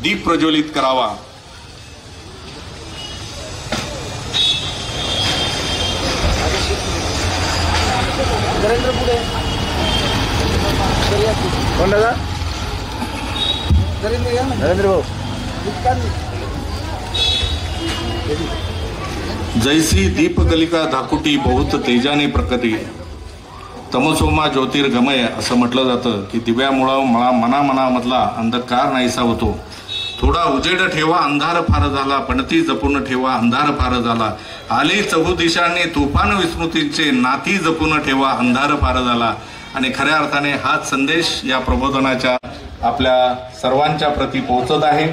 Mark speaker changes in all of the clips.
Speaker 1: दीप प्रज्वलित करावा।
Speaker 2: नरेंद्र भाऊ
Speaker 1: जैसी दीपकलिका धाकुटी बहुत तेजाने प्रकटी तमसोमा ज्योतिर्गमय असं म्हटलं जातं की दिव्यामुळं मनामनामधला अंधकार नाहीसा होतो। थोडा उजेड ठेवा अंधार फार झाला, पणती जपून ठेवा अंधार फार झाला। आली चहुदिशांनी तुफान विस्मृतींचे, नाती जपून ठेवा अंधार फार झाला। आणि खऱ्या अर्थाने हाच संदेश या प्रबोधनाच्या आपल्या सर्वांच्या प्रती पोहोचत आहे।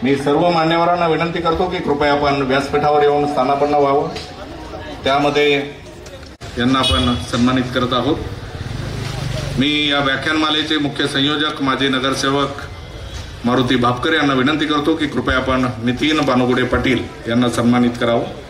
Speaker 1: मी सर्व मान्यवरांना विनंती करतो की कृपया आपण व्यासपीठावर येऊन स्थानापन्न व्हावं। त्यामध्ये यांना आपण सन्मानित करत आहोत। मी या व्याख्यानमालेचे मुख्य संयोजक माजी नगरसेवक मारुती भापकर यांना विनंती करतो की कृपया आपण नितीन बानुगुडे पाटील यांना सन्मानित करावं।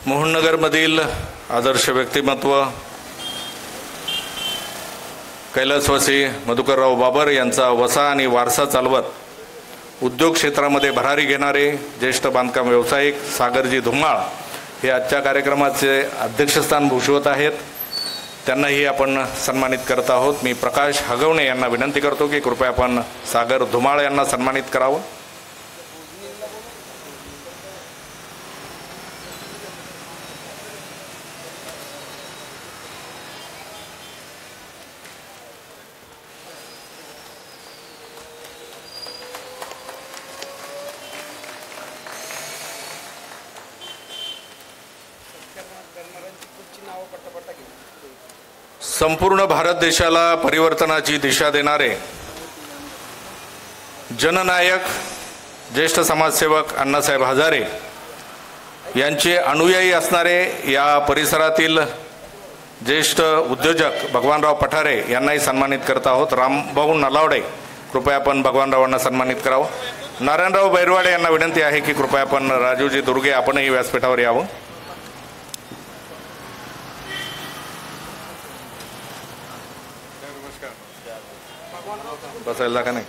Speaker 1: मोहननगरमधील आदर्श व्यक्तिमत्व कैलासवासी मधुकरराव बाबर यांचा वसा आणि वारसा चालवत उद्योग क्षेत्रामध्ये भरारी घेणारे ज्येष्ठ बांधकाम व्यावसायिक सागरजी धुमाळ हे आजच्या कार्यक्रमाचे अध्यक्षस्थान भूषवत आहेत। त्यांनाही आपण सन्मानित करत आहोत। मी प्रकाश हगवणे यांना विनंती करतो की कृपया आपण सागर धुमाळ यांना सन्मानित करावं। संपूर्ण भारत देशाला परिवर्तनाची दिशा देणारे जननायक ज्येष्ठ समाजसेवक अण्णासाहेब हजारे यांचे अनुयायी असणारे या परिसरातील ज्येष्ठ उद्योजक भगवानराव पठारे यांनाही सन्मानित करत आहोत। रामभाऊ नलावडे कृपया आपण भगवानरावांना सन्मानित करावं। नारायणराव बैरवाडे यांना विनंती आहे की कृपया आपण राजूजी दुर्गे आपणही व्यासपीठावर यावं। बसायला का नाही?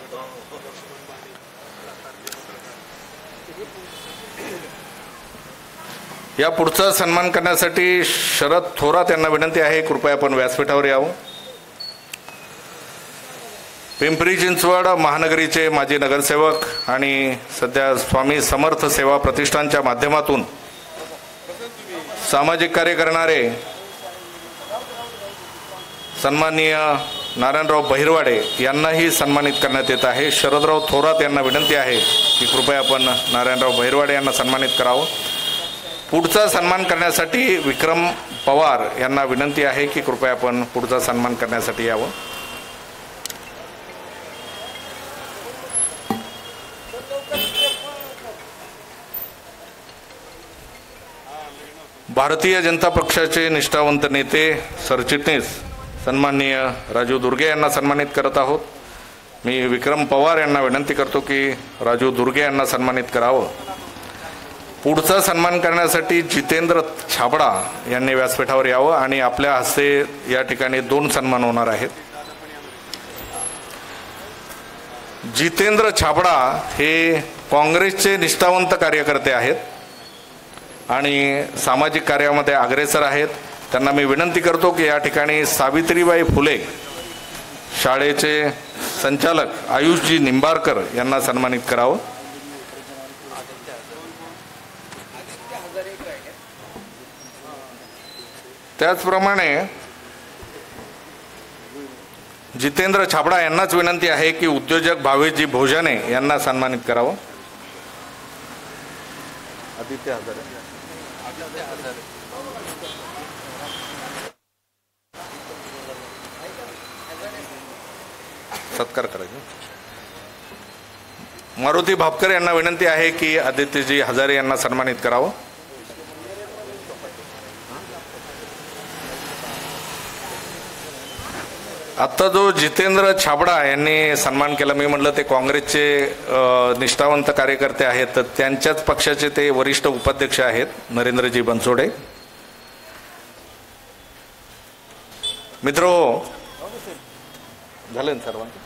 Speaker 1: या पुढचा सन्मान करण्यासाठी शरद थोरात यांना विनंती आहे कृपया आपण व्यासपीठावर यावं। पिंपरी चिंचवड महानगरीचे माजी नगरसेवक आणि सध्या स्वामी समर्थ सेवा प्रतिष्ठानच्या माध्यमातून सामाजिक कार्य करणारे सन्माननीय नारायणराव बहिरवाडे यांनाही सन्मानित करण्यात येत आहे। शरदराव थोरात यांना विनंती आहे की कृपया आपण नारायणराव बहिरवाडे यांना सन्मानित करावं। पुढचा सन्मान करण्यासाठी विक्रम पवार यांना विनंती आहे की कृपया आपण पुढचा सन्मान करण्यासाठी यावं। भारतीय जनता पक्षाचे निष्ठावंत नेते सरचिटणीस सन्माननीय राजू दुर्गे यांना सन्मानित करत आहोत। मी विक्रम पवार यांना विनंती करतो की राजू दुर्गे यांना सन्मानित करावं। पुढचा सन्मान करण्यासाठी जितेंद्र छाबडा यांनी व्यासपीठावर यावं आणि आपल्या हस्ते या ठिकाणी 2 सन्मान होणार आहेत। जितेंद्र छाबडा हे काँग्रेसचे निष्ठावंत कार्यकर्ते आहेत आणि सामाजिक कार्यामध्ये अग्रेसर आहेत। त्यांना मी विनंती करतो की या ठिकाणी सावित्रीबाई फुले शाळेचे संचालक आयुषजी निंबारकर यांना सन्मानित करावं। त्याचप्रमाणे जितेंद्र छाबडा यांनाच विनंती आहे की उद्योजक भावेशजी भोजाने यांना सन्मानित करावं। आदित्य हजारे सत्कार करायचा। मारुती भापकर यांना विनंती आहे की आदित्यजी हजारे यांना सन्मानित करावं. आत्ता जो जितेंद्र छाबडा यांनी सन्मान केला, मी म्हटलं ते काँग्रेसचे निष्ठावंत कार्यकर्ते आहेत, तर त्यांच्याच पक्षाचे ते वरिष्ठ उपाध्यक्ष आहेत नरेंद्रजी बनसोडे. मित्रो झाले ना सर्वांचे?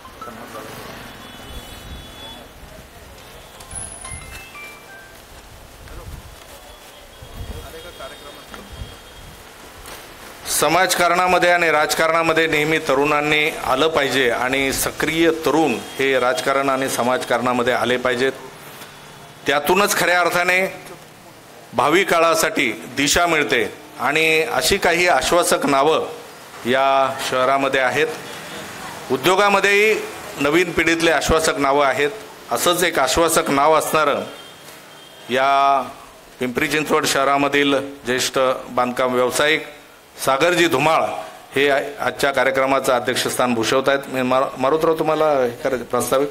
Speaker 1: समाजकारणामध्ये आणि राजकारणामध्ये नेहमी तरुणांनी आलं पाहिजे आणि सक्रिय तरुण हे राजकारण आणि समाजकारणामध्ये आले पाहिजेत. त्यातूनच खऱ्या अर्थाने भावी काळासाठी दिशा मिळते आणि अशी काही आश्वासक नावं या शहरामध्ये आहेत. उद्योगामध्येही नवीन पिढीतले आश्वासक नावं आहेत. असंच एक आश्वासक नाव असणारं या पिंपरी चिंचवड शहरामधील ज्येष्ठ बांधकाम व्यावसायिक सागरजी धुमाळ हे आजच्या कार्यक्रमाचं अध्यक्षस्थान भूषवत आहेत. मी मारुतराव तुम्हाला हे करायचं प्रस्तावित.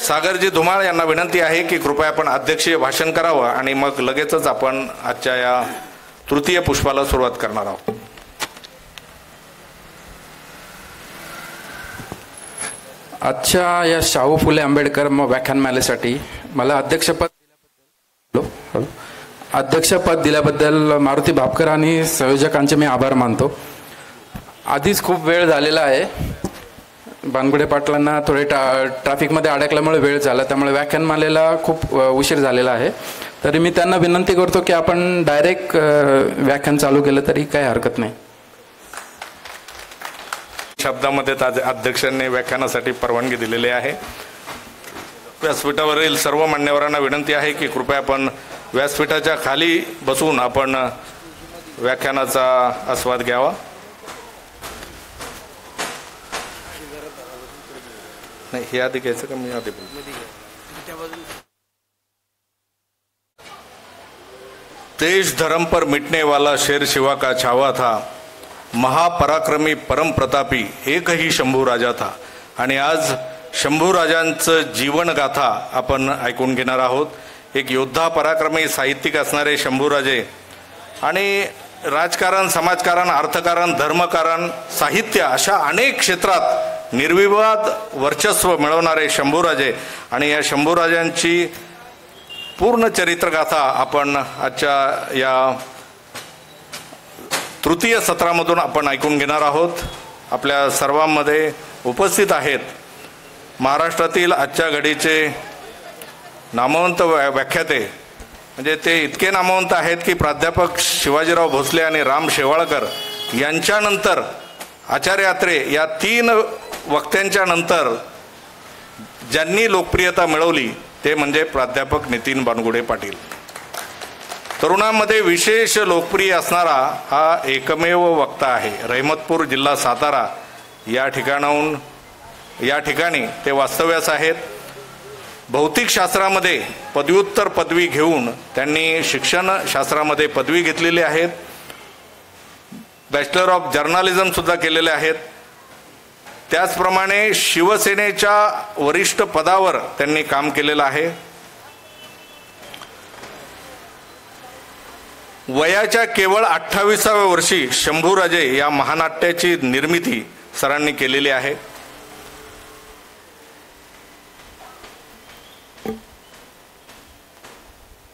Speaker 1: सागरजी धुमाळ यांना विनंती आहे की कृपया आपण अध्यक्षीय भाषण करावं आणि मग लगेचच आपण आजच्या या तृतीय पुष्पाला सुरुवात करणार आहोत.
Speaker 3: आजच्या या शाहू फुले आंबेडकर व्याख्यानमालेसाठी मला अध्यक्षपद दिल्याबद्दल मारुती भापकर आणि संयोजकांचे मी आभार मानतो. आधीच खूप वेळ झालेला आहे. बानगुडे पाटलांना थोडे ट्रॅफिकमध्ये अडकल्यामुळे वेळ झाला, त्यामुळे व्याख्यानमालेला खूप उशीर झालेला आहे. तरी मी त्यांना विनंती करतो की आपण डायरेक्ट व्याख्यान चालू केलं तरी काही हरकत नाही.
Speaker 1: शब्दामध्ये अध्यक्षांनी व्याख्यानासाठी परवानगी दिलेली आहे. व्यासपीठावरील सर्व मान्यवरांना विनंती आहे की कृपया आपण व्यासपीठाच्या खाली बसून आपण व्याख्यानाचा आस्वाद घ्यावा. नाही, हे आधी घ्यायचं का मी आधी बोलतो? देश धर्म पर मिटने वाला शेर शिवा का छावा था, महापराक्रमी परम प्रतापी एकही शंभू राजा था. आणि आज शंभू राजांचं जीवनगाथा आपण ऐकून घेणार आहोत. एक योद्धा, पराक्रमी, साहित्यिक असणारे शंभूराजे आणि राजकारण, समाजकारण, अर्थकारण, धर्मकारण, साहित्य अशा अनेक क्षेत्रात निर्विवाद वर्चस्व मिळवणारे शंभूराजे आणि या शंभूराजांची पूर्ण चरित्रगाथा आपण आजच्या या तृतीय सत्रामधून आपण ऐकून घेणार आहोत. आपल्या सर्वांमध्ये उपस्थित आहेत महाराष्ट्रातील आजच्या घडीचे नामवंत व्याख्याते, म्हणजे ते इतके नामवंत आहेत की प्राध्यापक शिवाजीराव भोसले आणि राम शेवाळकर यांच्यानंतर आचार्य अत्रे या 3 वक्त्यांच्या नंतर ज्यांनी लोकप्रियता मिळवली ते म्हणजे प्राध्यापक नितीन बानगुडे पाटील. तरुणांमध्ये विशेष लोकप्रिय असणारा हा एकमेव वक्ता आहे. रहमतपूर, जिल्हा सातारा या ठिकाणी ते वास्तव्यास आहेत. भौतिकशास्त्रामध्ये पदव्युत्तर पदवी घेऊन त्यांनी शिक्षणशास्त्रामध्ये पदवी घेतलेली आहेत. बॅचलर ऑफ जर्नलिझम सुद्धा केलेले आहेत. त्याचप्रमाणे शिवसेनेच्या वरिष्ठ पदावर त्यांनी काम केलेलं आहे. वयाच्या केवळ 28व्या वर्षी शंभूराजे या महानाट्याची निर्मिती सरांनी केलेली आहे.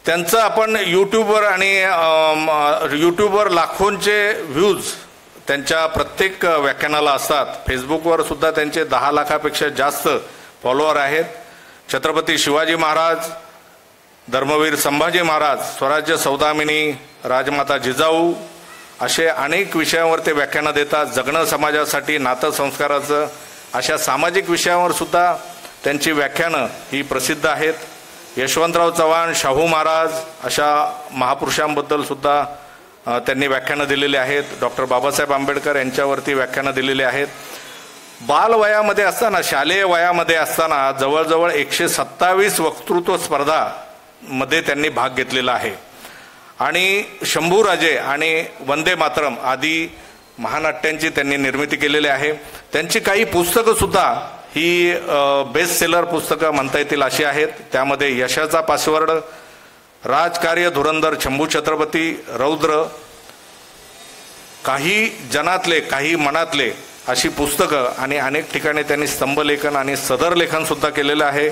Speaker 1: त्यांचं आपण यूट्यूबवर लाखोंचे व्ह्यूज त्यांच्या प्रत्येक व्याख्यानाला असतात. फेसबुकवर सुद्धा त्यांचे 10 लाखापेक्षा जास्त फॉलोअर आहेत. छत्रपती शिवाजी महाराज, धर्मवीर संभाजी महाराज, स्वराज्य सौदामिनी, राजमाता जिजाऊ असे अनेक विषयांवर ते व्याख्यानं देतात. जगणं समाजासाठी, नातं संस्काराचं अशा सामाजिक विषयांवर सुद्धा त्यांची व्याख्यानं ही प्रसिद्ध आहेत. यशवंतराव चव्हाण, शाहू महाराज अशा महापुरुषांबद्दल सुद्धा त्यांनी व्याख्यानं दिलेली आहेत. डॉक्टर बाबासाहेब आंबेडकर यांच्यावरती व्याख्यानं दिलेली आहेत. बालवयामध्ये असताना, शालेय वयामध्ये असताना जवळजवळ 127 वक्तृत्व स्पर्धामध्ये त्यांनी भाग घेतलेला आहे. आणि शंभूराजे आणि वंदे मातरम आदी महानाट्यांची त्यांनी निर्मिती केलेली आहे. त्यांची काही पुस्तकं सुद्धा ही बेस्ट सेलर पुस्तकं म्हणता येतील अशी आहेत. त्यामध्ये यशाचा पासवर्ड, राजकार्य धुरंधर शंभू छत्रपती, रौद्र, काही जनातले काही मनातले अशी पुस्तकं आणि अनेक ठिकाणी त्यांनी स्तंभलेखन आणि सदर लेखन सुद्धा केलेलं आहे.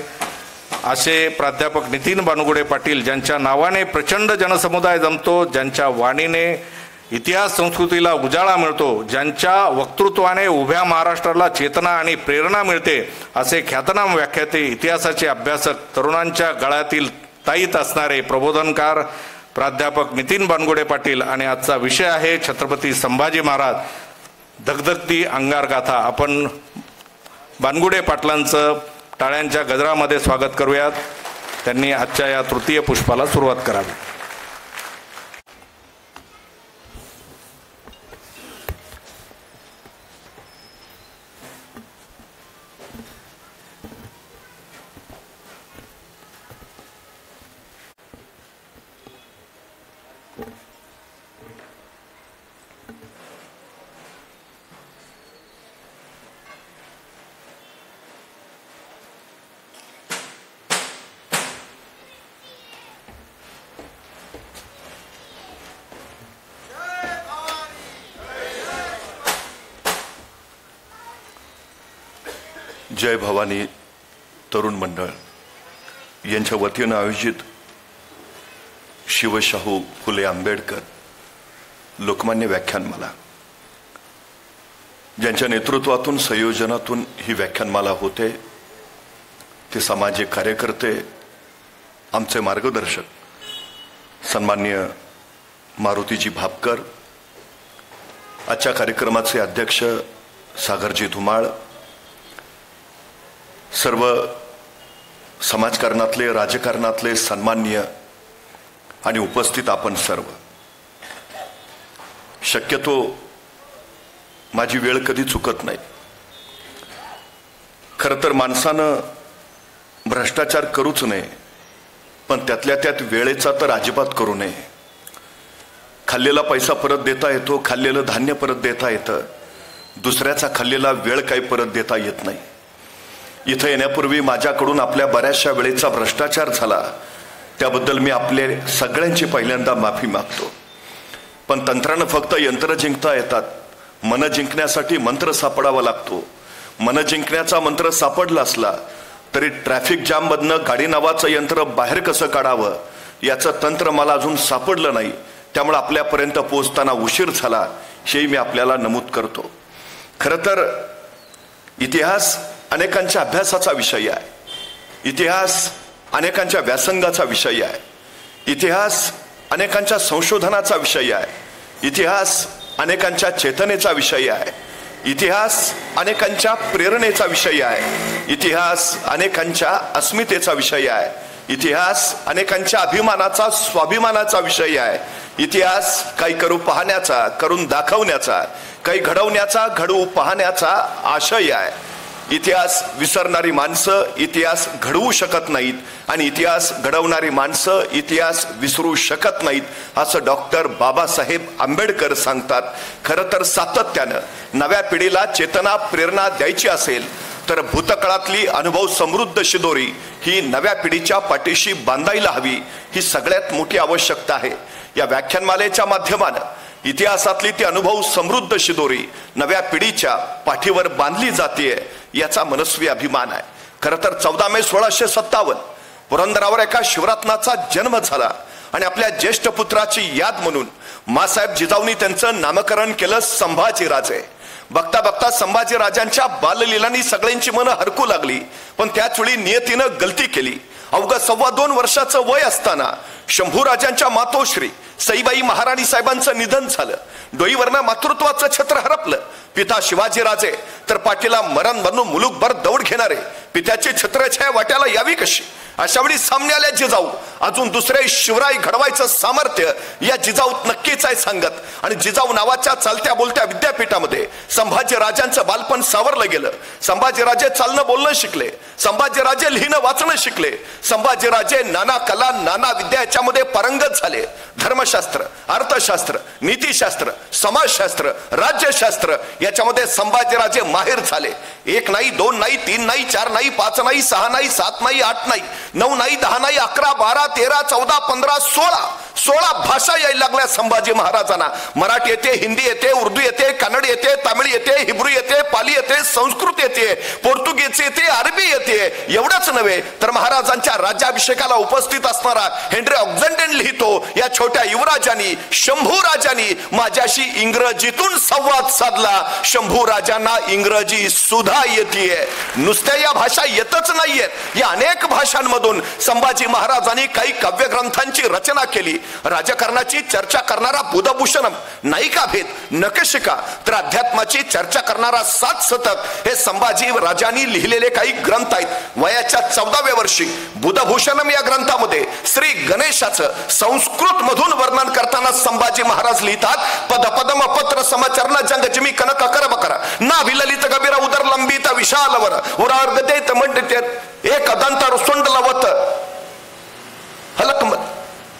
Speaker 1: असे प्राध्यापक नितीन बानुगडे पाटील, ज्यांच्या नावाने प्रचंड जनसमुदाय जमतो, ज्यांच्या वाणीने इतिहास संस्कृतीला उजाळा मिळतो, ज्यांच्या वक्तृत्वाने उभ्या महाराष्ट्राला चेतना आणि प्रेरणा मिळते, असे ख्यातनाम व्याख्याते, इतिहासाचे अभ्यासक, तरुणांच्या गळ्यातील ताईत असणारे प्रबोधनकार प्राध्यापक नितीन बानुगडे पाटील. आणि आजचा विषय आहे छत्रपती संभाजी महाराज, धगधगती अंगार गाथा. आपण बानुगडे पाटलांचं टाळ्यांच्या गजरामध्ये स्वागत करूयात. त्यांनी आजच्या या तृतीय पुष्पाला सुरुवात करावी.
Speaker 4: जय भवानी तरुण मंडळ यांच्या वतीनं आयोजित शिवशाहू फुले आंबेडकर लोकमान्य व्याख्यानमाला, ज्यांच्या नेतृत्वातून संयोजनातून ही व्याख्यानमाला होते, ते सामाजिक कार्यकर्ते, आमचे मार्गदर्शक सन्माननीय मारुतीजी भापकर, आजच्या कार्यक्रमाचे अध्यक्ष सागरजी धुमाळ, सर्व समाजकारणातले राजकारणातले सन्माननीय आणि उपस्थित आपण सर्व. शक्यतो माझी वेळ कधी चुकत नाही. खरं तर माणसानं भ्रष्टाचार करूच नये, पण त्यातल्या त्यात वेळेचा तर अजिबात करू नये. खाल्लेला पैसा परत देता येतो, खाल्लेलं धान्य परत देता येतं, दुसऱ्याचा खाल्लेला वेळ काही परत देता येत नाही. इथं येण्यापूर्वी माझ्याकडून आपल्या बऱ्याचशा वेळेचा भ्रष्टाचार झाला, त्याबद्दल मी आपले सगळ्यांची पहिल्यांदा माफी मागतो. पण तंत्रानं फक्त यंत्र जिंकता येतात, मन जिंकण्यासाठी मंत्र सापडावा लागतो. मन जिंकण्याचा मंत्र सापडला असला तरी ट्रॅफिक जाममधनं गाडी नावाचं यंत्र बाहेर कसं काढावं याचं तंत्र मला अजून सापडलं नाही. त्यामुळे आपल्यापर्यंत पोहोचताना उशीर झाला, हेही मी आपल्याला नमूद करतो. खरं तर इतिहास अनेकांच्या अभ्यासाचा विषय आहे, इतिहास अनेकांच्या व्यासंगाचा विषय आहे, इतिहास अनेकांच्या संशोधनाचा विषय आहे, इतिहास अनेकांच्या चेतनेचा विषय आहे, इतिहास अनेकांच्या प्रेरणेचा विषय आहे, इतिहास अनेकांच्या अस्मितेचा विषय आहे, इतिहास अनेकांच्या अभिमानाचा स्वाभिमानाचा विषय आहे. इतिहास काही करू पाहण्याचा, करून दाखवण्याचा, काही घडवण्याचा, घडवू पाहण्याचा आशय आहे. इतिहास विसरणारी माणसं इतिहास घडवू शकत नाहीत आणि इतिहास घडवणारी माणसं इतिहास विसरू शकत नाहीत, असं डॉक्टर बाबासाहेब आंबेडकर सांगतात. खरं तर सातत्यानं नव्या पिढीला चेतना प्रेरणा द्यायची असेल तर भूतकाळातली अनुभव समृद्ध शिदोरी ही नव्या पिढीच्या पाठीशी बांधायला हवी, ही सगळ्यात मोठी आवश्यकता आहे. या व्याख्यानमालेच्या माध्यमानं इतिहासातली ती अनुभव समृद्ध शिदोरी नव्या पिढीच्या पाठीवर बांधली जाते, याचा मनस्वी अभिमान आहे. खरं तर 14 मे 1657 पुरंदरावर एका शिवरत्नाचा जन्म झाला आणि आपल्या ज्येष्ठ पुत्राची याद म्हणून मासाहेब जिजाऊंनी त्यांचं नामकरण केलं संभाजीराजे. बघता बघता संभाजी राजांच्या बाललीलांनी सगळ्यांची मनं हरकू लागली, पण त्याच वेळी नियतीनं गलती केली. अवघं 2.25 वर्षाचं वय असताना शंभू राजांच्या मातोश्री सईबाई महाराणी साहेबांचं निधन झालं. डोईवरनं मातृत्वाचं छत्र हरपलं. पिता शिवाजीराजे तर पाठीला मरण बनून मुलूकभर दौड घेणारे पित्याची छत्रछाया वाट्याला यावी कशी, अशा वेळी सामने आल्या जिजाऊ अजून दुसरे शिवराय घडवायचं सामर्थ्य या जिजाऊत नक्कीच आहे सांगत. आणि जिजाऊ नावाच्या चालत्या बोलत्या विद्यापीठामध्ये संभाजी राजांचं बालपण सावरलं गेलं. संभाजीराजे चालणं बोलणं शिकले, संभाजीराजे लिहिणं वाचणं शिकले, संभाजीराजे नाना कला नाना विद्या याच्यामध्ये पारंगत झाले. धर्मशास्त्र, अर्थशास्त्र, नीतिशास्त्र, समाजशास्त्र, राज्यशास्त्र याच्यामध्ये संभाजीराजे माहेर झाले. 1 नाही, 2 नाही, 3 नाही, 4 नाही, 5 नाही, 6 नाही, 7 नाही, 8 नाही, 9 नाही, 10 नाही, 11, 12, 13, 14, 15, 16 भाषा यायला लागल्या संभाजी महाराजांना. मराठी येते, हिंदी येते, उर्दू येते, कन्नड येते, तामिळ येते, हिब्रू येते, पाली येते, संस्कृत येते, पोर्तुगीज येते, अरबी येते. एवढंच नव्हे तर महाराजांच्या राज्याभिषेकाला उपस्थित असणारा हेनरी ऑक्झेंडन लिहितो, या छोट्या युवराजांनी शंभू राजांनी माझ्याशी इंग्रजीतून संवाद साधला. शंभू राजांना इंग्रजी सुद्धा येते. नुसत्या या भाषा येतच नाहीयेत, या अनेक भाषांमधून संभाजी महाराजांनी काही काव्यग्रंथांची रचना केली. राजकारणाची चर्चा करणारा बुधभूषणम, नायिका भेद, नखशिका तर अध्यात्माची चर्चा करणारा 7 शतक हे संभाजी राजांनी लिहिलेले काही ग्रंथ आहेत. वयाच्या 14व्या वर्षी बुधभूषणम या ग्रंथामध्ये श्री गणेशाचं संस्कृत मधून वर्णन करताना संभाजी महाराज लिहितात, पद पदम पत्र समचरण जंग जिमी कनक कर बकर ना विललित गभीर उदर लंबित विशालवर उरार्गदेत मंडित एक दंत रुसुंड लवत हलकमत.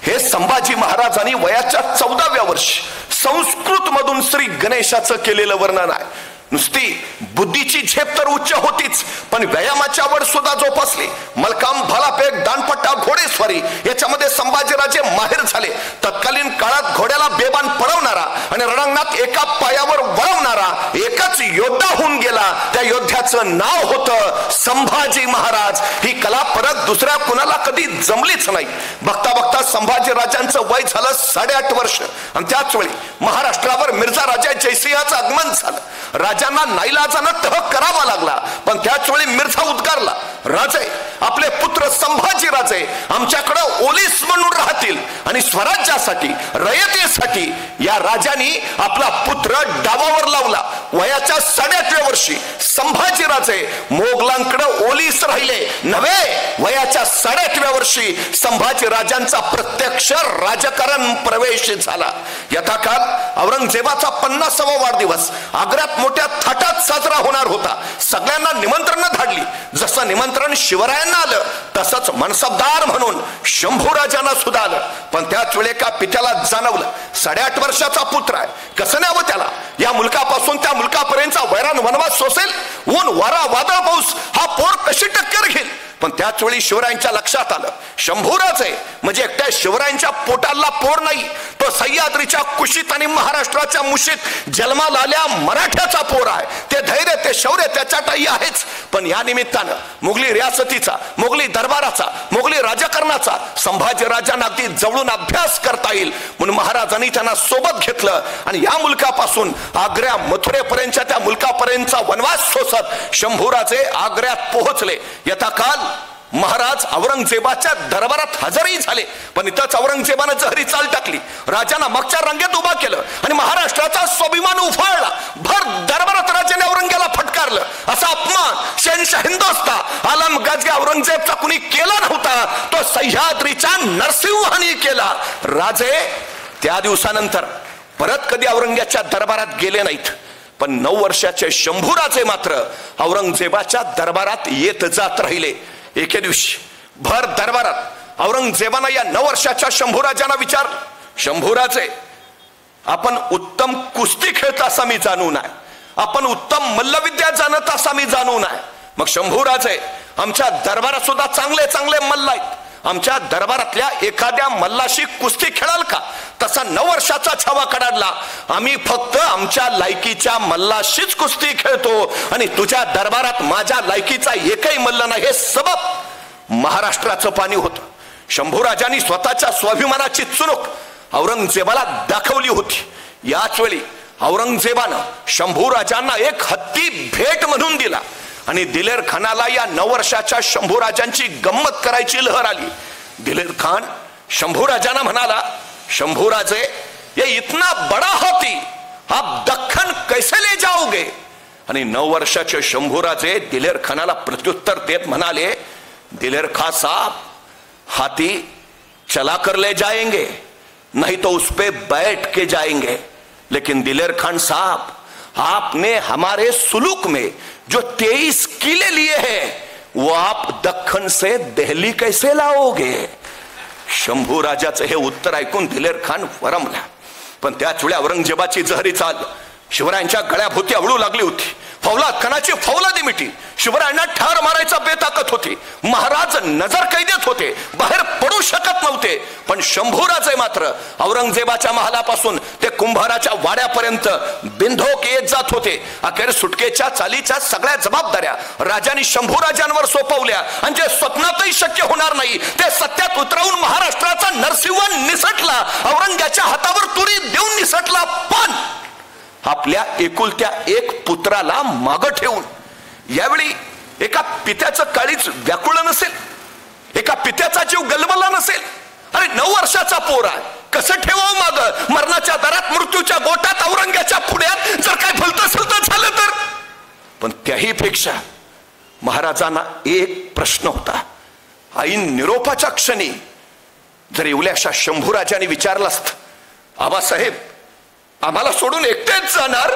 Speaker 4: हे संभाजी महाराजांनी वयाच्या 14व्या वर्षी संस्कृत मधून श्री गणेशाचं केलेलं वर्णन आहे. नुसती बुद्धीची झेप तर उच्च होतीच, पण व्यायामाची आवड सुद्धा जोपासली. मलकाम, भालाफेक, दानपट्टा, घोडेस्वारी याच्यामध्ये संभाजीराजे माहेर झाले. तत्कालीन काळात घोड्याला बेबान पळवणारा आणि रणांगणात एका पायावर वळवणारा एकच योद्धा होऊन गेला. त्या योद्ध्याचं नाव होतं संभाजी महाराज. ही कला परत दुसऱ्या कुणाला कधी जमलीच नाही. बघता बघता संभाजीराजांचं वय झालं 8.5 वर्ष आणि त्याच वेळी महाराष्ट्रावर मिर्झा राजा जयसिंहाचं आगमन झालं. राजांना नाईलाजानं तह करावा लागला, पण त्याच वेळी मिर्झा उद्गारला, राजे आपले पुत्र संभाजी राजे आमच्याकडे ओलीस म्हणून राहतील आणि स्वराज्यासाठी रयतेसाठी या राजांनी आपला पुत्र डावावर लावला. वयाच्या 8.5व्या वर्षी संभाजी राजे मोगलांकडे ओलीस राहिले नव्हे, वयाच्या 8.5व्या वर्षी संभाजी राजांचा प्रत्यक्ष राजकारण प्रवेश झाला. यथाकाल औरंगजेबाचा 50वा वाढदिवस आग्र्यात मोठ्या थाटात साजरा होणार होता. सगळ्यांना निमंत्रण धाडली. जसं निमंत्रण शिवरायांना आलं तसंच मनसबदार म्हणून शंभूराजांना सुद्धा आलं. पण त्याच वेळे एका पित्याला जाणवलं, 8.5 वर्षाचा पुत्र आहे, कसं न्यावं त्याला? या मुलकापासून त्या मुलकापर्यंतचा वैराण वनवास सोसेल, ऊन वारा वादळ पाऊस हा पोर कशी टक्कर घेईल? पण त्याच वेळी शिवरायांच्या लक्षात आलं, शंभूराजे म्हणजे एकट्या शिवरायांच्या पोटाला पोर नाही, तो सह्याद्रीच्या कुशीत आणि महाराष्ट्राच्या मुशीत जन्माला आल्या मराठ्याचा पोर आहे. ते धैर्य, ते शौर्य त्याच्यातही आहेच. पण या निमित्तानं मुघली रियासतीचा, मुघली दरबाराचा, मुघली राजकारणाचा संभाजी राजांना अगदी जवळून अभ्यास करता येईल म्हणून महाराजांनी त्यांना सोबत घेतलं आणि या मुलकापासून आग्र्या मथुरेपर्यंतच्या त्या मुलकापर्यंतचा वनवास सोसत शंभूराजे आग्र्यात पोहोचले. यथाकाल महाराज औरंगजेबाच्या दरबारात हजरही झाले, पण इथंच औरंगजेबानं जहरी चाल टाकली. राजांना मागच्या रांगेत उभा केलं आणि महाराष्ट्राचा स्वाभिमान उफाळला. भर दरबारात राजाने औरंगजेबाला फटकारलं. असा अपमान शहनशाहिंदोस्ता आलम गाजगे औरंगजेबचा कुणी केला नव्हता, तो सह्याद्रीच्या नरसिंहाने केला. राजे त्या दिवसानंतर परत कधी औरंगजेबाच्या दरबारात गेले नाहीत. पण 9 वर्षाचे शंभूराजे मात्र औरंगजेबाच्या दरबारात येत जात राहिले. एके दिवशी भर दरबारात औरंगजेबानं या 9 वर्षाच्या शंभूराजांना विचारलं, शंभूराजे आपण उत्तम कुस्ती खेळता असा मी जाणून आहे, आपण उत्तम मल्लविद्या जाणत असा मी जाणून आहे. मग शंभूराजे आमच्या दरबारात सुद्धा चांगले चांगले मल्ल आहेत, आमच्या दरबारातल्या एखाद्या मल्लाशी कुस्ती खेळाल का? तसा 9 वर्षाचा छावा काढला. आम्ही फक्त आमच्या लायकीच्या मल्लाशीच कुस्ती खेळतो आणि तुझ्या दरबारात माझ्या लायकीचा एकही मल्ल नाही. हे सबब महाराष्ट्राचं पाणी होतं. शंभूराजांनी स्वतःच्या स्वाभिमानाची चुणूक औरंगजेबाला दाखवली होती. याच वेळी औरंगजेबानं शंभूराजांना एक हत्ती भेट म्हणून दिला आणि दिलेर खानाला या 9 वर्षाच्या शंभूराजांची गंमत करायची लहर आली. दिलेर खान शंभूराजांना म्हणाला, शंभूराजे ये इतना बड़ा हाथी आप दख्खन कैसे ले जाओगे? आणि 9 वर्षाचे शंभूराजे दिलेर खानाला प्रत्युत्तर देत म्हणाले, दिलेर खा साहब हाथी चला कर ले जाएंगे, नहीं तो उस पे बैठ के जाएंगे। लेकिन दिलेर खान साहब, आपने हमारे सुलूक में जो 23 किले लिए हैं, वो आप दख्खन से दिल्ली कैसे लाओगे? शंभू राजाचं हे उत्तर ऐकून दिलेर खान वरमला. पण त्याच वेळी औरंगजेबाची जहरी चाल शिवरायांच्या गळ्याभोवती आवळू लागली होती. फौलाद खानाची फौलादी मिठी शिवरायांना ठार मारायचा बेताकत होती. महाराज नजर कैदेत होते, बाहेर पडू शकत नव्हते. पण शंभूराजे मात्र औरंगजेबाच्या महालापासून ते कुंभाराच्या वाड्यापर्यंत बिंधोक येत जात होते. अखेर सुटकेच्या चालीच्या सगळ्या जबाबदाऱ्या राजांनी शंभूराजांवर सोपवल्या आणि जे स्वप्नातही शक्य होणार नाही ते सत्यात उतरवून महाराष्ट्राचा नरसिंह निसटला, औरंग्याच्या हातावर तुरी देऊन निसटला. पण आपल्या एकुलत्या एक पुत्राला मागं ठेवून यावेळी एका पित्याचं काळीच व्याकुळ नसेल, एका पित्याचा जीव गलबला नसेल. अरे 9 वर्षाचा पोरा कसं ठेवावं माग? मरणाच्या दारात, मृत्यूच्या गोटात, औरंग्याच्या पुढ्यात जर काय भलतं सलतं झालं तर? पण त्याही पेक्षा महाराजांना एक प्रश्न होता. ऐन निरोपाच्या क्षणी जर एवढ्याशा शंभूराजांनी विचारलं असतं, आबासाहेब आम्हाला सोडून एकटेच जाणार?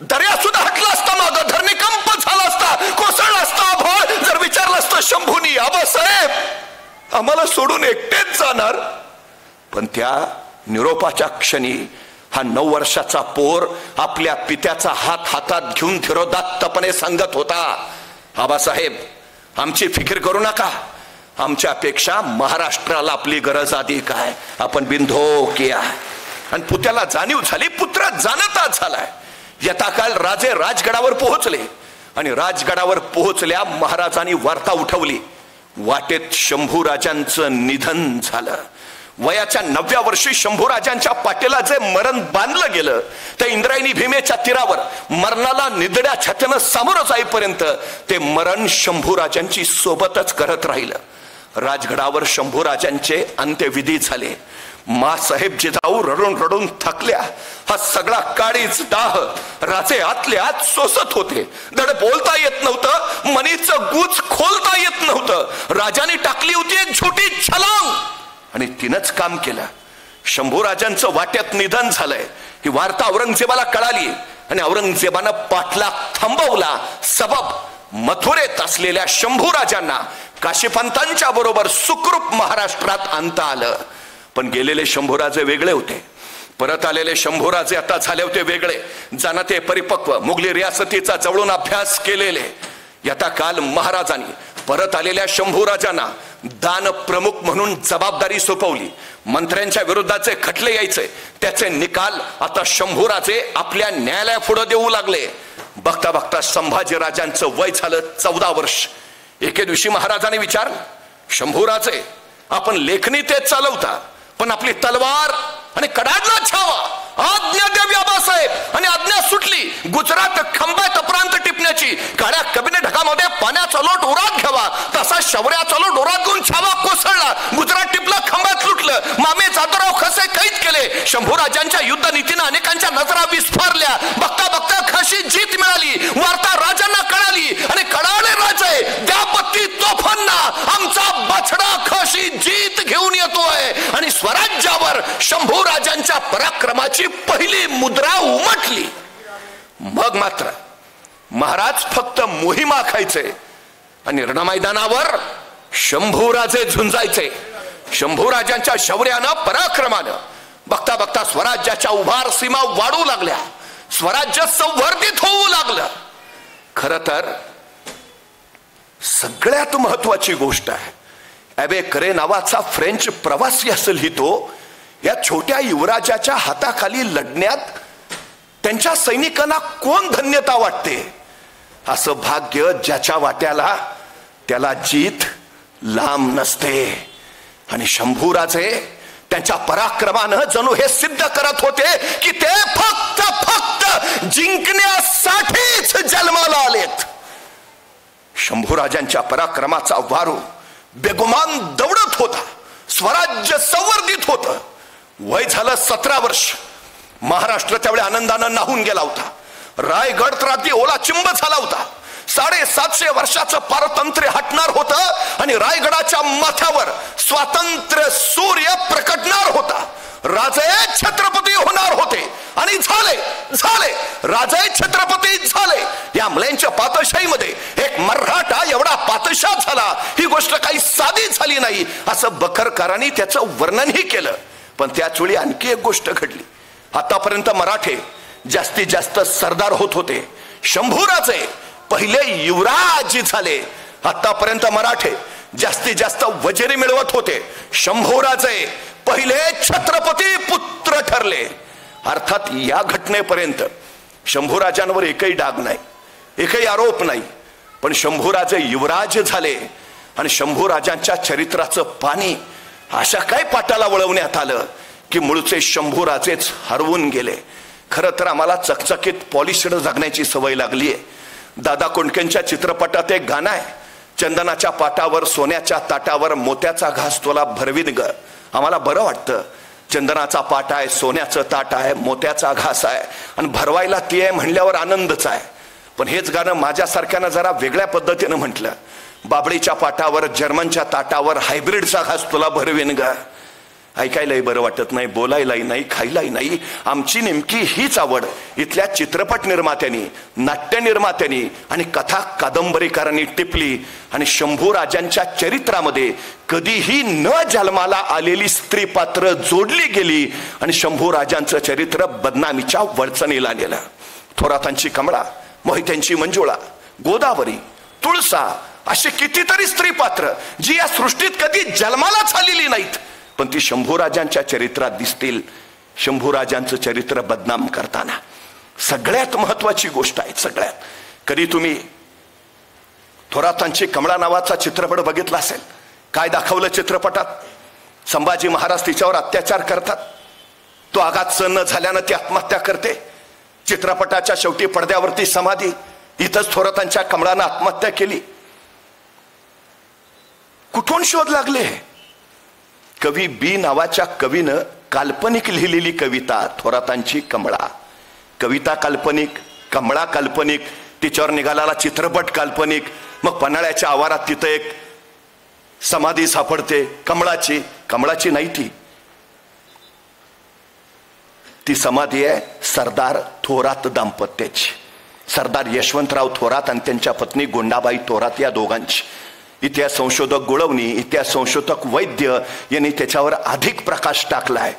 Speaker 4: दर्या सुद्धा हटला असता, माग धरणीकंप झाला असता, कोसळला असता आभाळ. जर विचारलं असतं शंभूनी, आबासाहेब आम्हाला सोडून एकटेच जाणार? पण त्या निरोपाच्या क्षणी हा 9 वर्षाचा पोर आपल्या पित्याचा हात हातात घेऊन धीरोदात्तपणे सांगत होता, आबासाहेब आमची फिकीर करू नका, आमच्यापेक्षा महाराष्ट्राला आपली गरज अधिक आहे. आपण बिंधो किया. आणि पुत्याला जाणीव झाली, पुत्र जाणता झालाय. यथाकाल राजे राजगडावर पोहोचले आणि राजगडावर पोहोचल्या महाराजांनी वार्ता उठवली, वाटेत शंभूराजांचं निधन झालं. वयाच्या 9व्या वर्षी शंभूराजांच्या पाठीला जे मरण बांधलं गेलं ते इंद्रायणी भीमेच्या तीरावर मरणाला निधड्या छातीनं सामोरं जाईपर्यंत ते मरण शंभूराजांची सोबतच करत राहिलं. राजगडावर शंभूराजांचे अंत्यविधी झाले. मासाहेब जिजाऊ रडून रडून थकल्या. हा सगळा काळीच दाह राजे आतले आत सोसत होते. धड बोलता येत नव्हतं, मनीचं गुज खोलता येत नव्हतं. राजाने टाकली होती एक छोटी छलांग आणि तिनंच काम केलं. शंभूराजांचं वाट्यात निधन झालंय ही वार्ता औरंगजेबाला कळाली आणि औरंगजेबानं पाठलाग थांबवला. सबब मथुरेत असलेल्या शंभूराजांना काशीपंतांच्या बरोबर सुखरूप महाराष्ट्रात आणता आलं. पण गेलेले शंभूराजे वेगळे होते, परत आलेले शंभूराजे आता झाले होते वेगळे. जाणते परिपक्व मुघली रियासतीचा जवळून अभ्यास केलेले. यथा काल महाराजांनी परत आलेल्या शंभूराजांना दान प्रमुख म्हणून जबाबदारी सोपवली. मंत्र्यांच्या विरोधाचे खटले यायचे, त्याचे निकाल आता शंभूराजे आपल्या न्यायालयापुढे देऊ लागले. बघता बघता संभाजीराजांचं वय झालं 14 वर्ष. एके दिवशी महाराजांनी विचारलं, शंभूराजे आपण लेखणी तेच चालवता, पण आपली तलवार आणि कडाडला छावा आज्ञा द्यावी आबासाहेब. आणि आज्ञा सुटली. गुजरात खंबात प्रांत टिपण्याची. काळ्या कबिने ढगामध्ये पाण्याचा लोट उरात घ्यावा, तसा शौर्याचा लोट उरात घेऊन छावा कोसळला. गुजरात टिपलं, खंबात लुटलं. मामे जादूराव खसे कैद केले. शंभूराजांच्या युद्ध नीतीनं अनेकांच्या नजरा विस्फारल्या. बघता बघता खाशी जीत मिळाली. वार्ता राजांना कळाली आणि कळाले राजे द्या पत्ती तोफांना, आमचा बछडा खाशी जीत घेऊन येतोय. आणि स्वराज्यावर शंभूराजांच्या पराक्रमाची पहिली मुद्रा उमटली. मग मात्र महाराज फक्त मोहिमा खायचे आणि रणमैदानावर शंभूराजे झुंजायचे. शंभूराजांच्या शौर्यानं पराक्रमानं बघता बघता स्वराज्याच्या उभार सीमा वाढू लागल्या. स्वराज्य संवर्धित होऊ लागलं. खर तर सगळ्यात महत्वाची गोष्ट आहे, ॲबे करे नावाचा फ्रेंच प्रवासी असेल ही तो या छोट्या युवराजाच्या हाताखाली लढण्यात त्यांच्या सैनिकांना कोण धन्यता वाटते? असं भाग्य ज्याच्या वाट्याला त्याला जीत लांब नसते. आणि शंभूराजे त्यांच्या पराक्रमानं जणू हे सिद्ध करत होते की ते फक्त जिंकण्यासाठीच जन्माला आलेत. शंभूराजांच्या पराक्रमाचा वारू बेगुमान दौडत होता. स्वराज्य संवर्धित होतं. वय झालं 17 वर्ष. महाराष्ट्र त्यावेळी आनंदानं नाहून गेला होता. रायगड तर अगदी ओलाचिंब झाला होता. 750 वर्षाचं पारतंत्र्य हटणार होतं आणि रायगडाच्या माथ्यावर स्वातंत्र्य सूर्य प्रकटणार होता, राजे छत्रपती होणार होते आणि झाले राजे छत्रपती झाले. या मुलांच्या पातशाहीमध्ये एक मराठा एवढा पातशाह झाला, ही गोष्ट काही साधी झाली नाही असं बखरकरांनी त्याचं वर्णनही केलं. पण त्याच वेळी आणखी एक गोष्ट घडली. आतापर्यंत मराठे जास्तीत जास्त सरदार होत होते, शंभूराजे पहिले युवराज झाले. आतापर्यंत मराठे जास्तीत जास्त वजिरी मिळवत होते, शंभूराजे पहिले छत्रपती पुत्र ठरले. अर्थात या घटनेपर्यंत शंभूराजांवर एकही डाग नाही, एकही आरोप नाही. पण शंभूराजे युवराज झाले आणि शंभूराजांच्या चरित्राचं पाणी अशा काय पाटाला वळवण्यात आलं की मूळचे शंभूराजेच हरवून गेले. खरं तर आम्हाला चकचकीत पॉलिशड जगण्याची सवय लागली आहे. दादा कोंडकेंच्या चित्रपटात एक गाणं आहे, चंदनाच्या पाटावर सोन्याच्या ताटावर मोत्याचा घास तुला भरवीन ग. आम्हाला बरं वाटतं, चंदनाचा पाट आहे, सोन्याचं ताट आहे, मोत्याचा घास आहे आणि भरवायला ती आहे म्हणल्यावर आनंदच आहे. पण हेच गाणं माझ्यासारख्यानं जरा वेगळ्या पद्धतीनं म्हटलं, बाबळीच्या पाटावर जर्मनच्या ताटावर हायब्रिडचा घास तुला भरवीन ग. ऐकायलाही बरं वाटत नाही, बोलायलाही नाही, खायलाही नाही. आमची नेमकी हीच आवड इथल्या चित्रपट निर्मात्यांनी, नाट्य निर्मात्यांनी आणि कथा कादंबरीकारांनी टिपली आणि शंभूराजांच्या चरित्रामध्ये कधीही न जन्माला आलेली स्त्री पात्र जोडली गेली आणि शंभूराजांचं चरित्र बदनामीच्या वळचणीला नेलं. थोरातांची कमळा, मोहित्यांची मंजुळा, गोदावरी, तुळसा अशी कितीतरी स्त्री पात्र जी या सृष्टीत कधी जन्मालाच आलेली नाहीत, पण ती शंभूराजांच्या चरित्रात दिसतील. शंभूराजांचं चरित्र बदनाम करताना सगळ्यात महत्वाची गोष्ट आहे, सगळ्यात. कधी तुम्ही थोरातांची कमळा नावाचा चित्रपट बघितला असेल, काय दाखवलं चित्रपटात? संभाजी महाराज तिच्यावर अत्याचार करतात, तो आघात सहन न झाल्यानं ती आत्महत्या करते. चित्रपटाच्या शेवटी पडद्यावरती समाधी, इथंच थोरातांच्या कमळानं आत्महत्या केली. कुठून शोध लागले? कवी बी नावाच्या कवीनं काल्पनिक लिहिलेली कविता थोरातांची कमळा. कविता काल्पनिक, कमळा काल्पनिक, तिच्यावर निघालेला चित्रपट काल्पनिक. मग पन्हाळ्याच्या आवारात तिथं एक समाधी सापडते कमळाची नाही, ती समाधी आहे सरदार थोरात दाम्पत्याची, सरदार यशवंतराव थोरात आणि त्यांच्या पत्नी गोंडाबाई थोरात या दोघांची. इतिहास संशोधक गुळवणी, इतिहास संशोधक वैद्य यांनी त्याच्यावर अधिक प्रकाश टाकलाय.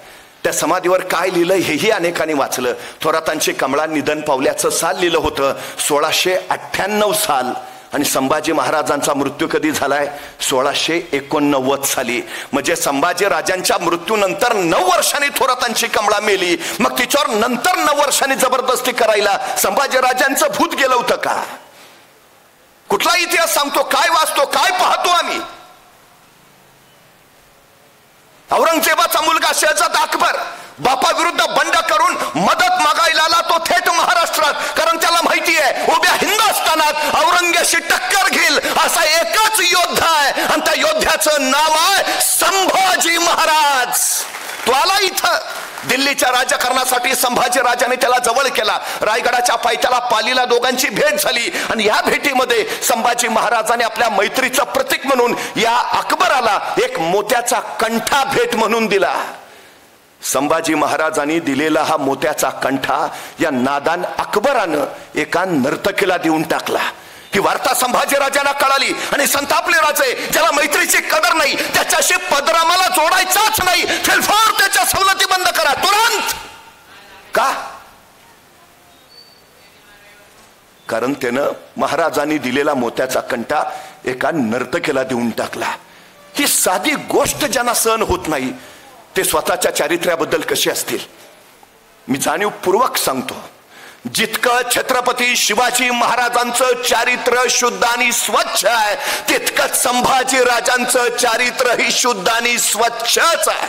Speaker 4: त्या समाधीवर काय लिहिलं हेही अनेकांनी वाचलं. थोरातांची कमळा निधन पावल्याचं साल लिहिलं होतं 1698 साल आणि संभाजी महाराजांचा मृत्यू कधी झालाय? 1689 साली. म्हणजे संभाजी राजांच्या मृत्यूनंतर 9 वर्षांनी थोरातांची कमळा मेली. मग तिच्यावर नंतर 9 वर्षांनी जबरदस्ती करायला संभाजी राजांचं भूत गेलं होतं का? कुठला इतिहास सांगतो, काय वाचतो, काय पाहतो आम्ही? औरंगजेबाचा मुलगा शहजादा अकबर बापाविरुद्ध बंड करून मदत मागायला आला तो थेट महाराष्ट्रात, कारण त्याला माहिती आहे उभ्या हिंदुस्थानात औरंगजेबाशी टक्कर घेईल असा एकच योद्धा आहे आणि त्या योद्ध्याचं नाव आहे संभाजी महाराज. तो आला इथं दिल्लीच्या राजकारणासाठी. संभाजी राजाने त्याला जवळ केला. रायगडाच्या पायथ्याला पालीला दोघांची भेट झाली आणि या भेटीमध्ये संभाजी महाराजांनी आपल्या मैत्रीचं प्रतीक म्हणून या अकबराला एक मोत्याचा कंठा भेट म्हणून दिला. संभाजी महाराजांनी दिलेला हा मोत्याचा कंठा या नादान अकबरानं एका नर्तकीला देऊन टाकला. ही वार्ता संभाजी राजांना कळाली आणि संतापले राजे, ज्याला मैत्रीची कदर नाही त्याच्याशी पदरामाला जोडायचाच नाही, फेलफार त्याच्या सवलती बंद करा तुरंत. का? कारण त्यानं महाराजांनी दिलेला मोत्याचा कंठा एका नर्तकीला देऊन टाकला. ही साधी गोष्ट ज्यांना सहन होत नाही ते स्वतःच्या चारित्र्याबद्दल कसे असतील? मी जाणीवपूर्वक सांगतो, जितकं छत्रपती शिवाजी महाराजांचं चारित्र्य शुद्ध आणि स्वच्छ आहे तितकंच संभाजी राजांचं चारित्र्य ही शुद्ध आणि स्वच्छच आहे.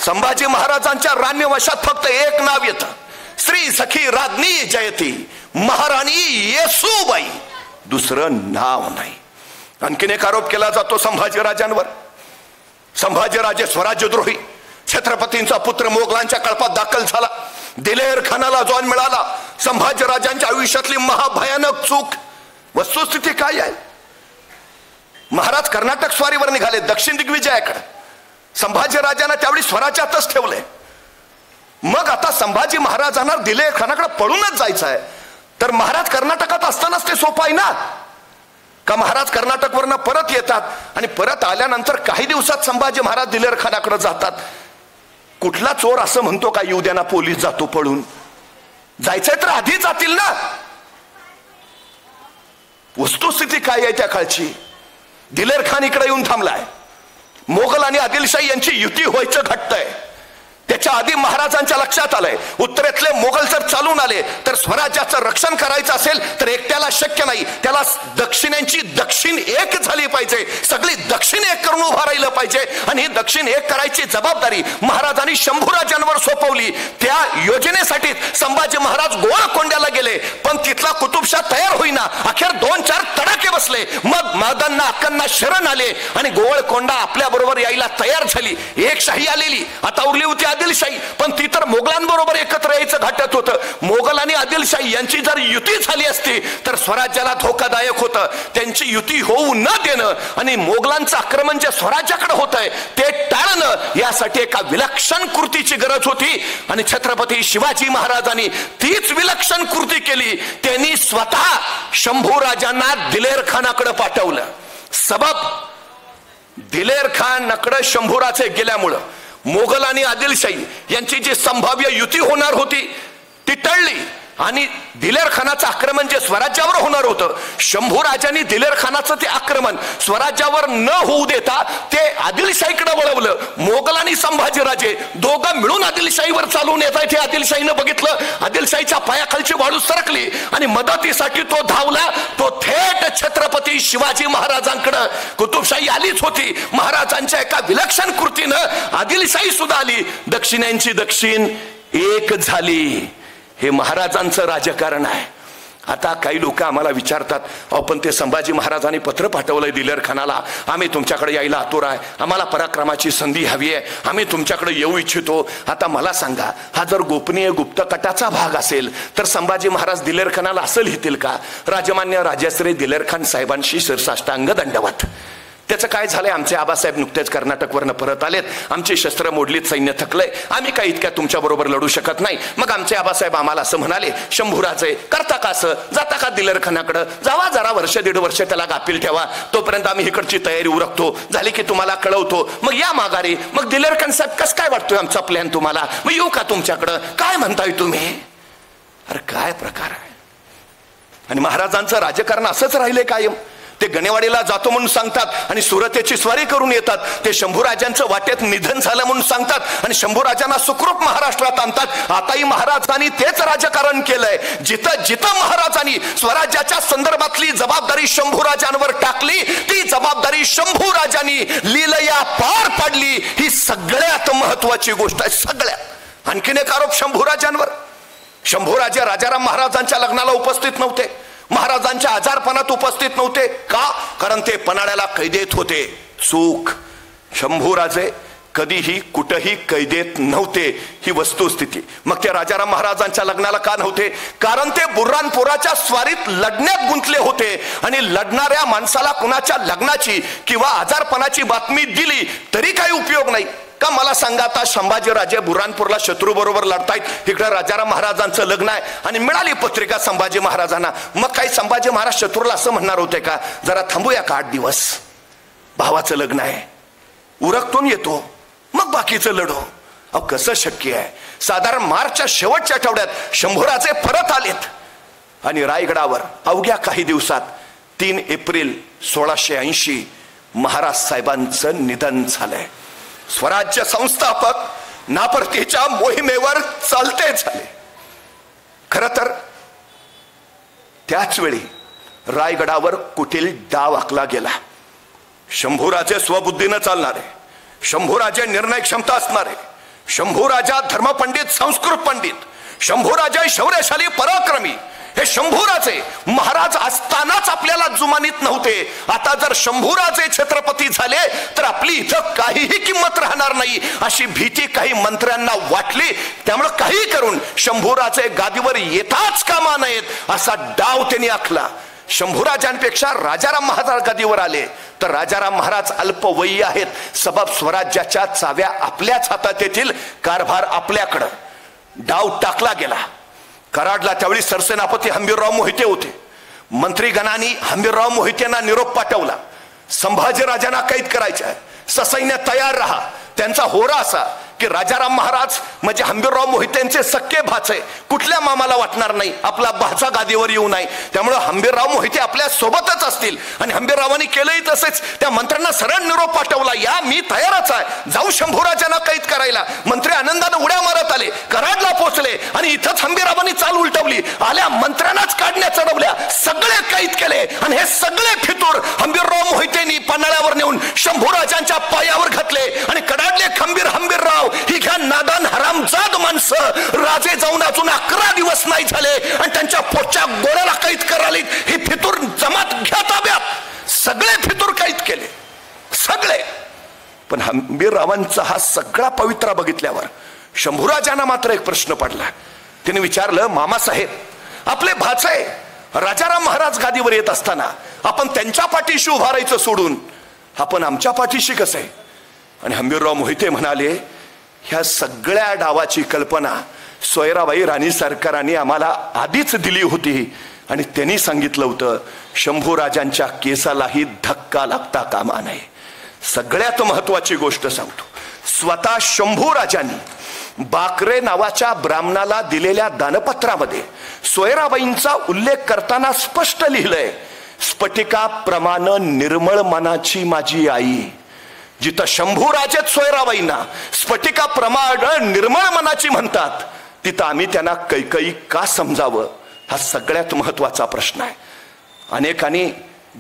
Speaker 4: संभाजी महाराजांच्या राण्यवशात फक्त एक नाव येतं, श्री सखी राज्ञी जयती महाराणी येसूबाई, दुसरं नाव नाही. आणखीन एक आरोप केला जातो संभाजी राजांवर. संभाजीराजे स्वराज्यद्रोही, छत्रपतींचा पुत्र मोगलांच्या कळपात दाखल झाला, दिलेर खानाला जॉन मिळाला. संभाजीराजांच्या आयुष्यातली महाभयानक चूक. वस्तुस्थिती काय आहे? महाराज कर्नाटक स्वारीवर निघाले दक्षिण दिग्विजयाकडे. संभाजीराजांना त्यावेळी स्वराज्यातच ठेवले. मग आता संभाजी महाराजांना दिलेर खानाकडे पळूनच जायचं आहे, तर महाराज कर्नाटकात असतानाच ते सोपं आहे ना. का महाराज कर्नाटकवरनं परत येतात आणि परत आल्यानंतर काही दिवसात संभाजी महाराज दिलेर खानाकडे जातात. कुठला चोर असं म्हणतो का येऊ द्या ना पोलीस जातो पळून? जायचंय तर आधी जातील ना. वस्तुस्थिती काय आहे त्या काळची? दिलेर खान इकडे येऊन थांबलाय. मोगल आणि आदिलशाही यांची युती व्हायचं घटतंय. त्याच्या आधी महाराजांच्या लक्षात आलंय उत्तरेतले मोगल जर चालून आले तर स्वराज्याचं रक्षण करायचं असेल तर एकट्याला शक्य नाही. त्याला दक्षिणेची दक्षिण एक झाली पाहिजे, सगळी दक्षिण एक करून उभा राहिलं पाहिजे. आणि ही दक्षिण एक करायची जबाबदारी महाराजांनी शंभूराजांवर सोपवली. त्या योजनेसाठी संभाजी महाराज गोवळकोंड्याला गेले, पण तिथला कुतुबशाह तयार होईना. अखेर 2-4 तडाखे बसले. मग मदनना अक्कांना शरण आले आणि गोवळकोंडा आपल्या बरोबर यायला तयार झाली. एक शाही आलेली, आता उरली होती आदिलशाही, पण ती तर मोगलांबरोबर एकत्र यायचं घाटत होतं. मोगल आणि आदिलशाही यांची जर युती झाली असती तर स्वराज्याला धोकादायक होतं. त्यांची युती होऊ न देणं आणि मोगलांचं आक्रमण जे स्वराज्याकडे होत आहे ते टाळणं, यासाठी एका विलक्षण कृतीची गरज होती. आणि छत्रपती शिवाजी महाराजांनी तीच विलक्षण कृती केली. त्यांनी स्वतः शंभूराजांना दिलेर खानाकडे पाठवलं. सबब दिलेर खानाकडे शंभूराजे गेल्यामुळं मोगल आणि आदिलशाही यांची जी संभाव्य युती होणार होती ती टळली. आणि दिलेर खानाचं आक्रमण जे स्वराज्यावर होणार होतं, शंभूराजांनी दिलेर खानाचं ते आक्रमण स्वराज्यावर न होऊ देता ते आदिलशाहीकडे वळवलं. मोगल आणि संभाजीराजे दोघं मिळून आदिलशाहीवर चालून येत आहेत हे आदिलशाहीनं बघितलं. आदिलशाहीच्या पायाखालची वाळू सरकली आणि मदतीसाठी तो धावला. तो थेट छत्रपती शिवाजी महाराजांकडे. कुतुबशाही आलीच होती, महाराजांच्या एका विलक्षण कृतीनं आदिलशाही सुद्धा आली. दक्षिणेची दक्षिण एक झाली. हे महाराजांचं राजकारण आहे. आता काही लोक आम्हाला विचारतात, अहो पण ते संभाजी महाराजांनी पत्र पाठवलंय दिलेर खानाला, आम्ही तुमच्याकडे यायला आतुर आहे, आम्हाला पराक्रमाची संधी हवी आहे, आम्ही तुमच्याकडे येऊ इच्छितो. आता मला सांगा, हा जर गोपनीय गुप्तकटाचा भाग असेल तर संभाजी महाराज दिलेर खानाला असं लिहितील का, राजमान्य राजश्री दिलेर खान साहेबांशी शिरसाष्टांग दंडवत. त्याचं काय झालंय, आमचे आबासाहेब नुकतेच कर्नाटकवरनं परत आलेत, आमची शस्त्र मोडलीत, सैन्य थकलंय, आम्ही काही इतक्या तुमच्या बरोबर लढू शकत नाही. मग आमचे आबासाहेब आम्हाला असं म्हणाले, शंभूराजे करता का असं, जाता का दिलेर खानाकडं, जावा जरा 1-1.5 वर्ष त्याला गाफील ठेवा, तोपर्यंत आम्ही इकडची तयारी उरकतो, झाली की तुम्हाला कळवतो, मग या माघारी. मग दिलेर खान साहेब कसं काय वाटतोय आमचा प्लॅन तुम्हाला, मग येऊ का तुमच्याकडं, काय म्हणताय तुम्ही? अरे काय प्रकार आहे. आणि महाराजांचं राजकारण असंच राहिलंय कायम. ते गणेवाडीला जातो म्हणून सांगतात आणि सुरतेची स्वारी करून येतात. ते शंभूराजांचं वाटेत निधन झालं म्हणून सांगतात आणि शंभूराजांना सुखरूप महाराष्ट्रात आणतात. आताही महाराजांनी तेच राजकारण केलंय. जिथं जिथं महाराजांनी स्वराज्याच्या संदर्भातली जबाबदारी शंभूराजांवर टाकली, ती जबाबदारी शंभूराजांनी लीलया पार पाडली. ही सगळ्यात महत्वाची गोष्ट आहे. सगळ्यात. आणखीन एक आरोप शंभूराजांवर. शंभूराजे राजाराम महाराजांच्या लग्नाला उपस्थित नव्हते, महाराजांच्या आजारपणात उपस्थित नव्हते. का? कारण ते पन्हाळ्याला कैदेत होते. चूक. शंभूराजे कधीही कुठेही कैदेत नव्हते, ही वस्तुस्थिती. मग ते राजाराम महाराजांच्या लग्नाला का नव्हते? कारण ते बुर्हानपुराच्या स्वारीत लढण्यात गुंतले होते आणि लढणाऱ्या माणसाला कुणाच्या लग्नाची किंवा आजारपणाची बातमी दिली तरी काही उपयोग नाही. का मला सांगा, आता संभाजीराजे बुऱ्हाणपूरला शत्रू बरोबर लढतायत, इकडे राजाराम महाराजांचं लग्न आहे आणि मिळाली पत्रिका संभाजी महाराजांना. मग काही संभाजी महाराज शत्रूला असं म्हणणार होते का, जरा थांबूया का 8 दिवस, भावाचं लग्न आहे, उरकतून येतो मग बाकीचं लढो. अहो कसं शक्य आहे? साधारण मार्चच्या शेवटच्या आठवड्यात शंभूराजे परत आलेत आणि रायगडावर अवघ्या काही दिवसात 3 एप्रिल 1680 महाराज साहेबांचं निधन झालंय. स्वराज्य संस्थापक नापरतीच्या मोहिमेवर चालते झाले. खर तर त्याच वेळी रायगडावर कुटील डाव आखला गेला. शंभूराजे स्वबुद्धीनं चालणारे, शंभूराजे निर्णय क्षमता असणारे, शंभूराजा धर्मपंडित, संस्कृत पंडित, शंभूराजे शौर्यशाली पराक्रमी, हे शंभूराजे महाराज असतानाच आपल्याला जुमानीत नव्हते. आता जर शंभूराजे छत्रपती झाले तर आपली इथं काहीही किंमत राहणार नाही अशी भीती काही मंत्र्यांना वाटली. त्यामुळे काही करून शंभूराजे गादीवर येताच कामा नयेत असा डाव त्यांनी आखला. शंभूराजांपेक्षा राजाराम महाराज गादीवर आले तर राजाराम महाराज अल्पवयी आहेत. सबब स्वराज्याच्या चाव्या आपल्याच हातात येतील, कारभार आपल्याकडं. डाव टाकला गेला. कराडला त्यावेळी सरसेनापती हंबीरराव मोहिते होते. मंत्रीगणांनी हंबीरराव मोहितेंना निरोप पाठवला, संभाजीराजांना कैद करायचे आहे, ससैन्य तयार राहा. त्यांचा होरा असा की राजाराम महाराज म्हणजे हंबीरराव मोहितेंचे सख्खे भाचे, कुठल्या मामाला वाटणार नाही आपला भाचा गादीवर येऊ नये. त्यामुळे हंबीरराव मोहिते आपल्या सोबतच असतील. आणि हंबीररावांनी केलंही तसेच. त्या मंत्र्यांना सरळ निरोप पाठवला, या मी तयारच आहे, जाऊ शंभूराजांना कैद करायला. मंत्री आनंदाने उड्या मारत आले, कराडला पोहोचले आणि इथंच हंबीररावांनी चाल उलटवली. आल्या मंत्र्यांनाच काढण्या चढवल्या, सगळे कैद केले. आणि हे सगळे फितूर हंबीरराव मोहितेंनी पन्हाळ्यावर नेऊन शंभूराजांच्या पायावर घातले. आणि कडाडले हंबीरराव ही घ्या नादान हरामजाद माणसं, राजे जाऊन अजून 11 दिवस नाही झाले आणि त्यांच्या पोटच्या गोळ्याला कैद करालीत. ही फितूर जमात घ्या ताब्यात. सगळे फितूर कैद केले, सगळे. पण हंबीररावांचा हा सगळा पवित्रा बघितल्यावर शंभूराजांना मात्र एक प्रश्न पडला. तिने विचारलं, मामासाहेब आपले भाचे राजाराम महाराज गादीवर येत असताना आपण त्यांच्या पाठीशी उभा राहायचं सोडून आपण आमच्या पाठीशी कसं आहे? आणि हंबीरराव मोहिते म्हणाले, ह्या सगळ्या डावाची कल्पना सोयराबाई राणी सरकारांनी आम्हाला आधीच दिली होती. आणि त्यांनी सांगितलं होतं, शंभूराजांच्या केसालाही धक्का लागता कामा नये. सगळ्यात महत्वाची गोष्ट सांगतो, स्वतः शंभूराजांनी बाकरे नावाच्या ब्राह्मणाला दिलेल्या दानपत्रामध्ये सोयराबाईंचा उल्लेख करताना स्पष्ट लिहिलंय, स्फटिकाप्रमाणे निर्मळ मनाची माझी आई. जिथं शंभूराजेच सोयराबाईंना स्फटिकाप्रमाणे निर्मळ मनाची म्हणतात, तिथं आम्ही त्यांना कैकई का समजावं, हा सगळ्यात महत्वाचा प्रश्न आहे. अनेकांनी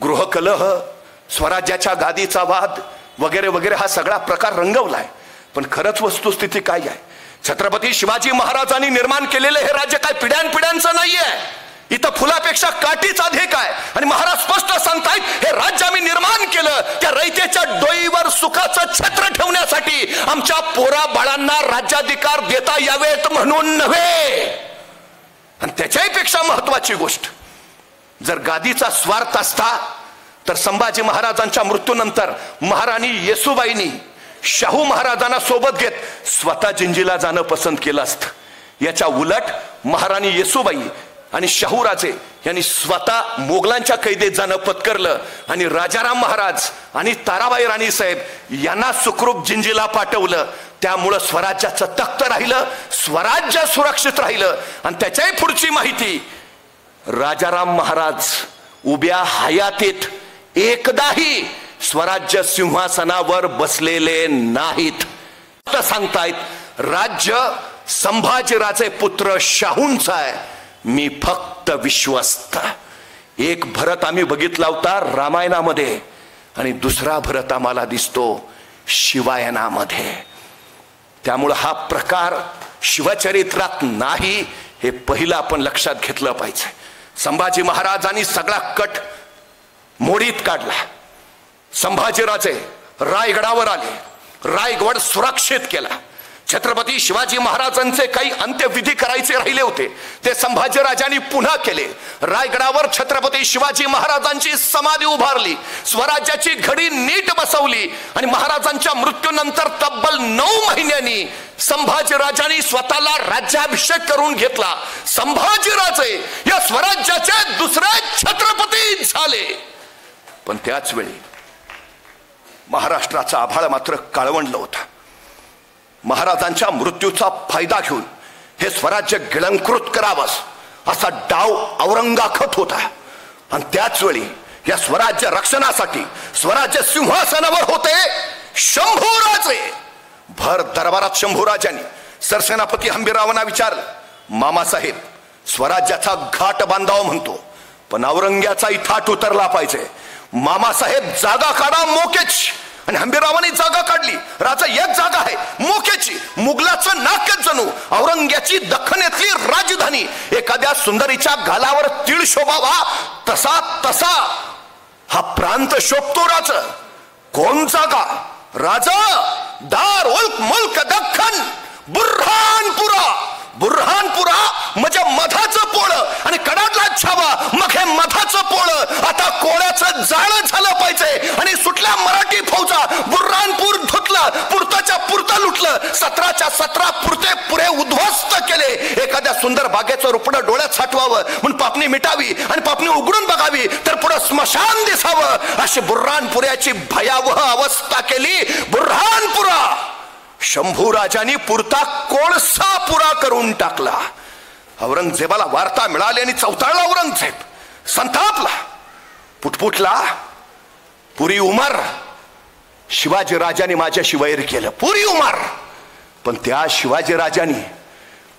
Speaker 4: गृहकलह, स्वराज्याच्या गादीचा वाद वगैरे वगैरे हा सगळा प्रकार रंगवलाय. पण खरंच वस्तुस्थिती काय आहे? छत्रपती शिवाजी महाराजांनी निर्माण केलेलं हे राज्य काय पिढ्यानपिढ्यांचं नाहीये. इथं फुलापेक्षा काठीच अधिक आहे. आणि महाराज स्पष्ट सांगतायत, हे राज्य आम्ही निर्माण केलं त्या रयतेच्या डोईवर सुखाचं छत्र ठेवण्यासाठी, आमच्या पोरा बाळांना राज्याधिकार देता यावेत म्हणून नव्हे. आणि त्याच्यापेक्षा महत्वाची गोष्ट, जर गादीचा स्वार्थ असता तर संभाजी महाराजांच्या मृत्यूनंतर महाराणी येसूबाईंनी शाहू महाराजांना सोबत घेत स्वतः जिंजीला जाणं पसंत केलं असतं. याच्या उलट महाराणी येसूबाई आणि शाहूराजे यांनी स्वतः मोगलांच्या कैदेत जाणं पत्करलं. आणि राजाराम महाराज आणि ताराबाई राणी साहेब यांना सुखरूप जिंजीला पाठवलं. त्यामुळं स्वराज्याचं तख्त राहिलं, स्वराज्य सुरक्षित राहिलं. आणि त्याच्याही पुढची माहिती, राजाराम महाराज उभ्या हयातीत एकदाही स्वराज्य सिंहासनावर बसलेले नाहीत. सांगतायत, राज्य संभाजीराजे पुत्र शाहूंचा आहे, मी फक्त विश्वस्त. एक भरत आम्ही बघितला होता रामायणामध्ये आणि दुसरा भरत आम्हाला दिसतो शिवायनामध्ये. त्यामुळे हा प्रकार शिवचरित्रात नाही, हे पहिलं आपण लक्षात घेतलं पाहिजे. संभाजी महाराजांनी सगळा कट मोडीत काढला. संभाजीराजे रायगडावर आले, रायगड सुरक्षित केला. छत्रपती शिवाजी महाराजांचे काही अंत्यविधी करायचे राहिले होते, ते संभाजीराजांनी पुन्हा केले. रायगडावर छत्रपती शिवाजी महाराजांची समाधी उभारली, स्वराज्याची घडी नीट बसवली. आणि महाराजांच्या मृत्यूनंतर तब्बल 9 महिन्यांनी संभाजीराजांनी स्वतःला राज्याभिषेक करून घेतला. संभाजीराजे या स्वराज्याचे दुसरे छत्रपती झाले. पण त्याच वेळी महाराष्ट्राचा आभाळ मात्र काळवंडलं होतं. महाराजांच्या मृत्यूचा फायदा घेऊन हे स्वराज्य गिळंकृत करावं असा डाव औरंगाखत होता. आणि त्याच वेळी या स्वराज्य रक्षणासाठी स्वराज्य सिंहासनावर होते शंभूराजे. भर दरबारात शंभूराजांनी सरसेनापती हंबीररावांना विचारलं, मामासाहेब स्वराज्याचा घाट बांधावा म्हणतो, पण औरंग्याचाही थाट उतरला पाहिजे. मामासाहेब जागा काढा मोकेची. आणि हंबीररावांनी जागा काढली. राजा एक जागा आहे मोकेची, मुघलाचं नाकच जणू औरंग्याची दख्खनेतली राजधानी. एखाद्या सुंदरीच्या गालावर तीळ शोभावा तसा तसा हा प्रांत शोभतो. राज कोण जागा? राजा दार उल्क मुल्क दख्खन बुरहानपुरा बुरहानपुरा म्हणजे मधाचं पोळं आणि कडाडला छावा मग हे मधाचं पोळं आता कोळ्याचं जाळं झालं पाहिजे. आणि सुटल्या मराठी फौजा बुरहानपूर धुतलं, पुरताच्या पुरता लुटलं, 17च्या 17 पुरते पुरे उद्ध्वस्त केले. एखाद्या सुंदर बागेचं रुपडं डोळ्यात साठवावं म्हणून पापणी मिटावी आणि पापणी उघडून बघावी तर पुढं स्मशान दिसावं, अशी बुरहानपुऱ्याची भयावह अवस्था केली. बुरहानपुरा शंभू राजांनी पुरता कोळसा पुरा करून टाकला. औरंगजेबाला वार्ता मिळाली आणि चौताळला औरंगजेब, संतापला, पुटपुटला. पुरी उमर शिवाजी राजाने माझ्याशी वैर केलं, पुरी उमर. पण त्या शिवाजी राजाने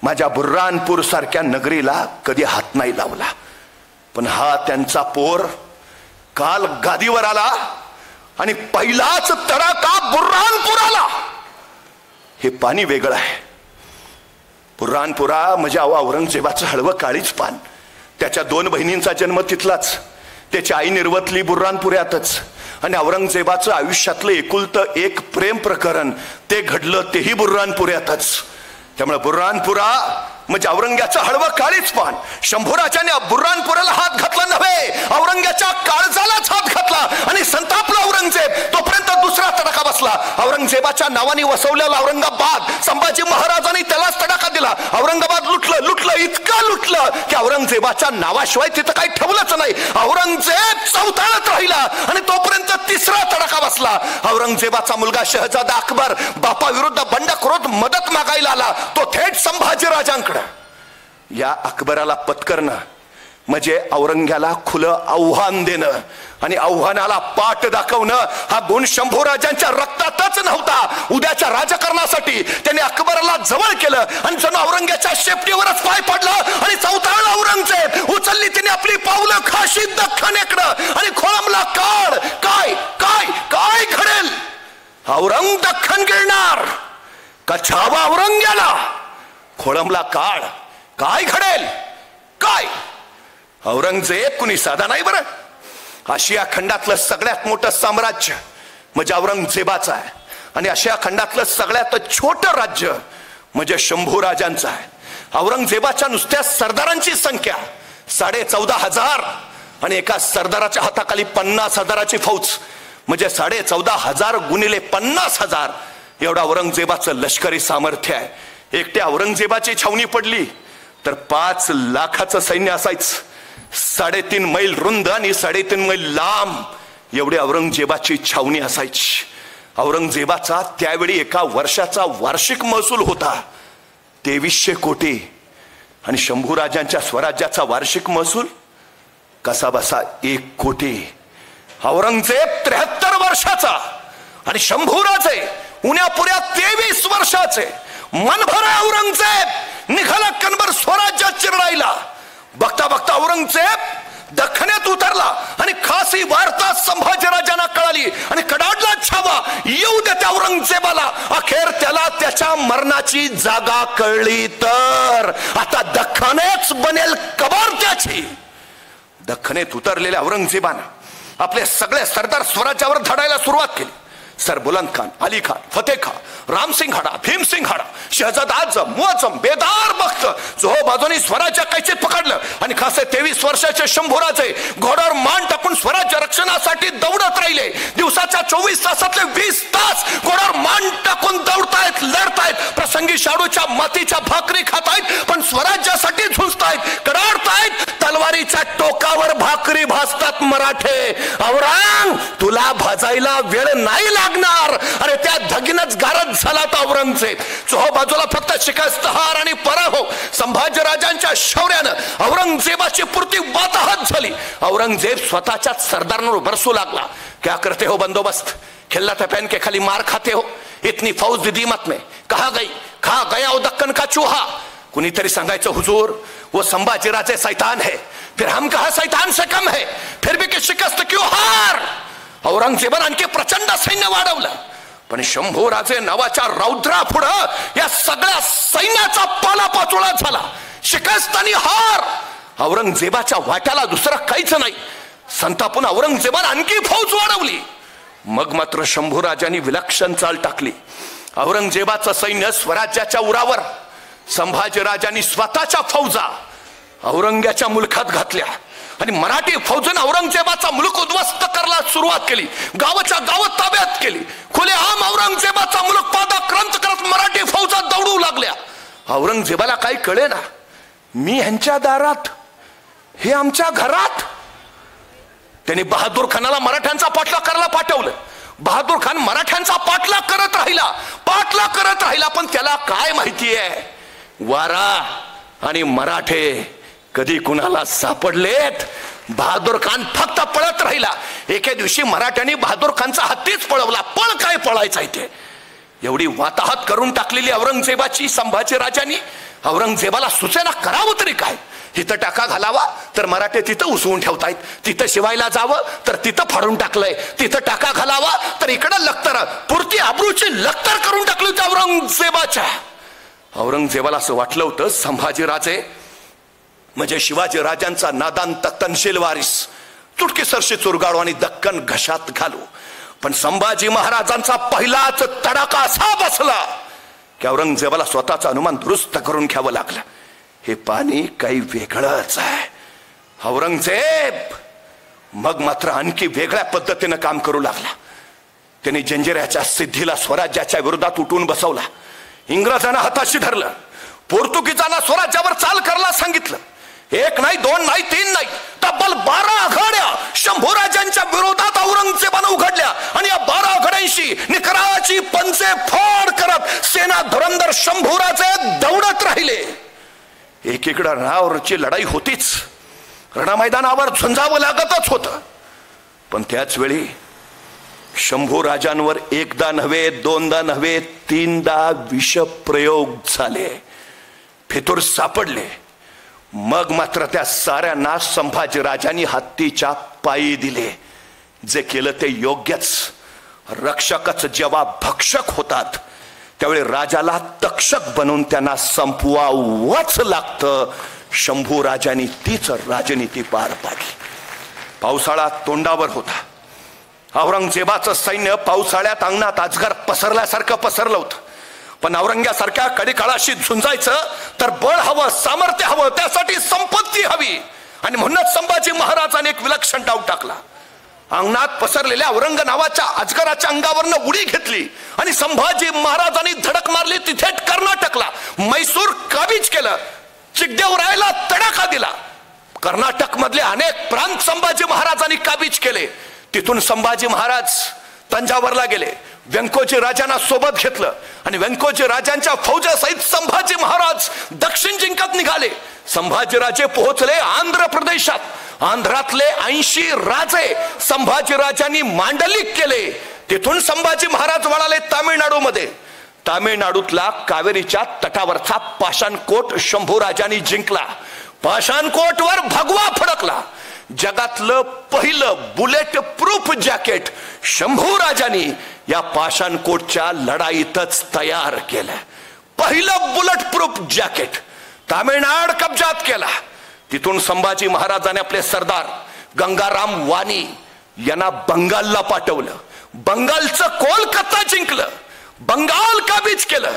Speaker 4: माझ्या बुर्हानपूर सारख्या नगरीला कधी हात नाही लावला. पण हा त्यांचा पोर काल गादीवर आला आणि पहिलाच तडाखा बुर्हानपुराला. हे पाणी वेगळं आहे. बुर्हानपुरा म्हणजे औरंगजेबाचं हळवं काळीच पान. त्याच्या 2 बहिणींचा जन्म तिथलाच, त्याची आई निर्वतली बुर्हानपुऱ्यातच. आणि औरंगजेबाचं आयुष्यातलं एकुलतं एक प्रेम प्रकरण ते घडलं तेही बुर्हानपुऱ्यातच. त्यामुळे बुर्हानपुरा म्हणजे औरंग्याचं हळवं काळीच पान. शंभूराजाने बुर्हानपुराला हात घातला नव्हे, औरंग्याच्या काळजालाच हात घातला आणि संतापला औरंगजेब. तोपर्यंत दुसरा तडाखा बसला. औरंगजेबाच्या नावाने वसवलेला औरंगाबाद, संभाजी महाराजांनी त्यालाच तडाखा दिला. औरंगाबाद लुटलं लुटलं इतकं लुटलं की औरंगजेबाच्या नावाशिवाय तिथं काही ठेवलंच नाही. औरंगजेब चौताळत राहिला आणि तोपर्यंत तिसरा तडाखा बसला. औरंगजेबाचा मुलगा शहजादा अकबर बापा विरुद्ध बंडखोरीत मदत मागायला आला. तो थेट संभाजी राजांकडे. या अकबराला पत्करणं म्हणजे औरंग्याला खुलं आव्हान देणं आणि आव्हानाला पाठ दाखवणं हा गुण शंभूराजांच्या रक्तातच नव्हता. उद्याच्या राजकारणासाठी त्यांनी अकबराला जवळ केलं आणि जणू औरंग्याच्या शेपटीवरच पाय पडला आणि चौताळला औरंगजेब. उचलली त्याने आपली पावलं खाशी दख्खनेकडं आणि खोळंबला काळ. काय काय काय घडेल? औरंग दख्खन गिळणार का छावा औरंग्याला? खोळंबला काळ. काय घडेल? काय? औरंगजेब कुणी साधा नाही बरं. आशिया खंडातलं सगळ्यात मोठं साम्राज्य म्हणजे औरंगजेबाचं आहे आणि आशिया खंडातलं सगळ्यात छोटं राज्य म्हणजे शंभूराजांचं आहे. औरंगजेबाच्या नुसत्या सरदारांची संख्या 14,500 आणि एका सरदाराच्या हाताखाली 50,000ची फौज म्हणजे 14,500 गुणिले 50,000 एवढा औरंगजेबाचं लष्करी सामर्थ्य आहे. एकट्या औरंगजेबाची छावणी पडली तर 5 लाखाचं सैन्य असायचं. 3.5 मैल रुंद आणि 3.5 मैल लांब एवढी औरंगजेबाची छावणी असायची. औरंगजेबाचा त्यावेळी एका वर्षाचा वार्षिक महसूल होता 2300 कोटी आणि शंभूराजांच्या स्वराज्याचा वार्षिक महसूल कसा बसा 1 कोटी. औरंगजेब 73 वर्षाचा आणि शंभूराजे उन्यापुऱ्या 23 वर्षाचे. मनभर औरंगजेब निघाला कणभर स्वराज्यात चिरडायला. बघता बघता औरंगजेब दख्खनेत उतरला आणि खासी वार्ता संभाजीराजांना कळाली आणि कडाडला छावा येऊ देत्या औरंगजेबाला. अखेर त्याला त्याच्या मरणाची जागा कळली तर आता दख्खनेच बनेल कबर त्याची. दख्खनेत उतरलेल्या औरंगजेबानं आपले सगळे सरदार स्वराज्यावर धडायला सुरुवात केली. सर बुलंद खान, अली खान, फतेह खान, रामसिंग हाडा, भीमसिंग हाडा, शहजादा आजम, मुअज्जम, बेदार बख्त जो बाजूनी स्वराज्य कैचीत पकडलं आणि खासे 23 वर्षाचे शंभूराजे घोड्यावर मान टाकून स्वराज्य रक्षणासाठी दौडत राहिले. दिवसाच्या 24 तासातले 20 तास घोड्यावर मान टाकून दौडतायत, लढतायत. प्रसंगी शाडूच्या मातीच्या भाकरी खातायत पण स्वराज्यासाठी झुंजतायत, कडाडतायत. तलवारीच्या टोकावर भाकरी भाजतात मराठे. औरंग तुला भाजायला वेळ नाही लागणार. अरे त्या धगीनच गारद झाला औरंगजेब. चोहो बाजूला फक्त शिकस्तहार आणि पराभव. संभाजीराजांच्या शौर्यानं औरंगजेबाची पुरती वाताहत झाली. औरंगजेब स्वतःच्याच सरदारांवर बरसू लागला. क्या करते हो बंदोबस्त, खिल्लत पहन के खाली मार खाते हो, इतनी फौज दीदी मत में कहा गई, खा गया वो दक्कन का चूहा. कुणीतरी सांगायचं हुजूर वो संभाजीराजे शैतान है, फिर हम कहा शैतान से कम है, फिर भी कि शिकस्त क्यों हार. औरंगजेबानं आणखी प्रचंड सैन्य वाढवलं पण शंभूराजे नावाच्या रौद्रा पुढं या सगळ्या सैन्याचा पालापाचोळा झाला. शिकस्त आणि हार. औरंगजेबाच्या वाट्याला दुसरं काहीच नाही. संतापून औरंगजेबानं आणखी फौज वाढवली. मग मात्र शंभूराजांनी विलक्षण चाल टाकली. औरंगजेबाचं सैन्य स्वराज्याच्या उरावर संभाजीराजांनी स्वतःच्या फौजा औरंग्याच्या मुलखात घातल्या आणि मराठी फौजेने औरंगजेबाचा मुलूक उद्ध्वस्त करायला सुरुवात केली. गावाच्या गावात ताब्यात केली. खुलेआम औरंगजेबाचा मुलूक पादाक्रांत करत मराठी फौजा दौडू लागल्या. औरंगजेबाला काही कळे ना, मी ह्यांच्या दारात, हे आमच्या घरात. त्यांनी बहादूर खानाला मराठ्यांचा पाठलाग करायला पाठवलं. बहादूर खान मराठ्यांचा पाठलाग करत राहिला, पण त्याला काय माहितीये, वारा आणि मराठे कधी कुणाला सापडलेत. बहादूर खान फक्त पळत राहिला. एके दिवशी मराठ्यांनी बहादूर खानचा हत्तीच पळवला. पण काय पळायचा इथे, एवढी वाताहत करून टाकलेली औरंगजेबाची संभाजीराजांनी औरंगजेबाला सुचेना करावं तरी काय. तिथं टाका घालावा तर मराठे तिथं उसवून ठेवतायत, तिथं शिवायला जावं तर तिथं फाडून टाकलंय, तिथं टाका घालावा तर इकडं लखतर, पुरती आबरूची लखतर करून टाकली होती औरंगजेबाच्या. औरंगजेबाला असं वाटलं होतं संभाजीराजे म्हणजे शिवाजी राजांचा नादांत तनशील वारीस, चुटकीसरशी चुरगाळू आणि दक्कन घशात घालू. पण संभाजी महाराजांचा पहिलाच तडाखा असा बसला की औरंगजेबाला स्वतःचं अनुमान दुरुस्त करून घ्यावं लागलं. हे पाणी काही वेगळंच आहे. औरंगजेब मग मात्र आणखी वेगळ्या पद्धतीनं काम करू लागला. त्यांनी जंजिऱ्याच्या सिद्धीला स्वराज्याच्या विरोधात उठून बसवला. इंग्रजांना हाताशी धरलं. पोर्तुगीजांना स्वराज्यावर चाल करायला सांगितलं. एक नाही, दोन नाही, तीन नाही, तब्बल 12 आघाड्या शंभूराजांच्या विरोधात औरंगजेबानं उघडल्या. आणि या 12 आघाड्यांशी निकराची पंचे फोड करत सेना धुरंधर शंभूराजे दौडत राहिले. एकीकडे रणावरची लढाई होतीच, रणमैदानावर झुंजावं लागतच होतं. पण त्याच वेळी शंभूराजांवर एकदा नव्हे, दोनदा नव्हे, 3दा विषप्रयोग झाले, फितूर सापडले. मग मात्र त्या साऱ्यांना संभाजीराजांनी हत्तीच्या पायी दिले. जे केलं ते योग्यच. रक्षकच जेव्हा भक्षक होतात त्यावेळी राजाला तक्षक बनवून त्यांना संपवावंच लागतं. शंभूराजांनी तीच राजनीती पार पाडली. पावसाळा तोंडावर होता. औरंगजेबाचं सैन्य पावसाळ्यात अंगणात अजगर पसरल्यासारखं पसरलं होतं. पण औरंग्यासारख्या कडेकाळाशी झुंजायचं तर बळ हवं, सामर्थ्य हवं, त्यासाठी संपत्ती हवी. आणि म्हणूनच संभाजी महाराजांनी एक विलक्षण डाव टाकला. अंगणात पसरलेल्या औरंग नावाच्या अजगराच्या अंगावरनं उडी घेतली आणि संभाजी महाराजांनी धडक मारली तिथे कर्नाटकला. मैसूर काबीज केलं. चिकदेवरायला तडाखा दिला. कर्नाटक मधले अनेक प्रांत संभाजी महाराजांनी काबीज केले. तिथून संभाजी महाराज तंजावरला गेले. व्यंकोजी राजांना सोबत घेतलं आणि व्यंकोजी राजांच्या फौजेसहित संभाजी महाराज दक्षिण जिंकत निघाले. संभाजीराजे पोहोचले आंध्र प्रदेशात. आंध्रातले 80 राजे संभाजीराजांनी मांडलिक केले. तिथून संभाजी महाराज वळाले तामिळनाडूमध्ये. तामिळनाडूतला कावेरीच्या तटावरचा पाषाणकोट शंभूराजांनी जिंकला. पाषाणकोटवर भगवा फडकला. जगातलं पहिलं बुलेट प्रूफ जॅकेट शंभूराजांनी या पाषाणकोटच्या लढाईतच तयार केलं. पहिलं बुलेट प्रूफ जॅकेट तामिळनाड कब्जात केला. तिथून संभाजी महाराजांनी आपले सरदार गंगाराम वाणी यांना बंगालला पाठवलं. बंगालचं कोलकाता जिंकलं. बंगाल काबीज केलं.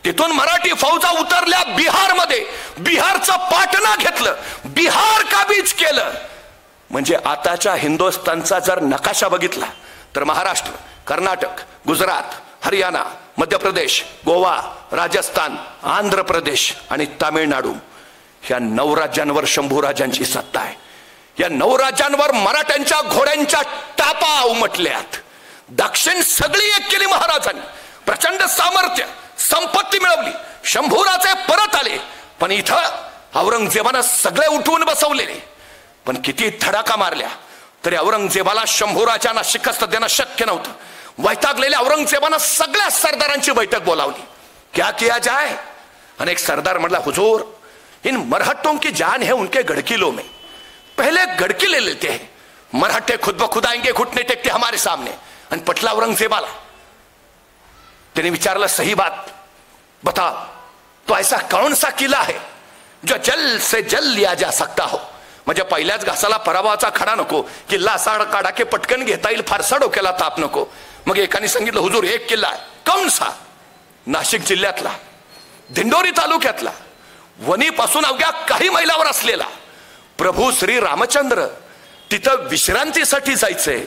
Speaker 4: तिथून मराठी फौजा उतरल्या बिहारमध्ये. बिहारचं पाटणा घेतलं. बिहार काबीज केलं. म्हणजे आताच्या हिंदुस्थानचा जर नकाशा बघितला तर महाराष्ट्र, कर्नाटक, गुजरात, हरियाणा, मध्य प्रदेश, गोवा, राजस्थान, आंध्र प्रदेश आणि तामिळनाडू ह्या 9 राज्यांवर शंभूराजांची सत्ता आहे. या 9 राज्यांवर मराठ्यांच्या घोड्यांच्या टापा उमटल्यात. दक्षिण सगळी एक केली महाराजांनी. प्रचंड सामर्थ्य, संपत्ती मिळवली. शंभूराजे परत आले. पण इथं औरंगजेबानं सगळे उठवून बसवलेले. पण किती धडाका मारल्या तरी औरंगजेबाला शंभूराजांना शिकस्त देणं शक्य नव्हतं. वैतागलेल्या औरंगजेबानं सगळ्या सरदारांची बैठक बोलावली. क्या किया जाए? अनेक सरदार म्हटला, हुजूर इन मरहट्टों की जान है उनके गड़किलों में, पहले गड़की ले लेते हैं. मरहट्टे खुद ब खुद आएंगे, घुटने टेकते हमारे सामने. आणि पटला औरंगजेबाला. त्याने विचारलं, सही बात बता, तो ऐसा कौन सा किला है जो जल से जल लिया जा सकता हो? म्हणजे पहिल्याच घासाला पराभवाचा खडा नको. किल्ला असा काढा की पटकन घेता येईल, फारसा डोक्याला ताप नको. मग एकाने सांगितलं, हुजूर एक किल्ला आहे. कौन सा? नाशिक जिल्ह्यातला दिंडोरी तालुक्यातला वणीपासून अवघ्या काही मैलावर असलेला प्रभू श्री रामचंद्र तिथं विश्रांतीसाठी जायचंय,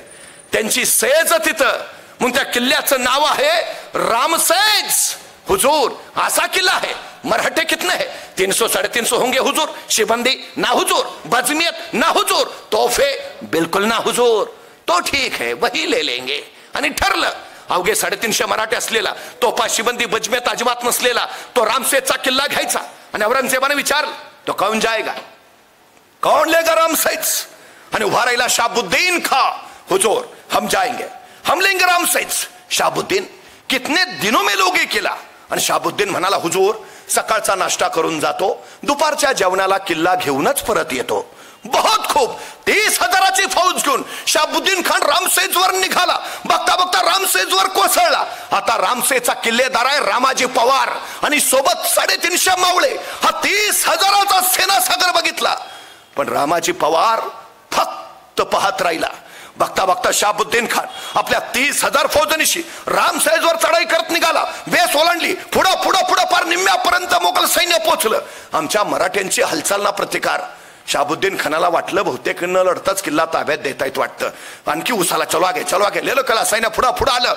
Speaker 4: त्यांची सेज तिथं, मग त्या किल्ल्याचं नाव आहे रामसेज हुजूर. असा किल्ला है. मराठे कितने है? 300 350 होंगे हुजूर. शिबंदी ना हुजूर, बजमियत ना हुजूर, तोहफे बिल्कुल ना हुजूर. तो ठीक है, वही ले लेंगे. आणि ठरलं. अवघे 350 मराठे असलेला, तोफा शिबंदी बजमियत अजिबात नसलेला तो रामसेजचा किल्ला घ्यायचा. आणि औरंगजेबाने विचारलं, तो कौन जाएगा, कौन लेगा रामसेज? आणि उभा राहिला शाहबुद्दीन खा. हुजूर हम जाएंगे, हम लेंगे रामसेज. शाहबुद्दीन कितने दिनों में लोगे किला? आणि शाहबुद्दीन म्हणाला, हुजूर सकाळचा नाश्ता करून जातो, दुपारच्या जेवणाला किल्ला घेऊनच परत येतो. बहुत खूप. 30,000ची फौज घेऊन शाहबुद्दीन खान रामसेजवर निघाला. बघता बघता रामसेजवर कोसळला. आता रामसेजचा किल्लेदार आहे रामाजी पवार आणि सोबत 350 मावळे. हा 30,000चा सेनासागर बघितला, पण रामाजी पवार फक्त पाहत राहिला. बघता बघता शाहबुद्दीन खान आपल्या 30,000 फौजनीशी रामसेजवर चढाई करत निघाला. वेस ओलांडली. पुढं पुढं पुढं पार निम्म्यापर्यंत मोगल सैन्य पोहोचलं. आमच्या मराठ्यांची हालचाल ना प्रतिकार. शाहबुद्दीन खानाला वाटलं बहुतेक न लढताच किल्ला ताब्यात देता येत वाटतं. आणखी उसाला चलो आगे लेलो कला. सैन्य पुढं पुढं आलं,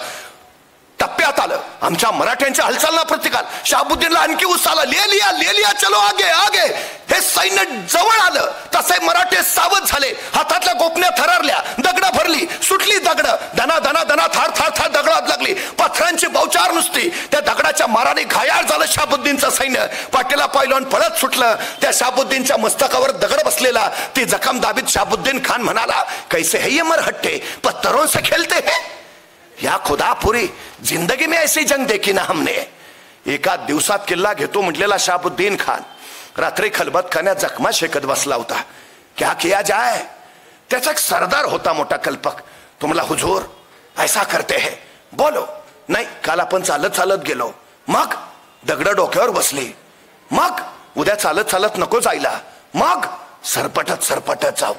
Speaker 4: टप्प्यात आलं. आमच्या मराठ्यांच्या हालचालना प्रतिकार. शाहबुद्दीनला आणखी उसाला, ले लिया चलो आगे. हे सैन्य जवळ आलं तसे मराठे सावध झाले. हातातल्या गोपण्या थरारल्या, दगड भरली, सुटली दगड. दना थार दगडात लागली. पथरांची बौचार नुसती. त्या दगडाच्या माराने घायाळ झालं शाहबुद्दीनचं सैन्य. पाठीला पायलवान पळत सुटलं. त्या शाहबुद्दीनच्या मस्तकावर दगड बसलेला. ती जखम दाबीत शाहबुद्दीन खान म्हणाला, कैसे है ये मरहट्टे, पत्थरों से खेलते हैं. या खुदा पुरी जिंदगी में ऐसी जंग देखी ना हमने. एका दिवसात किल्ला घेतो म्हटलेला शाहबुद्दीन खान रात्री खलबतखान्यात जखमा शेकत बसला होता. क्या किया जाए. त्याचा एक सरदार होता मोठा कल्पक. तुम्हाला हुजूर ऐसा करते है, बोलो. नाही, काल आपण चालत गेलो, मग दगड डोक्यावर बसली, मग उद्या चालत नको जायला, मग सरपटत जाऊ.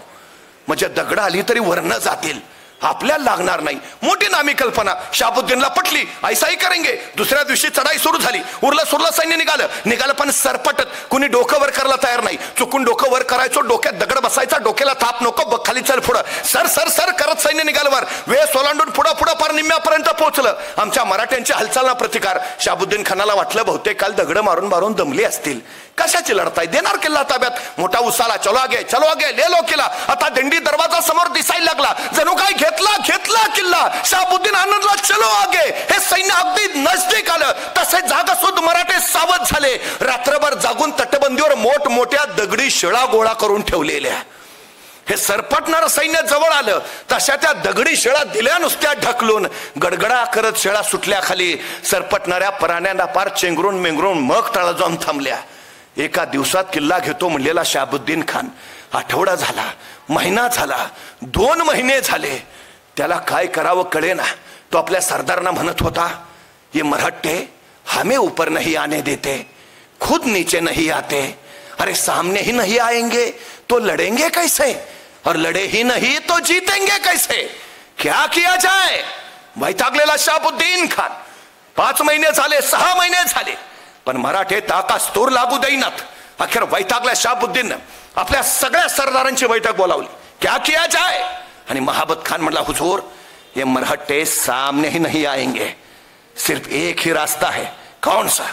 Speaker 4: म्हणजे दगड आली तरी वरनं जातील, आपल्याला लागणार नाही. मोठी नामी कल्पना. शाहबुद्दीनला पटली. ऐसाही करेंगे. दुसऱ्या दिवशी चढाई सुरू झाली. उरलं सैन्य निघालं पण सरपटत. कुणी डोकं वर करायला तयार नाही. चुकून डोकं वर करायचो, डोक्यात दगड बसायचा, डोक्याला थाप नको, खाली चल पुढं. सर करत सैन्य निघालं वर. वेस ओलांडून पुढं पार निम्म्यापर्यंत पोहोचलं. आमच्या मराठ्यांच्या हालचालना प्रतिकार. शाहबुद्दीन खानाला वाटलं बहुतेक काल दगड मारून दमले असतील. कशाची लढताय, देणार किल्ला ताब्यात. मोठा उसाला, चलो आगे ले लो किल्ला. आता दिंडी दरवाजा समोर दिसायला लागला. जणू काय घेतला किल्ला. शाहबुद्दीन आनंदला, चलो आगे. हे सैन्य अगदी नजदीक आलं. तसे जागसूद मराठे सावध झाले. रात्रभर जागून तटबंदीवर मोठमोठ्या दगडी शिळा गोळा करून ठेवलेल्या. हे सरपटणारं सैन्य जवळ आलं. तशा त्या दगडी शिळा दिल्या नुसत्या ढकलून. गडगडा करत शिळा सुटल्या खाली. सरपटणाऱ्या पराण्यांना पार चेंगरून मेंगरून मग तळ जाऊन थांबल्या. एका दिवसात किल्ला घेतो म्हणलेला शाहबुद्दीन खान आठवडा झाला, महिना झाला, 2 महिने झाले. त्याला काय करावं कळेना. तो आपल्या सरदारांना म्हणत होता, ये मराठे हमें ऊपर नहीं आने देते, खुद नीचे नहीं आते. अरे सामने ही नहीं आएंगे तो लड़ेंगे कैसे, और लड़े ही नहीं तो जीतेंगे कैसे. क्या किया जाए. वैतागलेला शाहबुद्दीन खान. 5 महिने झाले, 6 महिने झाले, पण मराठे ताकास तोर लागू देईनात. अखेर वैतागल्या शाहबुद्दीन आपल्या सगळ्या सरदारांची बैठक बोलावली. क्या किया जाए. आणि महाबत खान म्हणला, हुजूर ये मरहट्टे सामने ही नहीं आएंगे, सिर्फ एक ही रास्ता है. कौन सा.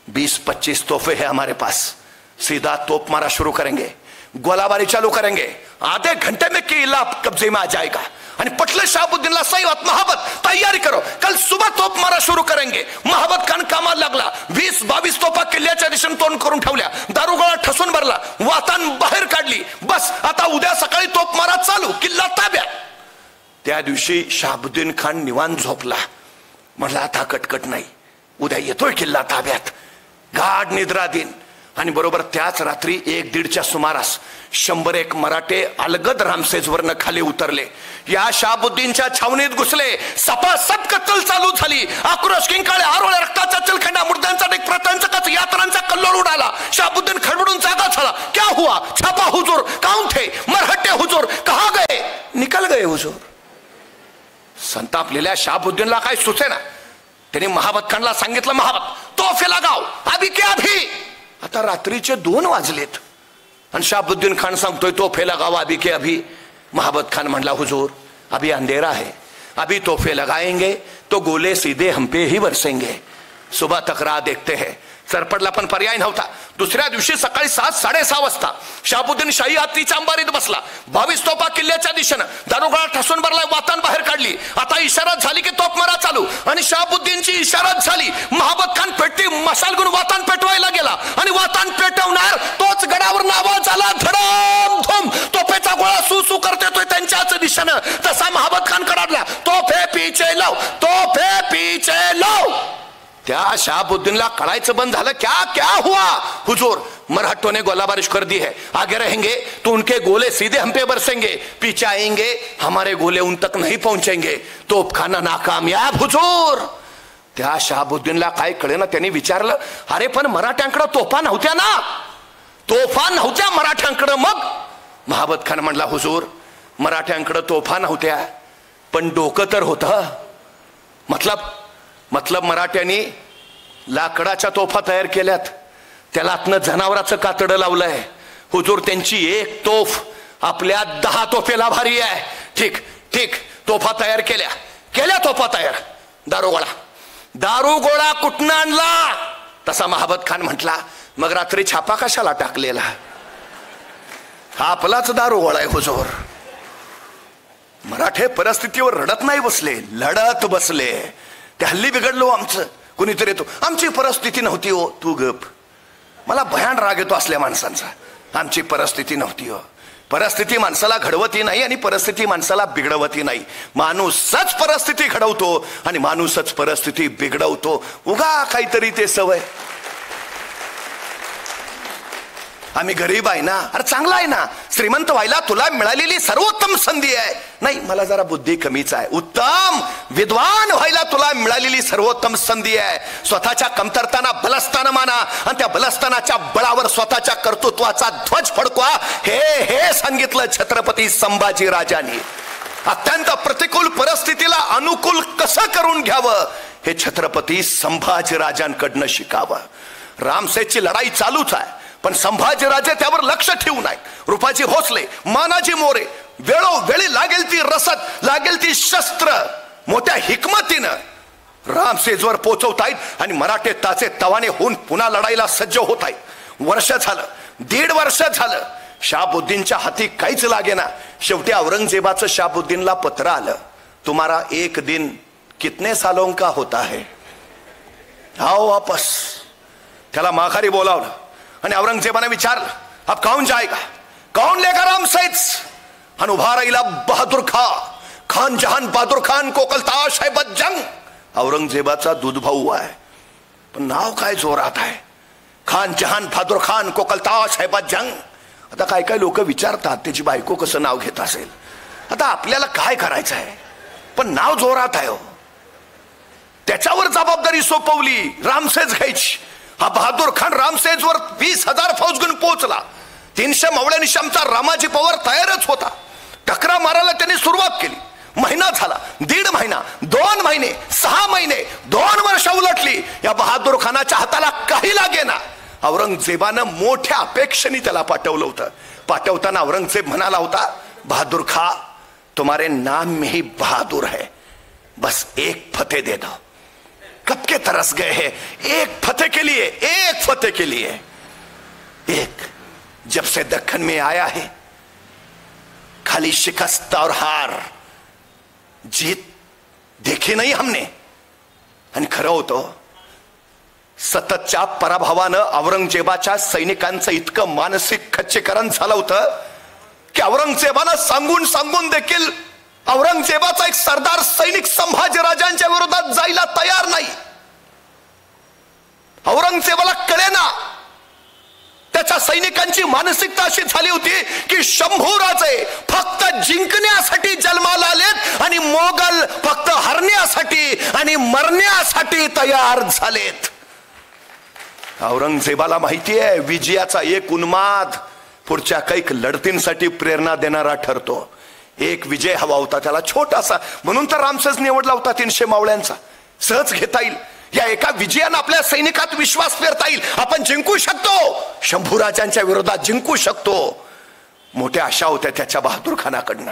Speaker 4: 20-25 तोहफे है हमारे पास. सीधा तोप मारा शुरू करेंगे, गोलाबारी चालू करेंगे, आधे घंटे में किला कब्जे में आ जाएगा. आणि पटले शाहबुद्दीनला, सही बात महाबत, तैयारी करो, कल सुबह तोप मारा शुरू करेंगे. महाबत खान कामाला लागला. 20-22 तोफा किल्ल्याच्या दिशेने तोंड करून ठेवल्या. दारुगोळा ठसून भरला, वातान बाहेर काढली. बस आता उद्या सकाळी तोप मारा चालू, किल्ला ताब्यात. त्या दिवशी शाहबुद्दीन खान निवांत झोपला. म्हटलं आता कटकट नाही, उद्या येतोय किल्ला ताब्यात. गाढ निद्रा दिन. आणि बरोबर त्याच रात्री 1-1:30च्या सुमारास 100 मराठे अलगद रामसेजवरनं खाली उतरले. या शाहबुद्दीनच्या छावणीत घुसले. सपासप कत्तल चालू झाली. आक्रोश, किंकाळे, आरोळ्या, रक्ताचा चिलखंडा, मुर्द्यांचा डेक, प्रतांचा कच, यात्रांचा कल्लोळ उडाला. शाहबुद्दीन खडबडून जागा झाला. क्या हुआ. छापा हुजूर, कौन थे. मरहट्टे हुजूर, कहा गए. निकल गए हुजूर. संतापलेल्या शाहबुद्दीनला काय सुचेना. त्याने महाबत खानला सांगितलं, महाबत तोफे लगाव, अभी के अभी. आता रात्रीचे 2 वाजलेत आणि शहाबुद्दीन खान सांगतोय तोफे लगाव अभी के अभी. महाबत खान म्हणला, हुजूर अभी अंधेरा है, अभी तोहफे लगाएंगे तो गोले सीधे हम पे ही बरसेंगे, सुबह तक राह देखते हैं. सरपटला पण पर्याय नव्हता. दुसऱ्या दिवशी सकाळी 7-6:30 वाजता शहाबुद्दीन शाही हत्तीच्या अंबारीत बसला. 22 तोफा किल्ल्याच्या दिशेनं दारुगोळा ठसून भरलाय, वातान बाहेर काढली. आता इशारात झाली की तोफ मारा चालू आणि शहाबुद्दीनची इशारात झाली. महाबत खान पेटती मशाल घेऊन वातान पेटवायला गेला आणि वातान पेटवणार तोच गडावर नावाज आला. धडम धुम तोफेचा गोळा सू करतोय त्यांच्याच दिशेनं. तसा महाबत खान कडाडला, तोफे पीछे लाव, तोफे पीछे लाव. त्या शहाबुद्दीनला कळायचं बंद झालं. क्या हुआ हुजूर, मराठों ने गोलाबारिश कर दी है, आगे रहेंगे तो उनके गोले सीधे हम पे बरसेंगे, पीछे आएंगे हमारे गोले उन तक नहीं पहुंचेंगे, तोपखाना नाकामयाब हुजूर. त्या शहाबुद्दीनला काय कळेना. त्यांनी विचारलं, अरे पण मराठ्यांकडे तोफा नव्हत्या ना, तोफा नव्हत्या मराठ्यांकडे. मग महाबत खान म्हणला, हुजूर मराठ्यांकडे तोफा नव्हत्या पण डोकं तर होतं. मतलब मराठ्यांनी लाकडाच्या तोफा तयार केल्यात, त्याला आतनं जनावराचं कातडं लावलंय. हुजूर त्यांची एक तोफ आपल्या 10 तोफेला भारी आहे. ठीक तोफा तयार केल्या तोफा तयार. दारुगोळा कुठनं आणला? तसा महाबत खान म्हटला, मग रात्री छापा कशाला टाकलेला? हा आपलाच दारुगोळा आहे हुजूर. मराठे परिस्थितीवर रडत नाही बसले, लढत बसले. ते हल्ली बिघडलो आमचं. कुणीतरी येतो, आमची परिस्थिती नव्हती हो. तू गप. मला भयान राग येतो असल्या माणसांचा. आमची परिस्थिती नव्हती हो. परिस्थिती माणसाला घडवती नाही आणि परिस्थिती माणसाला बिघडवती नाही. माणूसच परिस्थिती घडवतो आणि माणूसच परिस्थिती बिघडवतो. उगा काहीतरी ते सवय. आम्ही गरीब आहे ना. अरे चांगला आहे ना, श्रीमंत व्हायला तुला मिळालेली सर्वोत्तम संधी आहे. नाही, मला जरा बुद्धी कमीच आहे. उत्तम विद्वान व्हायला तुला मिळालेली सर्वोत्तम संधी आहे. स्वतःच्या कमतरताना बलस्थान माना आणि त्या बलस्थानाच्या बळावर स्वतःच्या कर्तृत्वाचा ध्वज फडकवा. हे सांगितलं छत्रपती संभाजी राजांनी. अत्यंत प्रतिकूल परिस्थितीला अनुकूल कसं करून घ्यावं हे छत्रपती संभाजी राजांकडनं शिकावं. रामसेची लढाई चालूच आहे पण संभाजीराजे त्यावर लक्ष ठेवून आहे. रूपाची भोसले, मानाजी मोरे, वेळोवेळी लागेल ती रसद, लागेल ती शस्त्र मोठ्या हिकमतीनं रामसेजवर पोहोचवतायत आणि मराठे ताचे तवाने होऊन पुन्हा लढाईला सज्ज होत आहेत. वर्ष झालं, 1.5 वर्ष झालं, शहाबुद्दीनच्या हाती काहीच लागेना. शेवटी औरंगजेबाचं शहाबुद्दीनला पत्र आलं, तुम्हारा 1 दिन कितने सालों का होता है, आओ वापस. त्याला माघारी बोलावलं आणि औरंगजेबाने विचारलं, अब कौन जाएगा, कौन लेगा रामसेज? आणि उभा राहिला बहादूर खान जहान बहादूर खान कोकलताश है बदजंग. औरंगजेबाचा दूध भाऊ आहे पण नाव काय जोरात आहे, खान जहान बहादूर खान कोकलताश है बदजंग. आता काय लोक विचारतात त्याची बायको कसं नाव घेत असेल. आता आपल्याला काय करायचं आहे पण नाव जोरात आहे हो. त्याच्यावर जबाबदारी सोपवली रामसेज घ्यायची. हा बहादूर खान रामसेजवर 20,000 फौज घेऊन पोहोचला. 300 मावळ्यांनी आमचा रामाजी पवार तयारच होता. टकरा मारायला त्यांनी सुरुवात केली. महिना झाला, 1.5 महिना, 2 महिने, 6 महिने, 2 वर्ष उलटली. या बहादूर खानाच्या हाताला काही लागेना. औरंगजेबानं मोठ्या अपेक्षेने त्याला पाठवलं होतं. पाठवताना औरंगजेब म्हणाला होता, बहादूर खा तुम्हारे नाम में ही बहादूर है, बस एक फतेह दे दो. कब के तरस गए हैं एक फतेह के लिए, एक फतेह के लिए. एक जब से दक्कन में आया है खाली शिकस्त और हार, जीत देखी नाही हमने. आणि खरं होतं सततच्या पराभवानं औरंगजेबाच्या सैनिकांचं इतकं मानसिक खच्चीकरण झालं होतं की औरंगजेबानं सांगून देखील औरंगजेबाचा एक सरदार सैनिक संभाजीराजांच्या विरोधात जायला तयार नाही. औरंगजेबाला कळेना. त्याच्या सैनिकांची मानसिकता अशी झाली होती की शंभूराजे फक्त जिंकण्यासाठी जन्माला आलेत आणि मोगल फक्त हरण्यासाठी आणि मरण्यासाठी तयार झालेत. औरंगजेबाला माहिती आहे विजयाचा एक उन्माद पुढच्या कैक लढतींसाठी प्रेरणा देणारा ठरतो. एक विजय हवा होता त्याला छोटासा, म्हणून तर रामसेज निवडला होता 300 मावळ्यांचा. सहज घेता येईल. या एका विजयानं आपल्या सैनिकात विश्वास पेरता येईल. आपण जिंकू शकतो, शंभूराजांच्या विरोधात जिंकू शकतो. मोठ्या आशा होत्या त्याच्या बहादूर खानाकडनं.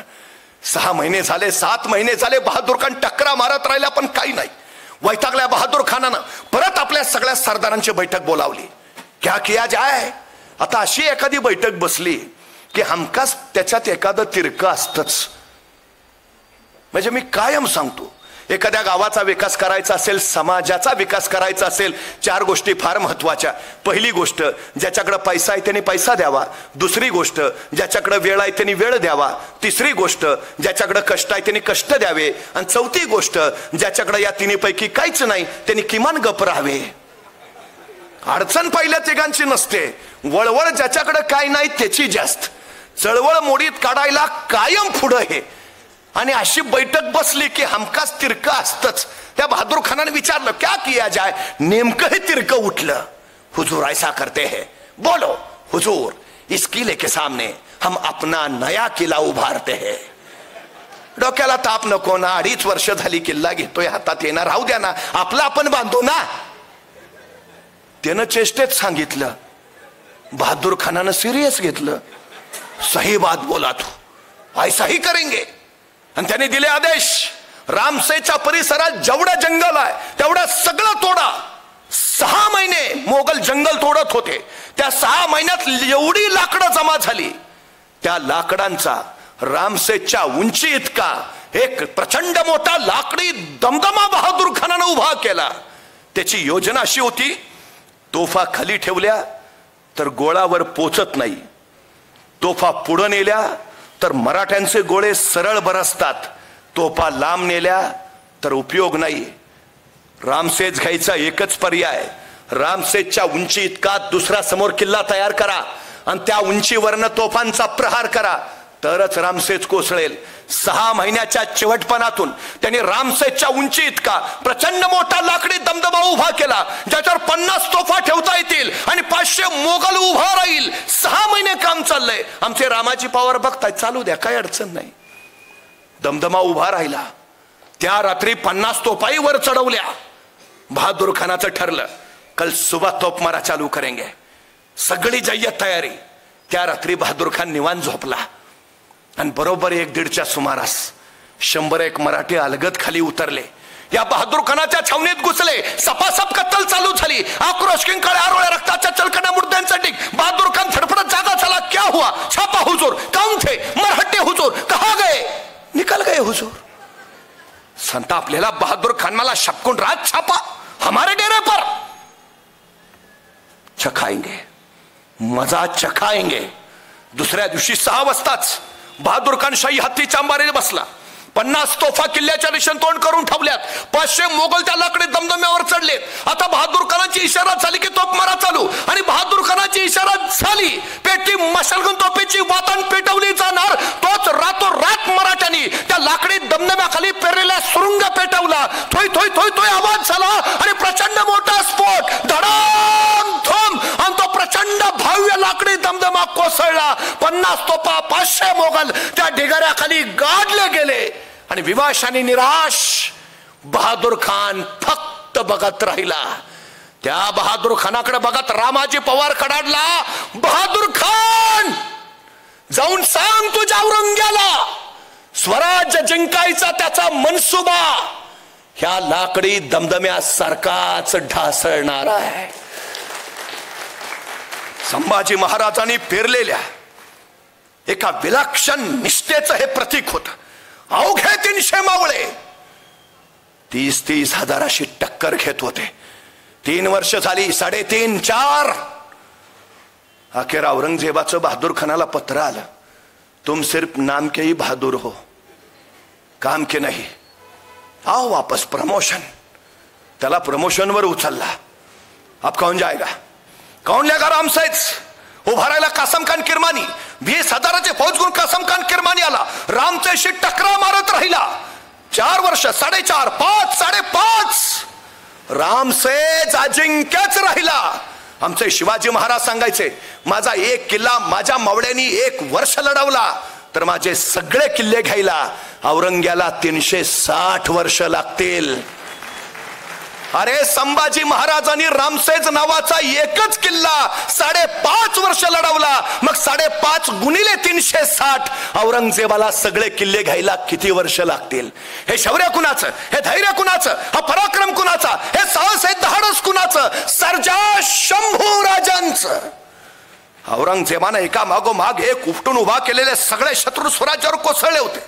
Speaker 4: 6 महिने झाले, 7 महिने झाले बहादूर खान टकरा मारत राहिला, पण काही नाही. वैतागल्या बहादूर खानानं परत आपल्या सगळ्या सरदारांची बैठक बोलावली. क्या किया जाय. आता अशी एखादी बैठक बसली की हमखास त्याच्यात एखादं तिरकं असतंच. म्हणजे मी कायम सांगतो, एखाद्या गावाचा विकास करायचा असेल, समाजाचा विकास करायचा असेल, 4 गोष्टी फार महत्वाच्या. पहिली गोष्ट, ज्याच्याकडे पैसा आहे त्यांनी पैसा द्यावा. दुसरी गोष्ट, ज्याच्याकडे वेळ आहे त्यांनी वेळ द्यावा. तिसरी गोष्ट, ज्याच्याकडे कष्ट आहे त्यांनी कष्ट द्यावे. आणि चौथी गोष्ट, ज्याच्याकडे या तिन्हीपैकी काहीच नाही त्यांनी किमान गप राहावे. अडचण पहिल्या तिघांची नसते, वळवळ ज्याच्याकडे काय नाही त्याची जास्त. चळवळ मोडीत काढायला कायम पुढं हे. आणि अशी बैठक बसली की हमखास तिरकं असतंच. त्या बहादूर खानाने विचारलं, क्या किया जाय. नेमकं हे तिरकं उठलं. हुजूर ऐसा करते हैं. बोलो हुजूर, इस किले के सामने हम अपना नया किला उभारते हैं. डोक्याला ताप नको ना, 2.5 वर्ष झाली किल्ला घेतोय हातात, येणार राहू द्या ना, आपला आपण बांधू ना. त्यानं चेष्टेत सांगितलं. बहादूर खानानं सिरियस घेतलं. सही बात बोला तू, ऐसा ही करेंगे. आणि त्याने दिले आदेश, रामसेच्या परिसरात जेवढं जंगल आहे तेवढं सगळं तोडा. 6 महिने मोगल जंगल तोडत होते. त्या 6 महिन्यात एवढी लाकडं जमा झाली, त्या लाकडांचा रामसेच्या उंची इतका एक प्रचंड मोठा लाकडी दमदमा बहादूर खानानं उभा केला. त्याची योजना अशी होती, तोफा खाली ठेवल्या तर गोळावर पोचत नाही, तोफा पुढे नेल्या तर मराठ्यांचे गोळे सरळ बरसतात, तोफा लांब नेल्या तर उपयोग नाही. रामसेज घ्यायचा एकच पर्याय, रामसेजच्या उंची इतका दुसरा समोर किल्ला तयार करा आणि त्या उंचीवरनं तोफांचा प्रहार करा, तरच रामसेज कोसळेल. 6 महिन्याच्या चिवटपणातून त्यांनी रामसेजच्या उंची इतका प्रचंड मोठा लाकडी दमदमा उभा केला, ज्याच्यावर 50 तोफा ठेवता येतील आणि 500 मोगल उभा राहील. 6 महिने काम चाललंय. आमचे रामाची पावर बघताय, चालू द्या, काही अडचण नाही. दमदमा उभा राहिला. त्या रात्री 50 तोफाही वर चढवल्या. बहादूर खानाचं ठरलं, कल सुबह तोपमारा चालू करेंगे. सगळी जय्यत तयारी. त्या रात्री बहादूर खान निवांत झोपला आणि बरोबर 1-1:30च्या सुमारास 100-1 मराठी अलगद खाली उतरले. या बहादूर खानाच्या छावणीत घुसले. सपासप कत्तल चालू झाली. आक्रोश, किंकाळ्या, आरोळ्या, रक्ताच्या चलकण्या, मुर्द्यांसाठी बहादूर खान धडपडत जागा झाला. क्या हुआ. छापा हुजूर. कौन थे. मरहट्टे हुजूर. कहा गए. निकल गए हुजूर. संतापलेला बहादूर खान मला शपकून, राज छापा हमारे डेरे पर. चखाएंगे, मजा चखाएंगे. दुसऱ्या दिवशी 6 वाजताच बहादूर खान शाही हत्तीच्या अंबारीने बसला. 50 तोफा किल्ल्याच्या दिशेने तोंड करून ठेवल्यात. 500 मोगल त्या लाकडी दमदम्यावर चढलेत. आता बहादूर खानाची इशारा झाली की तोफमारा चालू. आणि बहादूर खानाची इशारा झाली, पेटी मशालगन तोफेची वातण पेटवली जाणार. तोच रातोरात मराठ्यांनी त्या लाकडी दमदम्याखाली पेरलेल्या सुरुंग पेटवला. थोय थोय थोय थोय आवाज झाला आणि प्रचंड मोठा स्फोट. धडाम थोम. आणि तो प्रचंड भव्य लाकडी दमदमा कोसळला. 50 तोफा, 500 मोगल त्या ढिगाऱ्याखाली गाडले गेले. आणि विवश आणि निराश बहादूर खान फक्त बघत राहिला. त्या बहादूर खानाकडे बघत रामाजी पवार कडाडला, बहादूर खान, जाऊन सांग तुझ्या औरंग्याला, स्वराज्य जिंकायचा त्याचा मनसुबा ह्या लाकडी दमदम्यासारखाच ढासळणार आहे. संभाजी महाराजांनी पेरलेल्या एका विलक्षण निष्ठेचं हे प्रतीक होतं. अवघे 300 मावळे 30-30 हजाराशी टक्कर घेत होते. 3 वर्ष झाली, 3.5-4. अखेर औरंगजेबाचं बहादूर खानाला पत्र आलं, तुम सिर्फ नाम के ही बहादुर हो, काम के नहीं, आओ वापस प्रमोशन. त्याला प्रमोशन वर उचलला. अब कौन जाएगा, कौन लेगा रामसेज. उभा राहिला कासम खान किरमानी. 20 हजाराचे फौज घेऊन कासम खान किरमानी आला. रामसेजशी टकरा मारत राहिला. 4 वर्ष, 4.5, 5, 5.5 रामसेज अजिंक्यच राहिला. आमचे शिवाजी महाराज सांगायचे, माझा 1 किल्ला माझ्या मावळ्यांनी 1 वर्ष लढवला तर माझे सगळे किल्ले घ्यायला औरंग्याला 360 वर्ष लागतील. अरे संभाजी महाराजांनी रामसेज नावाचा एकच किल्ला 5.5 वर्ष लढवला. मग 5.5 गुणिले 360 औरंगजेबाला सगळे किल्ले घ्यायला किती वर्ष लागतील? हे शौर्य कुणाचं? हे धैर्य कुणाचं? हा पराक्रम कुणाचा? हे साहस, हे धाडस कुणाचं? सर्जा शंभू राजांचं. औरंगजेबाने एका मागोमाग एक उपटून उभा केलेले सगळे शत्रू स्वराज्यावर कोसळले होते.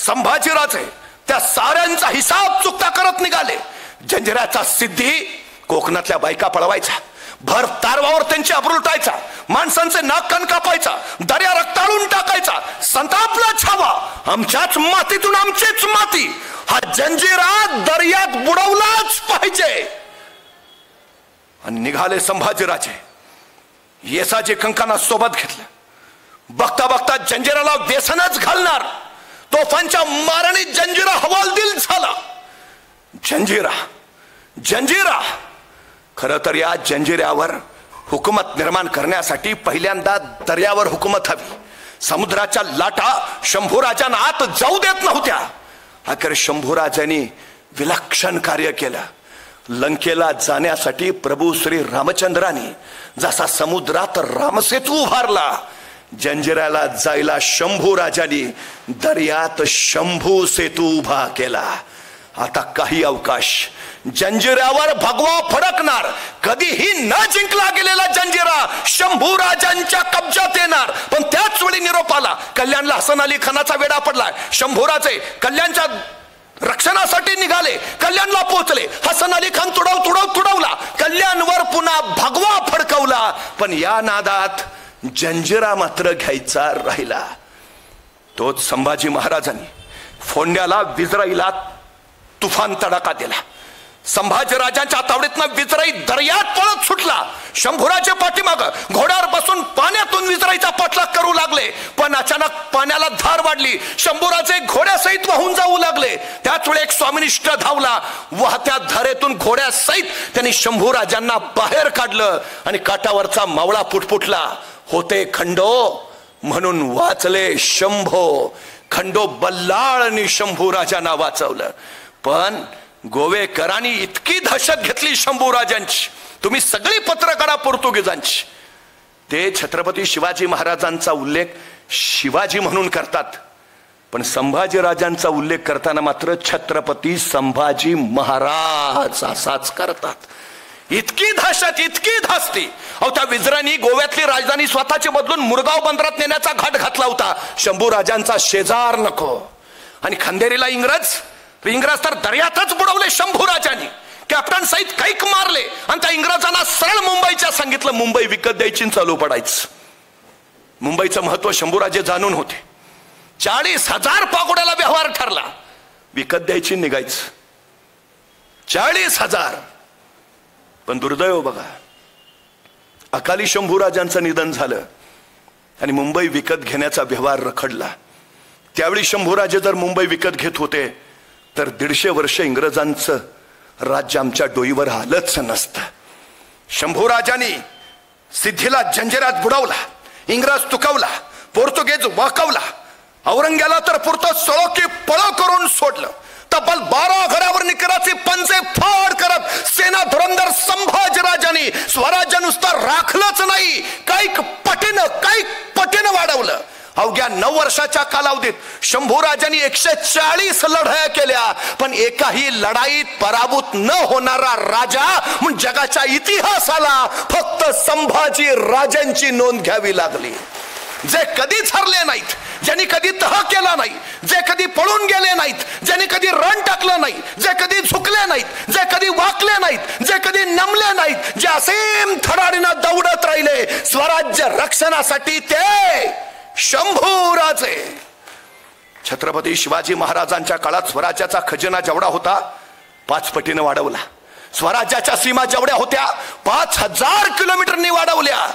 Speaker 4: संभाजीराजे त्या साऱ्यांचा हिसाब चुकता करत निघाले. जंजिऱ्याचा सिद्धी कोकणातल्या बायका पळवायचा, भर तारवावर त्यांची अब्रू लुटायचा, माणसांचे नाक कान कापायचा, दर्या रक्ताळून टाकायचा, संतापला छावा, आमच्याच मातीतून आमचीच माती, हा जंजिरा दर्यात बुडवलाच पाहिजे. आणि निघाले संभाजीराजे. येसाचे कंकाना सोबत घेतलं. बघता बघता जंजिराला व्यसनच घालणार तोफांच्या माराने जंजिरा हवालदिल झाला. जंजिरा खरं तर या जंजिऱ्यावर हुकूमत निर्माण करण्यासाठी पहिल्यांदा दर्यावर हुकूमत हवी. समुद्राच्या लाटा शंभूराजांना आत जाऊ देत नव्हत्या. अखेर शंभूराजांनी विलक्षण कार्य केलं. लंकेला जाण्यासाठी प्रभू श्री रामचंद्रांनी जसा समुद्रात रामसेतू उभारला, जंजिऱ्याला जायला शंभूराजांनी दर्यात शंभू सेतू उभा केला. आता काही अवकाश जंजिऱ्यावर भगवा फडकणार. कधीही न जिंकला गेलेला जंजिरा शंभूराजांच्या कब्जात येणार. पण त्याच वेळी निरोप आला. कल्याणला हसन अली खानाचा वेढा पडलाय. शंभूराजे कल्याणच्या रक्षणासाठी निघाले. कल्याणला पोहोचले. हसन अली खान तुडवला. कल्याणवर पुन्हा भगवा फडकवला. पण या नादात जंजिरा मात्र घ्यायचा राहिला. तोच संभाजी महाराजांनी फोंड्याला विजराईला तुफान तडाखा दिला. संभाजीराजांच्या तावडीतनं विजराई दर्यात पळत सुटला. शंभूराजे पाठीमाग घोड्यावर बसून पाण्यातून विजराईचा पाठलाग करू लागले. पण अचानक पाण्याला धार वाढली. शंभूराजे घोड्यासहित वाहून जाऊ लागले. त्याच वेळी एक स्वामिनिष्ठ धावला. वाहत्या धारेतून घोड्यासहित त्यांनी शंभूराजांना बाहेर काढलं आणि काठावरचा मावळा पुटपुटला. होते खंडो म्हणून वाचले शंभो. खंडो बल्लाळनी शंभूराजांना वाचवलं. पण गोवेकरांनी इतकी दहशत घेतली शंभूराजांची. तुम्ही सगळी पत्र काढा पोर्तुगीजांची. ते छत्रपती शिवाजी महाराजांचा उल्लेख शिवाजी म्हणून करतात. पण संभाजीराजांचा उल्लेख करताना मात्र छत्रपती संभाजी महाराज असाच करतात. इतकी दहशत, इतकी धास्ती. अहो त्या विजरांनी गोव्यातली राजधानी स्वतःची बदलून मुरगाव बंदरात नेण्याचा घाट घातला होता. शंभूराजांचा शेजार नको. आणि खंदेरीला इंग्रज तर दर्यातच बुडवले शंभूराजांनी. कॅप्टन सहित कैक मारले आणि त्या इंग्रजांना सरळ मुंबईच्या सांगितलं मुंबई विकत द्यायची चालू पडायचं. मुंबईचं महत्व शंभूराजे जाणून होते. 40,000 पागोड्याला व्यवहार ठरला. विकत द्यायची निघायचं 40,000. पण दुर्दैव बघा, अकाली शंभूराजांचं निधन झालं आणि मुंबई विकत घेण्याचा व्यवहार रखडला. त्यावेळी शंभूराजे जर मुंबई विकत घेत होते तर 150 वर्ष इंग्रजांचं राज्य आमच्या डोईवर आलंच नसतं. शंभूराजांनी सिद्धीला जंजिऱ्यात बुडवला. इंग्रज तुकवला. पोर्तुगीज वाकवला. औरंग्याला तर पुरतं सळो की पळो करून सोडलं. तब्बल 12 घरावर निकराचे पंजे फाड करत सेना धुरंधर संभाजीराजांनी स्वराज्य नुसतं राखलंच नाही, काही पटीनं वाढवलं. अवघ्या 9 वर्षाच्या कालावधीत शंभूराजांनी 140 लढाया केल्या. पण एकाही लढाईत पराभूत न होणारा राजा म्हणून जगाच्या इतिहासाला फक्त संभाजी राजांची नोंद घ्यावी लागली. जे कधीच हरले नाहीत, ज्यांनी कधी तह केला नाही, जे कधी पळून गेले नाहीत, ज्यांनी कधी रण टाकलं नाही, जे कधी झुकले नाहीत, जे कधी वाकले नाहीत, जे कधी नमले नाहीत, जे असीम धडाडीनं दौडत राहिले स्वराज्य रक्षणासाठी, ते शंभूराजे. छत्रपती शिवाजी महाराजांच्या काळात स्वराज्याचा खजिना जेवढा होता 5 पटीने वाढवला. स्वराज्याच्या सीमा जेवढ्या होत्या 5000 किलोमीटरनी वाढवल्या.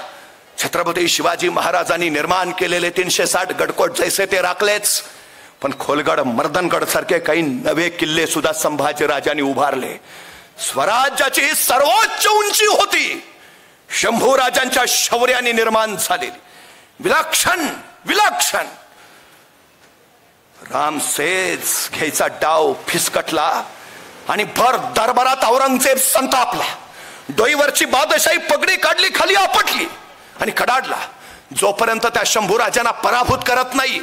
Speaker 4: छत्रपती शिवाजी महाराजांनी निर्माण केलेले 360 गडकोट जैसे ते राखलेच, पण खोलगड, मर्दनगड सारखे काही नवे किल्ले सुद्धा संभाजीराजांनी उभारले. स्वराज्याची सर्वोच्च उंची होती शंभूराजांच्या शौर्याने निर्माण झालेली. विलक्षण रामसेज घ्यायचा डाव फिसकटला. आणि भर दरबारात औरंगजेब संतापला. डोईवरची बादशाही पगडी काढली, खाली आपटली आणि कडाडला. जोपर्यंत त्या शंभूराजांना पराभूत करत नाही,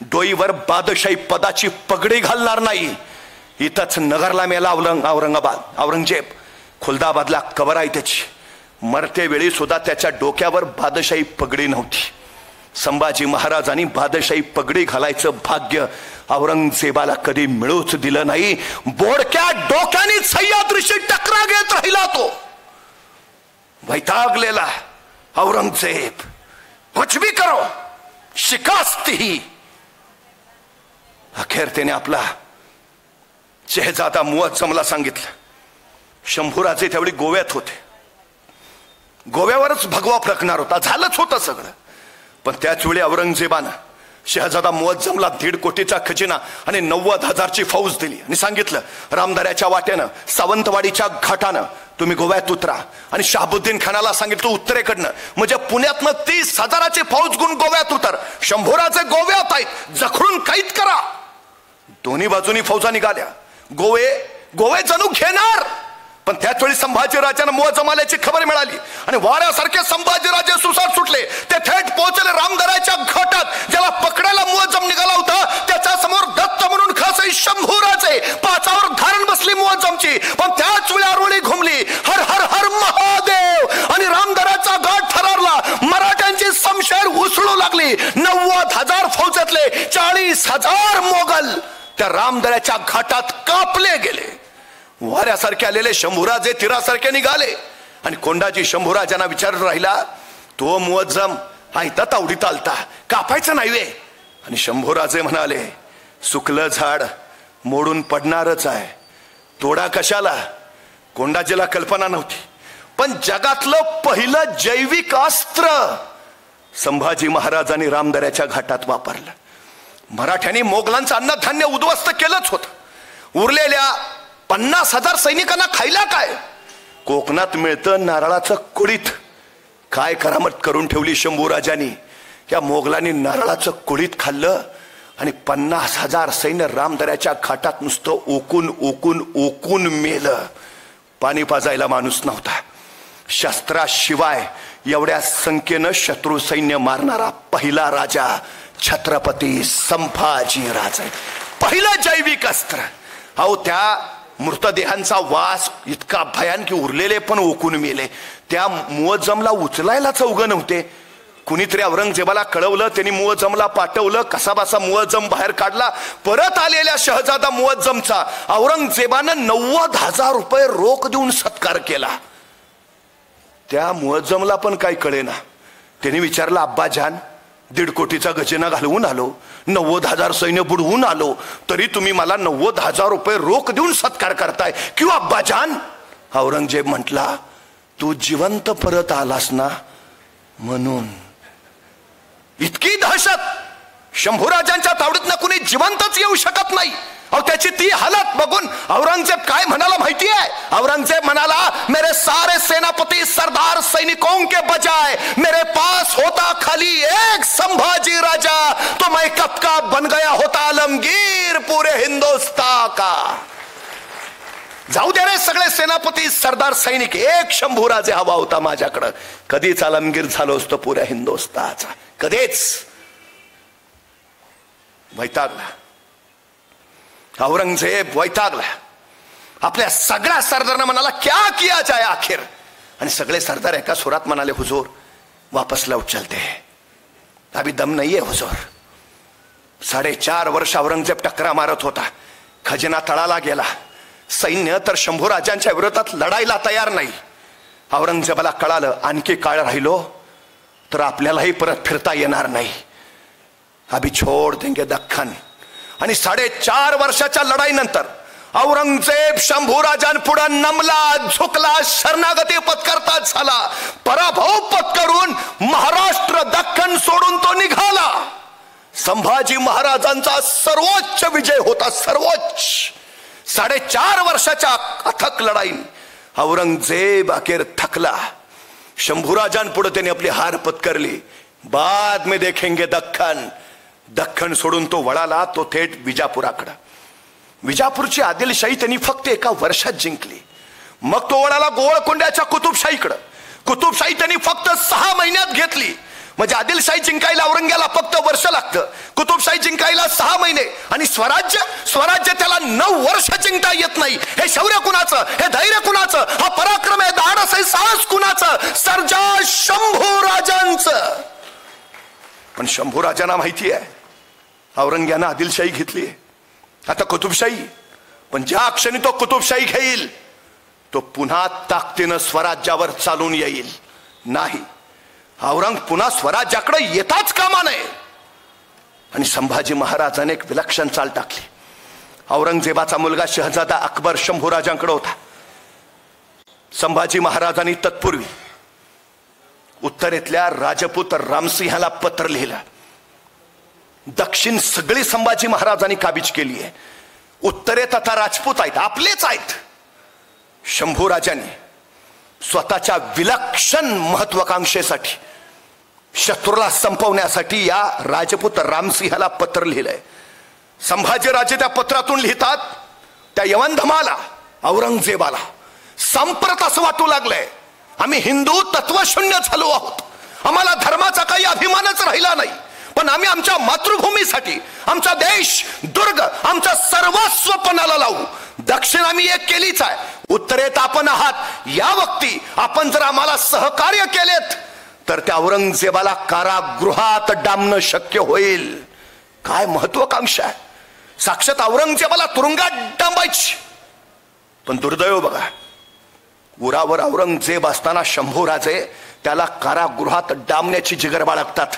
Speaker 4: डोईवर बादशाही पदाची पगडी घालणार नाही. इथंच नगरला मेला औरंगजेब. खुलदाबादला कबर आहे त्याची. मरते वेळी सुद्धा त्याच्या डोक्यावर बादशाही पगडी नव्हती. संभाजी महाराजांनी बादशाही पगडी घालायचं भाग्य औरंगजेबाला कधी मिळूच दिलं नाही. बोडक्या डोक्याने सह्याद्रीशी टकरा घेत राहिला तो. वैतागलेला औरंगजेब, कुछ भी करो, शिकास्त ही. अखेर त्याने आपला शहजादा मुअज्जमला सांगितलं. शंभूराजे त्यावेळी गोव्यात होते. गोव्यावरच भगवा फडकणार होता, झालंच होतं सगळं. पण त्याच वेळी औरंगजेबानं शहजादा मुअज्जमला 1.5 कोटीचा खजिना आणि 90,000ची फौज दिली आणि सांगितलं, रामदऱ्याच्या वाटेनं सावंतवाडीच्या घाटानं तुम्ही गोव्यात उतरा. आणि शहाबुद्दीन खानाला सांगितलं उत्तरेकडनं, म्हणजे पुण्यातनं 30,000ची फौज घेऊन गोव्यात उतर. शंभूराजे गोव्यात आहेत, जखडून कैद करा. दोन्ही बाजूनी फौजा निघाल्या. गोवे जणू घेणार. पण त्याच वेळी संभाजीराजांना मुअज्जम आल्याची खबर मिळाली आणि वाऱ्यासारखे संभाजीराजे सुसाट सुटले. ते थेट पोहोचले रामदऱ्याच्या घाटात. ज्याला पकडायला मुअज्जम निघाला होता त्याच्या समोर दत्त म्हणून खास शंभूराजे. पाचावर धारण बसली मुअज्जमची. पण त्याच वेळी आरोळी घुमली, हर हर हर महादेव. आणि रामदऱ्याचा घाट थरारला. मराठ्यांची समशेर उसळू लागली. 90,000 फौजेतले 40,000 मोगल त्या रामदऱ्याच्या घाटात कापले गेले. वाऱ्यासारखे आलेले शंभूराजे तीरासारखे निघाले. आणि कोंडाजी शंभूराजांना विचारत राहिला, तो मुअज्जम आयता तावडीत आलता, कापायचं नाही वे. आणि शंभूराजे म्हणाले, सुकलं झाड मोडून पडणारच आहे, तोडा कशाला. कोंडाजीला कल्पना नव्हती, पण जगातलं पहिलं जैविक अस्त्र संभाजी महाराजांनी रामदऱ्याच्या घाटात वापरलं. मराठ्यांनी मोगलांचं अन्नधान्य उद्ध्वस्त केलंच होतं. उरलेल्या 50,000 सैनिकांना खायला काय? कोकणात मिळतं नारळाचं कुळीत. काय करामत करून ठेवली शंभूराजांनी. या मोगलांनी नारळाचं कुळीत खाल्लं आणि 50,000 सैन्य रामदऱ्याच्या घाटात नुसतं ओकून मेलं. पाणी पाजायला माणूस नव्हता. शस्त्राशिवाय एवढ्या संख्येनं शत्रू सैन्य मारणारा पहिला राजा छत्रपती संभाजीराजे. पहिलं जैविक अस्त्र. अहो, त्या मृतदेहांचा वास इतका भयान की उरलेले पण ओकून मेले. त्या मुअज्जमला उचलायला चौघ नव्हते. कुणीतरी औरंगजेबाला कळवलं, त्यांनी मुअज्जमला पाठवलं. कसाबसा मुअज्जम बाहेर काढला. परत आलेल्या शहजादा मुअज्जमचा औरंगजेबानं 90,000 रुपये रोख देऊन सत्कार केला. त्या मुअज्जमला पण काय कळेना. त्यांनी विचारलं, अब्बाजान, 1.5 कोटीचा गजेना घालवून आलो, 90,000 सैन्य बुडवून आलो, तरी तुम्ही मला 90,000 रुपये रोख देऊन सत्कार करताय किंवा अब्बाजान? औरंगजेब म्हटला, तू जिवंत परत आलास ना म्हणून. इतकी दहशत. शंभूराजांच्या तावडीतनं कुणी जिवंतच येऊ शकत नाही. अहो, त्याची ती हालत बघून औरंगजेब काय म्हणाला माहिती आहे? औरंगजेब म्हणाला, मेरे सारे सेनापति सरदार सैनिकों के बजाय मेरे पास होता खाली एक संभाजी राजा, तो मैं कब का बन गया होता आलमगीर पूरे हिंदुस्तान का. जाऊ दे रे सगळे सेनापती सरदार सैनिक, एक शंभूराजे हवा होता माझ्याकडं. कधीच आलमगीर झालो असतो पुऱ्या हिंदुस्तानचा, कधीच. वैतागला औरंगजेब, वैतागला. आपल्या सगळ्या सरदारांना म्हणाला, क्या किया जाए आखिर. आणि सगळे सरदार एका सुरात म्हणाले, हुजूर वापस लौट चलते हैं, अभी दम नहीं है हुजूर. 4.5 वर्ष औरंगजेब टकरा मारत होता. खजिना तळाला गेला. सैन्य तर शंभूराजांच्या विरोधात लढायला तयार नाही. औरंगजेबाला कळालं, आणखी काळ राहिलो तर आपल्यालाही परत फिरता येणार नाही. अभी छोड़ देंगे दख्खन. आणि 4.5 वर्षाच्या लढाईनंतर औरंगजेब शंभूराजांपुढे नमला, झुकला, शरणागती पत्करता झाला. पराभव पत्करून महाराष्ट्र दख्खन सोडून तो निघाला. संभाजी महाराजांचा सर्वोच्च विजय होता, सर्वोच्च. 4.5 वर्षाच्या अथक लढाई औरंगजेब अखेर थकला. शंभूराजांपुढे त्याने आपली हार पत्करली. बाद में देखेंगे दख्खन. दख्खन सोडून तो वळाला, तो थेट विजापुराकडे. विजापूरची आदिलशाही त्यांनी फक्त एका वर्षात जिंकली. मग तो वळाला गोवळकोंड्याच्या कुतुबशाहीकडं. कुतुबशाही त्यांनी फक्त 6 महिन्यात घेतली. म्हणजे आदिलशाही जिंकायला औरंग्याला फक्त वर्ष लागतं, कुतुबशाही जिंकायला 6 महिने. आणि स्वराज्य त्याला 9 वर्ष जिंकता येत नाही. हे शौर्य कुणाचं, हे धैर्य कुणाचं, हा पराक्रम आहे, धाडस आहे, साहस कुणाचं? सर्जा शंभू राजांचं. पण शंभू राजांना माहिती आहे औरंग्यानं आदिलशाही घेतली आहे, आता कुतुबशाही. पण ज्या क्षणी तो कुतुबशाही घेईल तो पुन्हा ताकदीनं स्वराज्यावर चालून येईल. नाही, औरंग पुन्हा स्वराज्याकडे येताच कामा नये. आणि संभाजी महाराजांनी एक विलक्षण चाल टाकली. औरंगजेबाचा मुलगा शहजादा अकबर शंभूराजांकडे होता. संभाजी महाराजांनी तत्पूर्वी उत्तरेतल्या राजपूत रामसिंहाला पत्र लिहिलं. दक्षिण सगळी संभाजी महाराजांनी काबीज केली आहे. उत्तरेत आता राजपूत आहेत, आपलेच आहेत. शंभूराजांनी स्वतःच्या विलक्षण महत्वाकांक्षेसाठी, शत्रूला संपवण्यासाठी या राजपूत रामसिंहाला पत्र लिहिलंय. संभाजीराजे त्या पत्रातून लिहितात, त्या यवनधमाला औरंगजेबाला संप्रत असं वाटू लागलंय आम्ही हिंदू तत्वशून्य झालो आहोत, आम्हाला धर्माचा काही अभिमानच राहिला नाही. पण आम्ही आमच्या मातृभूमीसाठी आमचा देश, दुर्ग, आमचं सर्वस्व पणाला लावू. दक्षिण आम्ही एक केलीच आहे, उत्तरेत आपण आहात. या वक्ती आपण जर आम्हाला सहकार्य केलेत तर त्या औरंगजेबाला कारागृहात डांबणं शक्य होईल. काय महत्वाकांक्षा आहे, साक्षात औरंगजेबाला तुरुंगात डांबायची. पण दुर्दैव बघा, उरावर औरंगजेब असताना शंभूराजे त्याला कारागृहात डांबण्याची जिगर बाळगतात.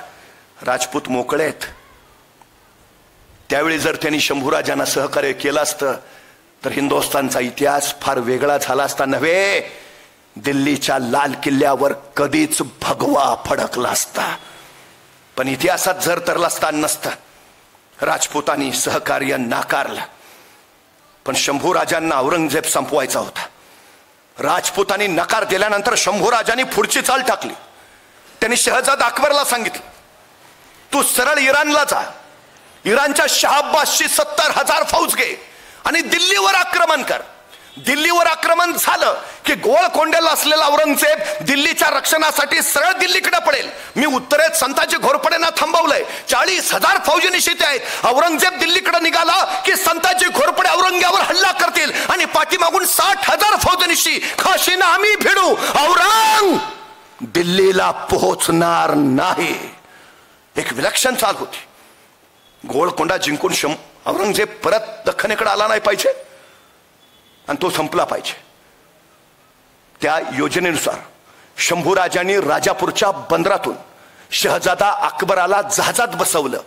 Speaker 4: राजपूत मोकळे आहेत. त्यावेळी जर त्यांनी शंभूराजांना सहकार्य केलं असतं तर हिंदुस्थानचा इतिहास फार वेगळा झाला असता नव्हे. दिल्लीच्या लाल किल्ल्यावर कधीच भगवा फडकला असता. पण इतिहासात जर तरलं स्थान नसतं. राजपूतांनी सहकार्य नाकारलं. पण शंभूराजांना औरंगजेब संपवायचा होता. राजपूतांनी नकार दिल्यानंतर शंभूराजांनी पुढची चाल टाकली. त्यांनी शहजादा अकबरला सांगितलं, तू सरळ इराणला जा, इराणच्या शहाब्बासची 70,000 फौज घे आणि दिल्लीवर आक्रमण कर. दिल्लीवर आक्रमण झालं की गोवळकोंड्याला असलेला औरंगजेब दिल्लीच्या रक्षणासाठी सरळ दिल्लीकडे पडेल. मी उत्तरेत संताजी घोरपडेंना थांबवलंय, 40,000 फौजी निश्चित आहेत. औरंगजेब दिल्लीकडे निघाला की संताजी घोरपडे औरंग्यावर हल्ला करतील आणि पाठीमागून 60,000 फौजनिशी खाशीनं आम्ही भिडू. औरंग दिल्लीला पोहोचणार नाही. एक विलक्षण चाल होती. गोवळकोंडा जिंकून औरंगजेब परत दख्खनेकडे आला नाही पाहिजे आणि तो संपला पाहिजे. त्या योजनेनुसार शंभूराजांनी राजापूरच्या बंदरातून शहजादा अकबराला जहाजात बसवलं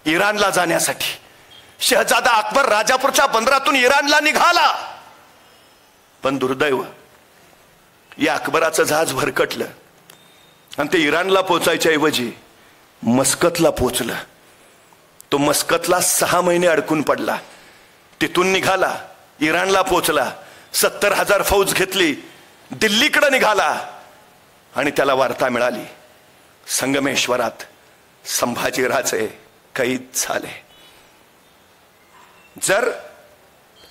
Speaker 4: इराणला जाण्यासाठी. शहजादा अकबर राजापूरच्या बंदरातून इराणला निघाला. पण दुर्दैव, या अकबराचं जहाज भरकटलं आणि ते इराणला पोचायच्या ऐवजी मस्कतला पोचलं. तो मस्कतला 6 महिने अडकून पडला. तिथून निघाला, इराणला पोचला, 70,000 फौज घेतली, दिल्लीकडे निघाला आणि त्याला वार्ता मिळाली, संगमेश्वरात संभाजीराजे कैद झाले. जर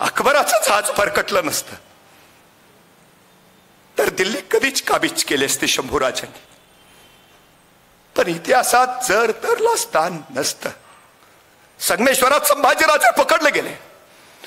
Speaker 4: अकबराचं जहाज भरकटलं नसतं तर दिल्ली कधीच काबीज केले असते शंभूराजांनी. पण इतिहासात जर तरला स्थान नसतं. संगमेश्वरात संभाजीराजे पकडले गेले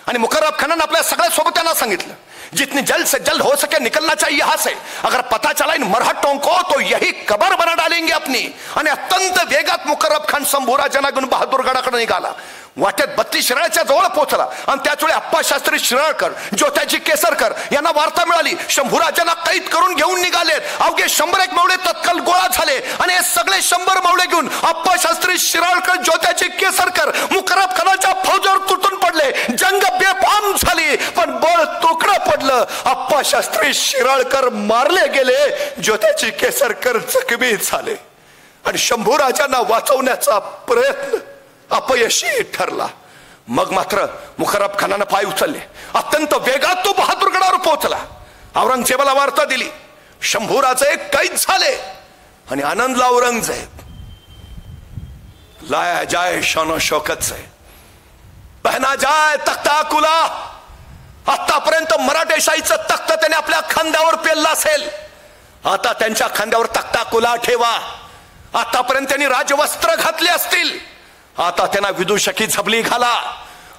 Speaker 4: आणि मुकर्रब खानाने आपल्या सगळ्या सोबत्यांना सांगितलं, जितनी जल्द से जल्द हो सके निकलना चाहिए यहाँ से. अगर पता चला इन मरहट्टों को तो यही कबर बना डालेंगे अपनी. आणि अत्यंत वेगात मुकर्रब खान शंभूराजांना घेऊन बहादूरगडाकडे निघाला. वाटेत 32 शिराळ्याच्या जवळ पोहोचला आणि त्याचवेळी अप्पाशास्त्री शिराळकर, ज्योत्याजी केसरकर यांना वार्ता मिळाली, शंभूराजांना कैद करून घेऊन निघालेत. अवघे 100 मावळे तत्काळ गोळा झाले आणि हे सगळे 100 मावळे घेऊन अप्पाशास्त्री शिराळकर, ज्योत्याजी केसरकर मुकर्रब खानाच्या फौजावर तुटून पडले. जंग बेफाम झाली पण बळ तुकडं पडलं. अप्पाशास्त्री शिराळकर मारले गेले, ज्योत्याजी केसरकर जखमी झाले आणि शंभूराजांना वाचवण्याचा प्रयत्न अपयशी ठरला. मग मात्र मुकर्रब खानानं पाय उचलले. अत्यंत वेगात तो बहादूरगडावर पोहोचला. औरंगजेबाला वार्ता दिली, शंभूराजे कैद झाले आणि आनंदला औरंगजेब. लाया जाए शान शौकत से. पहना जाय तख्ता कुला. आतापर्यंत मराठेशाहीचं तख्त त्याने आपल्या खांद्यावर पेललं असेल, आता त्यांच्या खांद्यावर तख्ता कुला ठेवा. आतापर्यंत त्यांनी राजवस्त्र घातले असतील, आता त्यांना विदूषकी झबली घाला.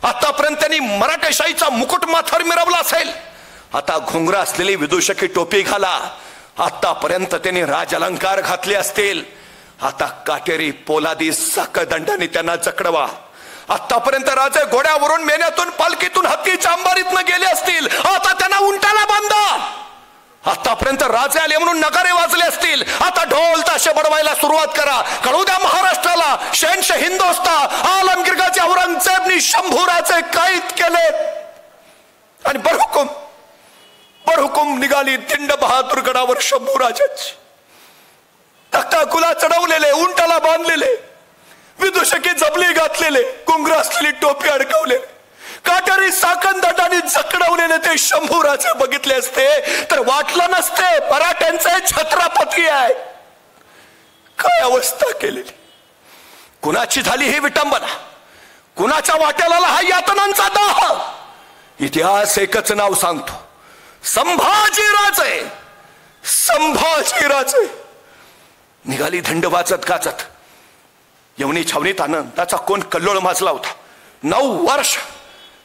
Speaker 4: आतापर्यंत त्यांनी मराठेशाहीचा मुकुट माथावर मिरवला असेल, आता घुंगरा असलेली विदूषकी टोपी घाला. आतापर्यंत त्यांनी राज अलंकार घातले असतील, आता काटेरी पोलादी साकदंडाने त्यांना जकडवा. आतापर्यंत राजे घोड्यावरून, मेन्यातून, पालखीतून, हत्तीच्या अंबारीतनं गेले असतील, आता त्यांना उंटाला बांधा. आतापर्यंत राजे आले म्हणून नगारे वाजले असतील, आता ढोल ताशे बडवायला सुरुवात करा. कळू द्या महाराष्ट्राला, शहनशाह हिंदोस्ता आलमगीर गाजी औरंगजेबनी शंभूराजे कैद केले. आणि बरहुकुम निघाली दिंड बहादूर गडावर शंभूराजाची. तख्ता कुला चढवलेले, उंटाला बांधलेले, विदूषकी जबली घातलेले, घुंगरा असलेली टोपी अडकवलेले, काटारी साकंदंडाने जकडवलेले ते शंभूराजे बघितले असते तर वाटलं नसते मराठ्यांचे छत्रपती आहे. काय अवस्था केलेली, कुणाची झाली ही विटंबना, कुणाच्या वाट्याला हा यातनांचा दाह. इतिहास एकच नाव सांगतो, संभाजीराजे. संभाजीराजे निघाली थंड वाचत गाचत. यवनी छावणीत आनंदाचा कोण कल्लोळ माजला होता. 9 वर्ष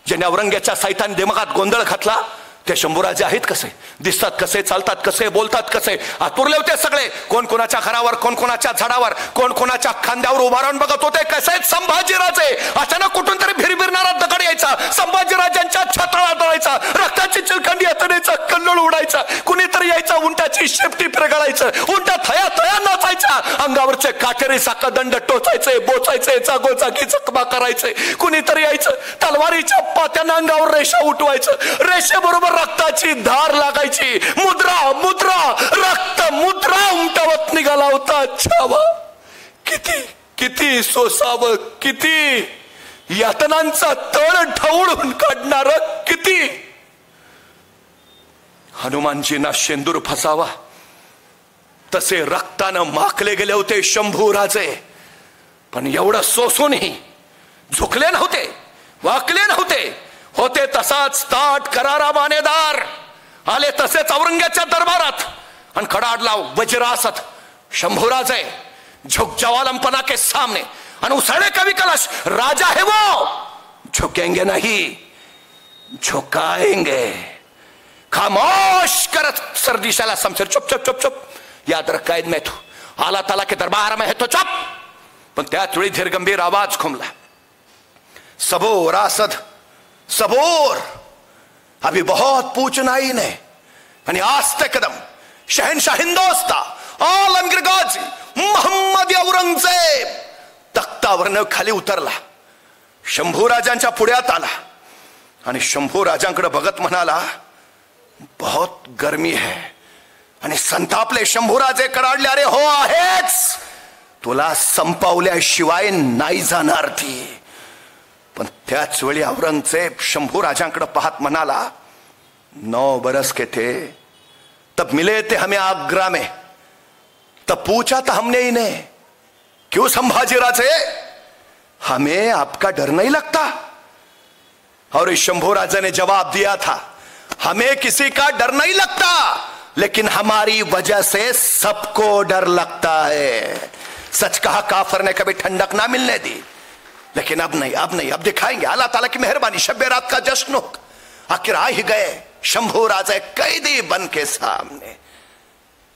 Speaker 4: ज्याने औरंग्याच्या साहित्याने दिमागात गोंधळ घातला, ते शंभूराजे आहेत कसे, दिसतात कसे, चालतात कसे, बोलतात कसे, आतुरले होते सगळे. कोण कोणाच्या घरावर, कोण कोणाच्या झाडावर, कोण कोणाच्या खांद्यावर उभा राहून बघत होते कसे संभाजीराजे. अचानक कुठून तरी भिरभिरणारा दगड यायचा, संभाजीराजांच्या छाताळा दळायचा, रक्ताची चिलखंडी हातण्याचा कल्लोळ उडायचा. कुणीतरी यायचा, उंटाची शेपटी पिरगळायचं, उंटा थया थया नाचायचा, अंगावरचे काटेरी साकदंड टोचायचे, बोचायचे, जागोजागी जखमा करायचे. कुणीतरी यायचं, तलवारीच्या पात्यानं अंगावर रेषा उठवायचं, रेषेबरोबर रक्ताची धार लागायची. मुद्रा मुद्रा रक्त मुद्रा उमटवत निघाला होता छावा. किती किती सोसावं, किती यातनांचा तळ ढवळून काढणार, किती. हनुमानजींना शेंदूर फसावा तसे रक्तानं माखले गेले होते शंभूराजे. पण एवढं सोसूनही झुकले नव्हते, वाकले नव्हते. होते तसाच ताट करारा मानेदार, आले तसेच औरंग्याच्या दरबारात आणि खडाडला वज्रासत. शंभूराजे झुक जवालमपना के सामने आणि उसळे कवि कलश. राजा है वो, झुकेंगे नहीं, झुकाएंगे. खामोश करत सरदिशाला समशेर, चुप चुप चुप चुप, याद रख कैद में तू, आला ताला के दरबार में है तो चुप. पण त्याच वेळी धीरगंभीर आवाज घुमला, सबोर आसद सबोर, अभी बहुत पूछना ही नहीं. आणि आस्ते कदम शहनशाह हिंदोस्ता आलमगीर गाजी मोहम्मद औरंगजेब तख्तावरनं खाली उतरला. शंभूराजांच्या पुढ्यात आला आणि शंभूराजांकडे बघत म्हणाला, बहुत गर्मी है. आणि संतापले शंभूराजे कडाडले, अरे हो आहेच, तुला संपवल्याशिवाय नाही जाणार ती. पण त्याच वेळी औरंगजेब शंभूराजांकडे पाहत म्हणाला, 9 बरस के थे तब मिले थे हमें आगरा में, तब पूछा था हमने इन्हें, क्यों संभाजीराजे हमें आपका डर नहीं लगता. और इस शंभूराजे ने जवाब दिया था, हमें किसी का डर नहीं लगता, लेकिन हमारी वजह से सबको डर लगता है. सच कहा काफर ने कभी ठंडक ना मिलने दी, लेकिन अब नहीं, अब नहीं, अब दिखाएंगे. अल्लाह ताला की मेहरबानी, शब रात का जश्न हो. आखिर आ ही गए शंभूराजे कैदी बन के सामने.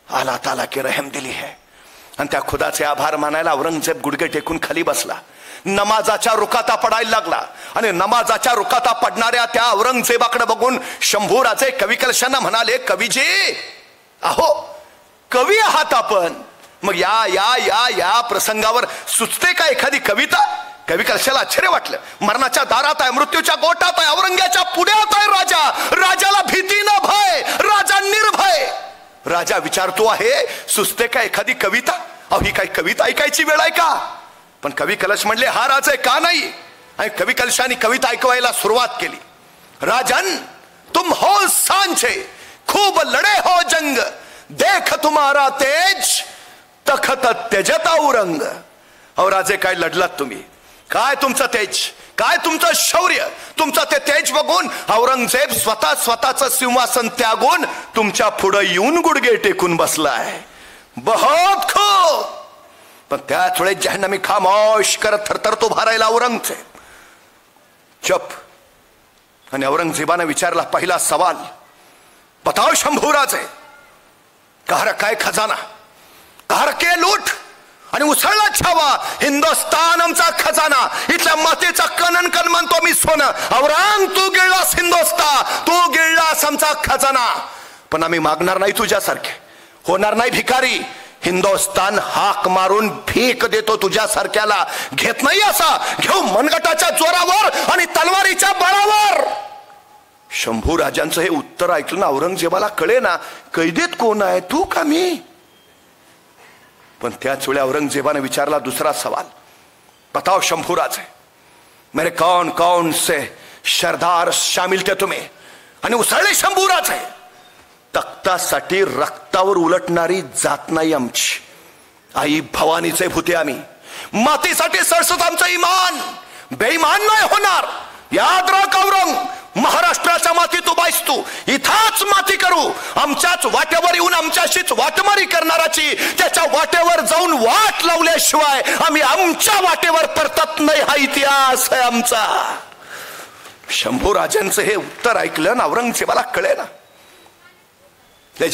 Speaker 4: अल्लाह ताला की रहमदिली है. आणि त्या खुदाचे आभार मानायला औरंगजेब गुडघे टेकून खाली बसला. नमाजाच्या रुकाता पडायला लागला आणि नमाजाच्या रुकाता पडणाऱ्या त्या औरंगजेबाकडे बघून शंभूराजे कवी कलशांना म्हणाले, कवीजी अहो कवी आहात आपण, मग या या या या प्रसंगावर सुचते का एखादी कविता. कवी कलशाला आश्चर्य वाटलं. मरणाच्या दारात आहे, मृत्यूच्या गोटात आहे, औरंग्याच्या पुढ्यात आहे राजा. राजाला भीती न भय, राजा निर्भय. राजा विचारतो आहे, सुचते का एखादी कविता. अहो ही काही कविता ऐकायची वेळ आहे का. पण कवी कलश म्हणले, हा राजा का नाही. आणि कवी कलशाने कविता ऐकवायला सुरुवात केली. राजन तुम हो सांचे, खूब लढे हो जंग, देख तुम्हारा तेज, तखत त्यजत औरंग. अहो राजे काय लढलात तुम्ही, काय तुमचं तेज, काय तुमचं शौर्य, तुमचं ते तेज बघून औरंगजेब स्वतःचं सिंहासन त्यागून तुमच्या पुढे येऊन गुडघे टेकून बसलाय. बहुत खूप. पण त्याच वेळेस जहन्नमी खामोश करत थरथरतो भरायला औरंगजेब. चुप. आणि औरंगजेबाने विचारला पहिला सवाल, बताओ शंभूराजे, कहा काय खजाना, कहा के लूट आणि उसळला छावा हिंदुस्तान आमचा खजाना. इथल्या मातीचा कणन कण म्हणतो मी सोनं. औरंग तू गिळलास हिंदुस्तान, तू गिळलास आमचा खजाना. पण आम्ही मागणार नाही तुझ्यासारखे, होणार नाही भिकारी. हिंदुस्तान हाक मारून भीक देतो तुझ्यासारख्याला. घेत नाही असा, घेऊ मनगटाच्या जोरावर आणि तलवारीच्या बळावर. शंभू राजांचं हे उत्तर ऐकलं ना औरंगजेबाला कळे ना, कैदेत कोण आहे, तू का मी. पण त्याच वेळी औरंगजेबाने विचारला दुसरा सवाल, बताओ शंभूराजे, मेरे कौन कौन से सरदार शामिल थे तुम्ही. आणि उसळले शंभूराजे, तख्तासाठी रक्तावर उलटणारी जात नाही आमची. आई भवानीचे भूते आम्ही. मातीसाठी सळसत आमचं इमान. बेईमान नाही होणार. याद राख औरंग, महाराष्ट्राच्या मातीत उभायस तू, इथाच माती करू. आमच्याच वाटेवर येऊन आमच्याशीच वाटमारी करणाराची त्याच्या वाटेवर जाऊन वाट लावल्याशिवाय आम्ही आमच्या वाटेवर परतत नाही, हा इतिहास आहे आमचा. शंभू राजांचं हे उत्तर ऐकलं ना औरंगजेबाला कळे ना. ले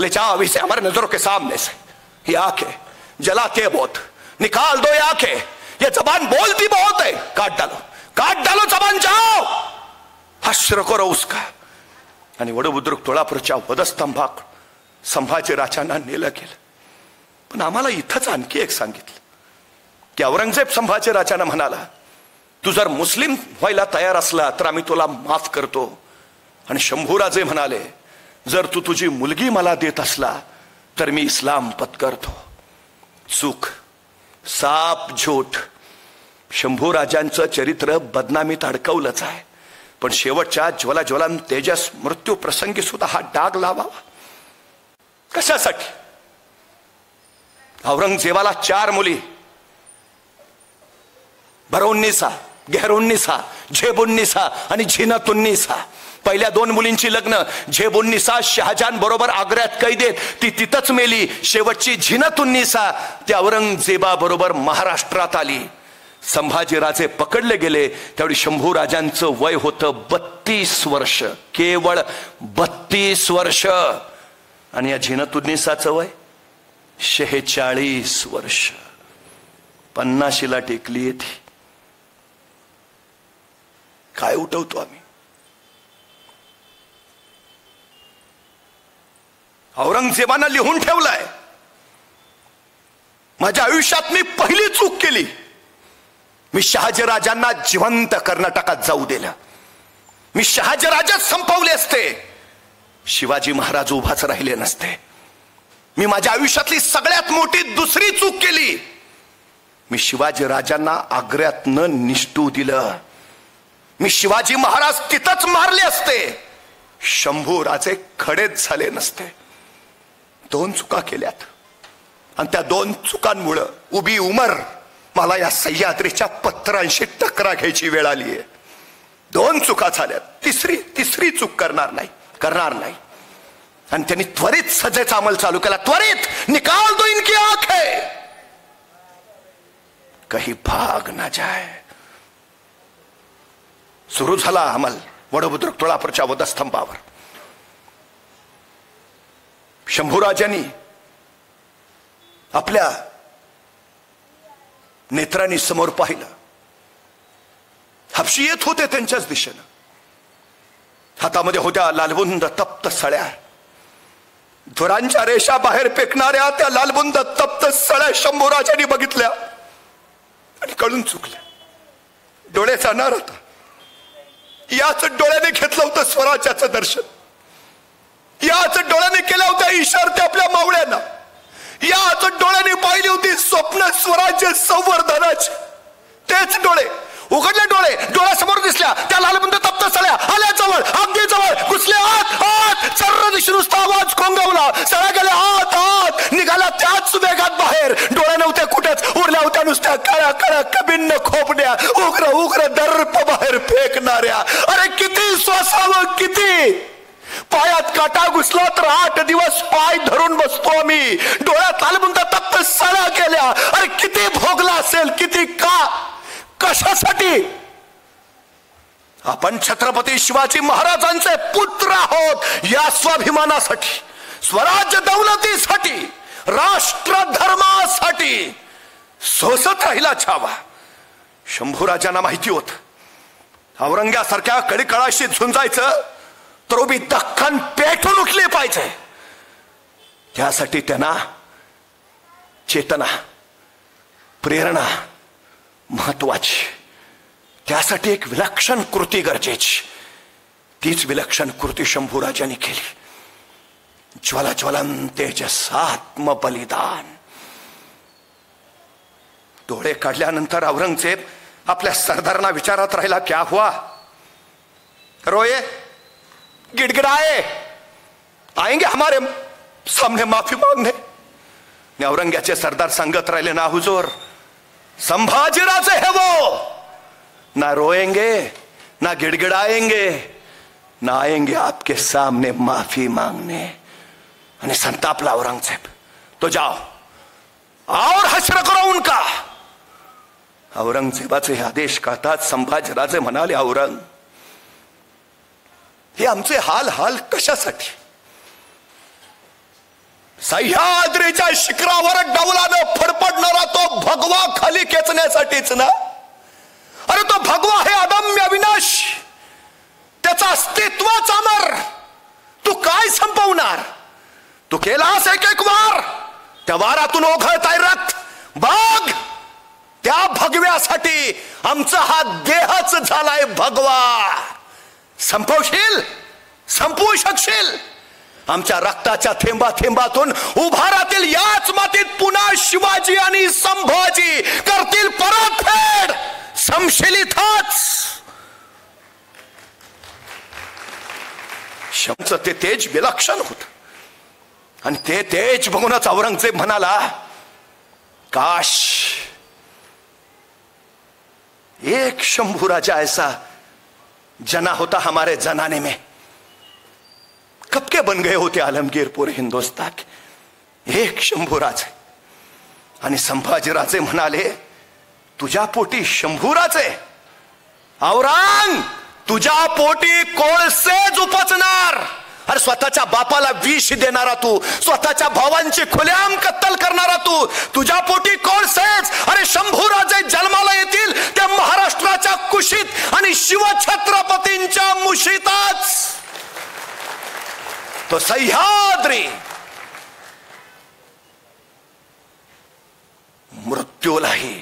Speaker 4: जाओ इसे हमारे नजरों के सामने से. ये आंखें जलाते हैं बहुत, निकाल दो ये आंखें. ये जबान बोलती बहुत है, काट डालो जबान, जाओ. हश्र करो उसका. आणि वडबुद्रुक तुळापूरच्या वधस्तंभाक संभाजी राजांना नेलं गेलं. पण आम्हाला इथंच आणखी एक सांगितलं की औरंगजेब संभाजी राजांना म्हणाला, तू जर मुस्लिम व्हायला तयार असला तर आम्ही तुला माफ करतो. आणि शंभूराजे म्हणाले, जर तू तुझी मुलगी मला देत असला तर मी इस्लाम पत्करतो. चूक, साप, झूठ. शंभूराजांचं चरित्र बदनामीत अडकवलंच आहे. पण शेवटच्या ज्वलाज्वलन तेजस मृत्यू प्रसंगी सुद्धा हा डाग लावावा कशासाठी. औरंगजेबाला 4 मुली, भरउन्निसा, गेहरुन्निसा, झेबुन्निसा आणि झिनतुन्निसा. पहिल्या 2 मुलींची लग्न झेबुन्निसा शहाजान बरोबर आग्र्यात कैदेत, ती तिथंच मेली. शेवटची झिनतुन्निसा त्या औरंगजेबा बरोबर महाराष्ट्रात आली. संभाजीराजे पकडले गेले त्यावेळी शंभू राजांचं वय होतं 32 वर्ष, केवळ 32 वर्ष. आणि या झिनतुन्निसाचं वय 46 वर्ष. 50शीला टेकली ती. काय उठवतो आम्ही. औरंगजेबानं लिहून ठेवलाय, माझ्या आयुष्यात मी पहिली चूक केली. मी शहाजीराजांना जिवंत कर्नाटकात जाऊ दिलं. मी शहाजीराजाच संपवले असते, शिवाजी महाराज उभाच राहिले नसते. मी माझ्या आयुष्यातली सगळ्यात मोठी दुसरी चूक केली. मी शिवाजी राजांना आग्र्यात न निष्ठू दिलं. मी शिवाजी महाराज तिथंच मारले असते, शंभू राजे खडेच झाले नसते. 2 चुका केल्यात आणि त्या 2 चुकांमुळं उभी उमर मला या सह्याद्रीच्या पत्रांशी टकरा घ्यायची वेळ आली आहे. 2 चुका झाल्यात, तिसरी चूक करणार नाही. आणि त्यांनी त्वरित सजेचा अंमल चालू केला. त्वरित निकाल दो इनकी आंखें, कहीं भाग ना जाए. सुरू झाला अंमल वडबुद्रुक तुळापूरच्या वधस्तंभावर. शंभूराजांनी आपल्या नेत्रांनी समोर पाहिलं. हबशी येत होते त्यांच्याच दिशेनं. हातामध्ये होत्या लालबुंद तप्त सळ्या. धुरांच्या रेषा बाहेर फेकणाऱ्या त्या लालबुंद तप्त सळ्या शंभूराजांनी बघितल्या आणि कळून चुकल्या. डोळे जाणार होता. याच डोळ्याने घेतलं होतं स्वराज्याचं दर्शन. याच डोळ्याने केल्या होत्या इशारते आपल्या मावळ्यांना. याच डोळ्याने पाहिली होती स्वप्न स्वराज्य संवर्धनाची. तेच डोळे, उघडले डोळ्यासमोर दिसल्या त्या लालबुंद तप्त सळ्या. आल्या जवळ, अगदी जवळ, घुसले आत. सर्व दिशेने नुसता आवाज खोंगवला. सळ्या गेल्या आत. निघाला त्याच वेगात बाहेर. डोळे नव्हते कुठेच. उरल्या होत्या नुसत्या काळ्या काळ्या कबिन्न खोपड्या, उग्र उग्र दर्प बाहेर फेकणाऱ्या. अरे किती श्वासावं, किती पायात काटा घुसला तर 8 दिवस पाय धरून बसतो आम्ही. डोळ्यात आलबुंदा तप्त सळा केल्या. अरे किती भोगला असेल, किती का, कशासाठी? आपण छत्रपती शिवाजी महाराजांचे पुत्र आहोत. या स्वाभिमानासाठी, स्वराज्य दौलतीसाठी, राष्ट्र धर्मासाठी सोसत राहिला छावा. शंभूराजांना माहिती होत औरंग्यासारख्या कळीकळाशी झुंजायचं तर उभी दख्खन पेटून उठली पाहिजे. त्यासाठी त्यांना चेतना, प्रेरणा महत्वाची. त्यासाठी एक विलक्षण कृती गरजेची. तीच विलक्षण कृती शंभूराजांनी केली. ज्वला ज्वलन तेजसात्म बलिदान. डोळे काढल्यानंतर औरंगजेब आपल्या सरदारांना विचारत राहिला, क्या हुआ? रोए, गिड़गिड़ाए, आएंगे हमारे सामने माफी मांगने? औरंग्याचे सरदार सांगत राहिले, ना हुजूर, संभाजीराजे है वो, ना रोएंगे ना गिड़गिड़ाएंगे, ना आएंगे आपके सामने माफी मांगने. आणि संतापला औरंगजेब. तो जाओ और हश्र करो उनका. औरंगजेबाचे आदेश कळतात संभाजीराजे म्हणाले, औरंग, हे आमचे हाल हाल कशासाठी? सह्याद्रीच्या शिखरावर डौलानं फडफडणारा तो भगवा खाली खेचण्यासाठीच ना? अरे तो भगवा हे अदम्य अविनाश, त्याचं अस्तित्वच अमर. तू काय संपवणार? तू केलास एक एक वार, त्या वारातून ओघळताय रक्त. बघ, त्या भगव्यासाठी आमचा हा देहच झालाय भगवा. संपवशील, संपवू शकशील? आमच्या रक्ताच्या थेंबा थेंबातून उभा राहतील याच मातीत पुन्हा शिवाजी आणि संभाजी करतील परतफेड. समशील इथंच. शमचं ते तेज विलक्षण होत. आणि ते तेज बघूनच औरंगजेब म्हणाला, काश एक शंभू राजा ऐसा जना होता हमारे जनाने में. कब के बन गए होते आलमगीर पूरे हिंदुस्तान के. एक शंभूराजे. आणि संभाजीराजे म्हणाले, तुझ्या पोटी शंभूराजे? औरंग, तुझ्या पोटी कोळसेच उपचणार. अरे स्वतःच्या बापाला विष देणारा तू, स्वतःच्या भावांची खुलेआम कत्तल करणारा तू, तुझ्या पोटी कोळसेच. अरे शंभूराजे जन्माला येतील त्या महाराष्ट्राच्या कुशीत आणि शिवछत्रपतींच्या मुशीतच. तो सह्याद्री मृत्यूलाही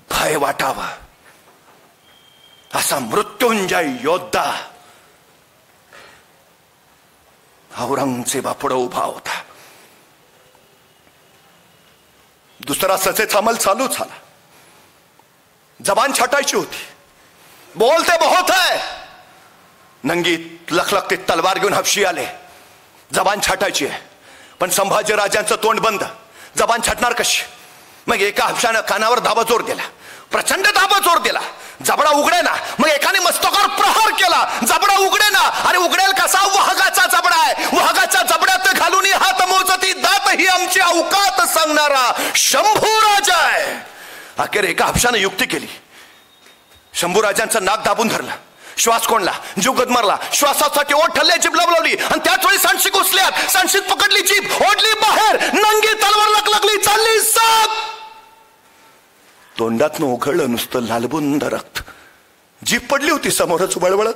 Speaker 4: भय वाटावा असा मृत्युंजय योद्धा औरंगजेबापुढे उभा होता. दुसरा ससेचा अंमल चालू झाला. जबान छाटायची होती. बोलते बहुत है. नंगी लखलखती तलवार घेऊन हपशी आले. जबान छाटायची आहे, पण संभाजीराजांचं तोंड बंद. जबान छाटणार कशी? मग एका हपशानं कानावर दाबा जोर दिला, प्रचंड दाबा जोर दिला. जबडा उघडे ना. मग एकाने मस्तकावर प्रहार केला. जबडा उघडे ना. अरे उघडेल कसा? वाहगाचा जबडा आहे. वाहगाच्या जबड्यात घालून हात मोजती दात ही आमची अवकात सांगणारा शंभूराजा आहे. अखेर एका हपशानं युक्ती केली. शंभूराजांचं नाक दाबून धरलं. श्वास कोंडला, जीव गदमरला. श्वासासाठी ओठ ठरल्या, जीभ लवलवली आणि त्याच वेळी सांडशी घुसल्यात. सांडशीत पकडली जीभ, ओढली बाहेर. नंगी तलवार लकलकली, चालली साप. तोंडातनं उघडलं नुसतं लालबुंद रक्त. जीभ पडली होती समोरच वळवळत.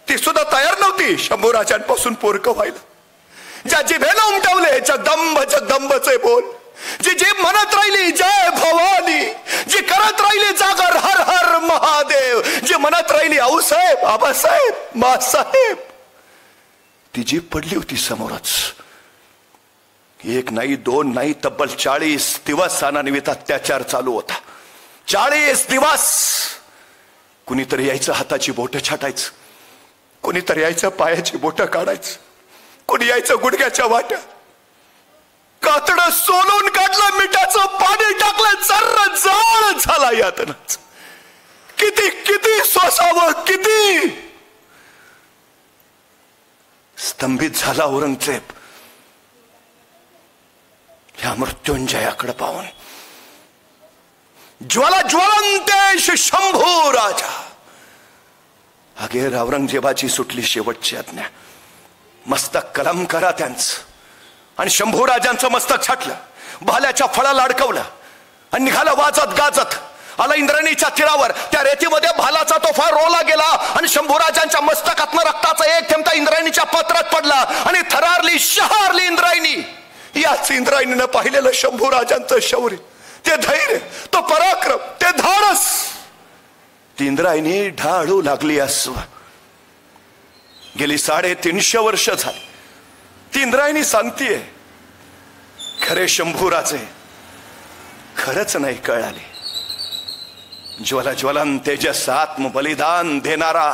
Speaker 4: ती सुद्धा तयार नव्हती शंभूराजांपासून पोरकं व्हायला. ज्या जिभेनं उमटवले जगदंब जगदंबचे बोल, जी जीभ म्हणत राहिली जय भवानी, जी करत राहिली जागर हर हर महादेव, जी म्हणत राहिली आऊसाहेब, आबासाहेब, मासाहेब, ती जीभ पडली होती समोरच. एक नाही, दोन नाही, तब्बल 40 दिवस अनान्वित अत्याचार चालू होता. 40 दिवस. कुणीतरी यायचं हाताची बोटं छाटायचं, कुणीतरी यायचं पायाची बोटं काढायचं, कुणी यायचं गुडघ्याच्या वाट्या. कातडं सोलून काढलं, मिठाचं पाणी टाकलं, जर्र जाळ झाला यातनाच. किती किती सोसावं, किती स्तंभित झाला औरंगजेब या मृत्युंजयाकडे पाहून. ज्वाला ज्वलंतेश शंभू राजा. अखेर औरंगजेबाची सुटली शेवटची आज्ञा. मस्तक कलम करा त्यांचं. आणि शंभू राजांचं मस्तक छाटलं, भाल्याच्या फळाला अडकवलं आणि निघालं वाजत गाजत. आला इंद्रायणीच्या तीरावर. त्या रेतीमध्ये भालाचा तोफा रोला गेला आणि शंभूराजांच्या मस्तकातनं रक्ताचा एक थेंब इंद्रायणीच्या पत्रात पडला आणि थरारली शहारली इंद्रायणी. याच इंद्रायणीनं पाहिलेलं शंभूराजांचं शौर्य, ते धैर्य, तो पराक्रम, ते धाडस. ती इंद्रायणी ढाळू लागली अश्व. गेली 350 वर्ष झाली. ती इंद्रायणी सांगतीये खरे शंभूराजे खरंच नाही कळाले. ज्वला ज्वलन तेजस आत्म बलिदान देणारा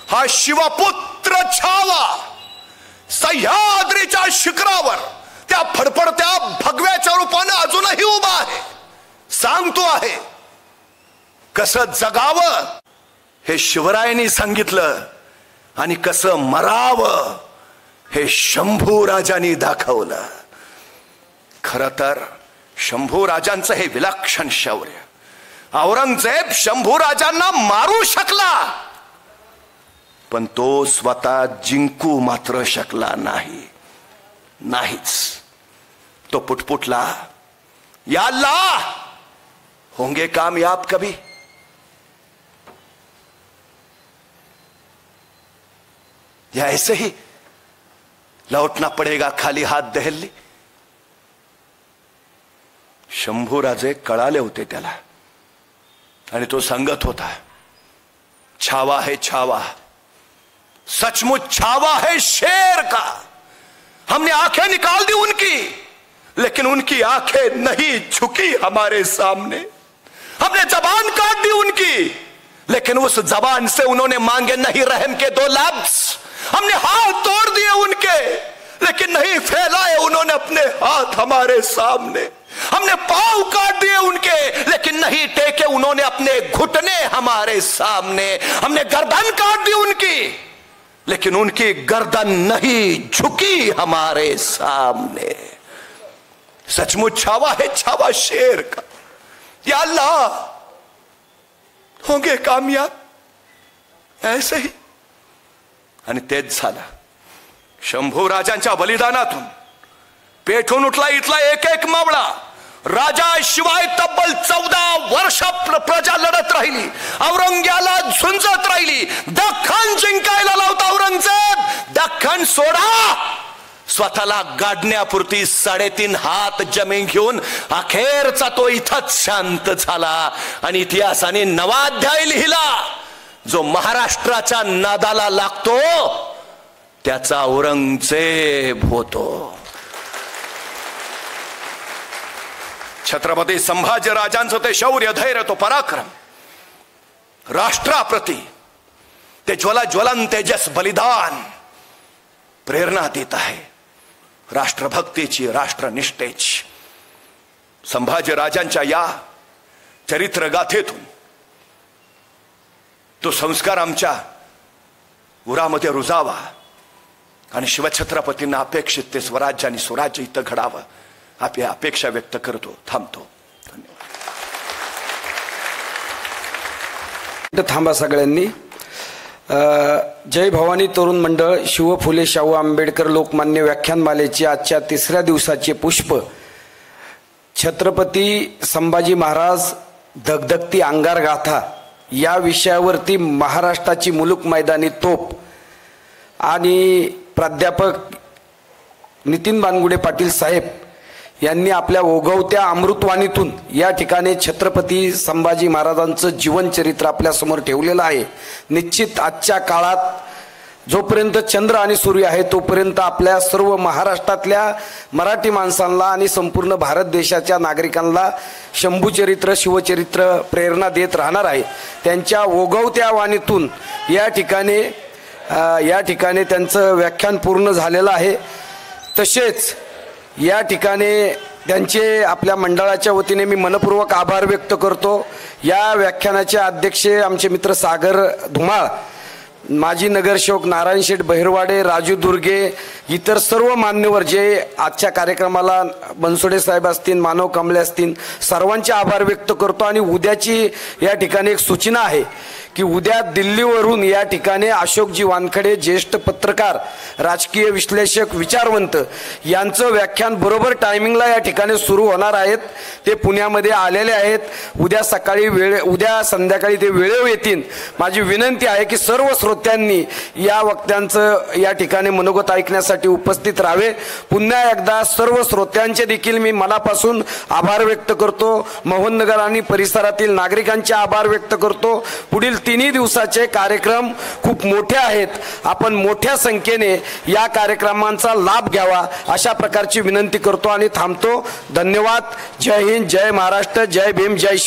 Speaker 4: हा शिवपुत्र छावा सह्याद्रीच्या शिखरावर त्या फडफडत्या भगव्याच्या रूपाने अजूनही उभा आहे. सांगतो आहे कसं जगावं हे शिवरायांनी सांगितलं आणि कसं मरावं हे शंभू राजांनी दाखवलं. खरं तर शंभू राजांचं हे विलक्षण शौर्य. औरंगजेब शंभू राजांना मारू शकला पण तो स्वतः जिंकू मात्र शकला नाही. नाहीच. तो पुटपुटला, या अल्लाह होंगे कामयाब कभी. या ऐसे ही लौटना पडेगा खाली हात दहल्ली. शंभूराजे कळाले होते त्याला आणि तो सांगत होता, छावा है छावा, सचमुच छावा है शेर का. हमने आंखें निकाल दी उनकी लेकिन उनकी आंखें नहीं झुकी हमारे सामने. हमने जबान काट दी उनकी लेकिन उस जबान से उन्होंने मांगे नहीं रहम के 2 लफ्ज. हमने हाथ तोड़ दिए उनके लेकिन नहीं फैलाए उन्होंने अपने हाथ हमारे सामने. हमने पांव काट दिए उनके लेकिन नहीं टेके उन्होंने अपने घुटने हमारे सामने. हमने गर्दन काट दी उनकी लेकिन उनकी गर्दन नहीं झुकी हमारे सामने. सचमुच छावा है छावा शेर का. या अल्लाह होंगे कामयाब. ऐसे ही. आणि तेच झालं. शंभू राजांच्या बलिदानातून पेठून उठला इथला एक एक मावळा. राजा शिवाय तब्बल 14 वर्ष प्रजा लढत राहिली. औरंग्याला झुंजत राहिली. दख्खन जिंकायला लावता औरंगजेब. दख्खन सोडा, स्वतःला गाडण्यापुरती 3.5 हात जमीन घेऊन अखेरचा तो इथंच शांत झाला आणि इतिहासाने नवा अध्याय लिहिला. जो महाराष्ट्राच्या नादाला लागतो त्याचा औरंगजेब होतो. छत्रपती संभाजी राजांचं ते शौर्य, धैर्य, तो पराक्रम राष्ट्राप्रती ते ज्वलन तेजस बलिदान प्रेरणा देत आहे. राष्ट्रभक्तीची, राष्ट्रनिष्ठेची. संभाजी राजांच्या या चरित्र गाथेतून तो संस्कार आमच्या उरामध्ये रुजावा आणि शिवछत्रपतींना अपेक्षित ते स्वराज्य आणि स्वराज्य इथं घडावं आपली अपेक्षा व्यक्त करतो. थांबतो. धन्यवाद.
Speaker 2: थांबा सगळ्यांनी. जय भवानी तरुण मंडळ शिव फुले शाहू आंबेडकर लोकमान्य व्याख्यानमालेची आजच्या 3ऱ्या दिवसाचे पुष्प छत्रपती संभाजी महाराज धगधगती अंगार गाथा या विषयावरती महाराष्ट्राची मुलूक मैदानी तोप आणि प्राध्यापक नितीन बानगुडे पाटील साहेब यांनी आपल्या ओघवत्या अमृतवाणीतून या ठिकाणी छत्रपती संभाजी महाराजांचं जीवनचरित्र आपल्यासमोर ठेवलेलं आहे. निश्चित आजच्या काळात जोपर्यंत चंद्र आणि सूर्य आहे तोपर्यंत आपल्या सर्व महाराष्ट्रातल्या मराठी माणसांना आणि संपूर्ण भारत देशाच्या नागरिकांना शंभूचरित्र, शिवचरित्र प्रेरणा देत राहणार आहे. त्यांच्या ओघवत्या वाणीतून या ठिकाणी त्यांचं व्याख्यान पूर्ण झालेलं आहे. तसेच या ठिकाणी त्यांचे आपल्या मंडळाच्या वतीने मी मनपूर्वक आभार व्यक्त करतो. या व्याख्यानाचे अध्यक्ष आमचे मित्र सागर धुमाळ, माजी नगरसेवक नारायण शेठ बहिरवाडे, राजू दुर्गे, इतर सर्व मान्यवर जे आजच्या कार्यक्रमाला बनसोडे साहेब असतील, मानव कांबळे असतील, सर्वांचे आभार व्यक्त करतो. आणि उद्याची या ठिकाणी एक सूचना आहे की उद्या दिल्लीवरून या ठिकाणी अशोकजी वानखडे, ज्येष्ठ पत्रकार, राजकीय विश्लेषक, विचारवंत, यांचं व्याख्यान बरोबर टायमिंगला या ठिकाणी सुरू होणार आहेत. ते पुण्यामध्ये आलेले आहेत. उद्या संध्याकाळी ते वेळेवर येतील. माझी विनंती आहे की सर्व श्रोत्यांनी या वक्त्यांचं या ठिकाणी मनोगत ऐकण्यासाठी उपस्थित राहावे. पुन्हा एकदा सर्व श्रोत्यांचे देखील मी मनापासून आभार व्यक्त करतो. मोहननगर आणि परिसरातील नागरिकांचे आभार व्यक्त करतो. पुढील 3 दिवसाचे कार्यक्रम खूप मोठे आहेत. आपण मोठ्या संख्येने या कार्यक्रमांचा लाभ घ्यावा अशा प्रकारची विनंती करतो आणि थांबतो. धन्यवाद. जय हिंद, जय महाराष्ट्र, जय भीम, जय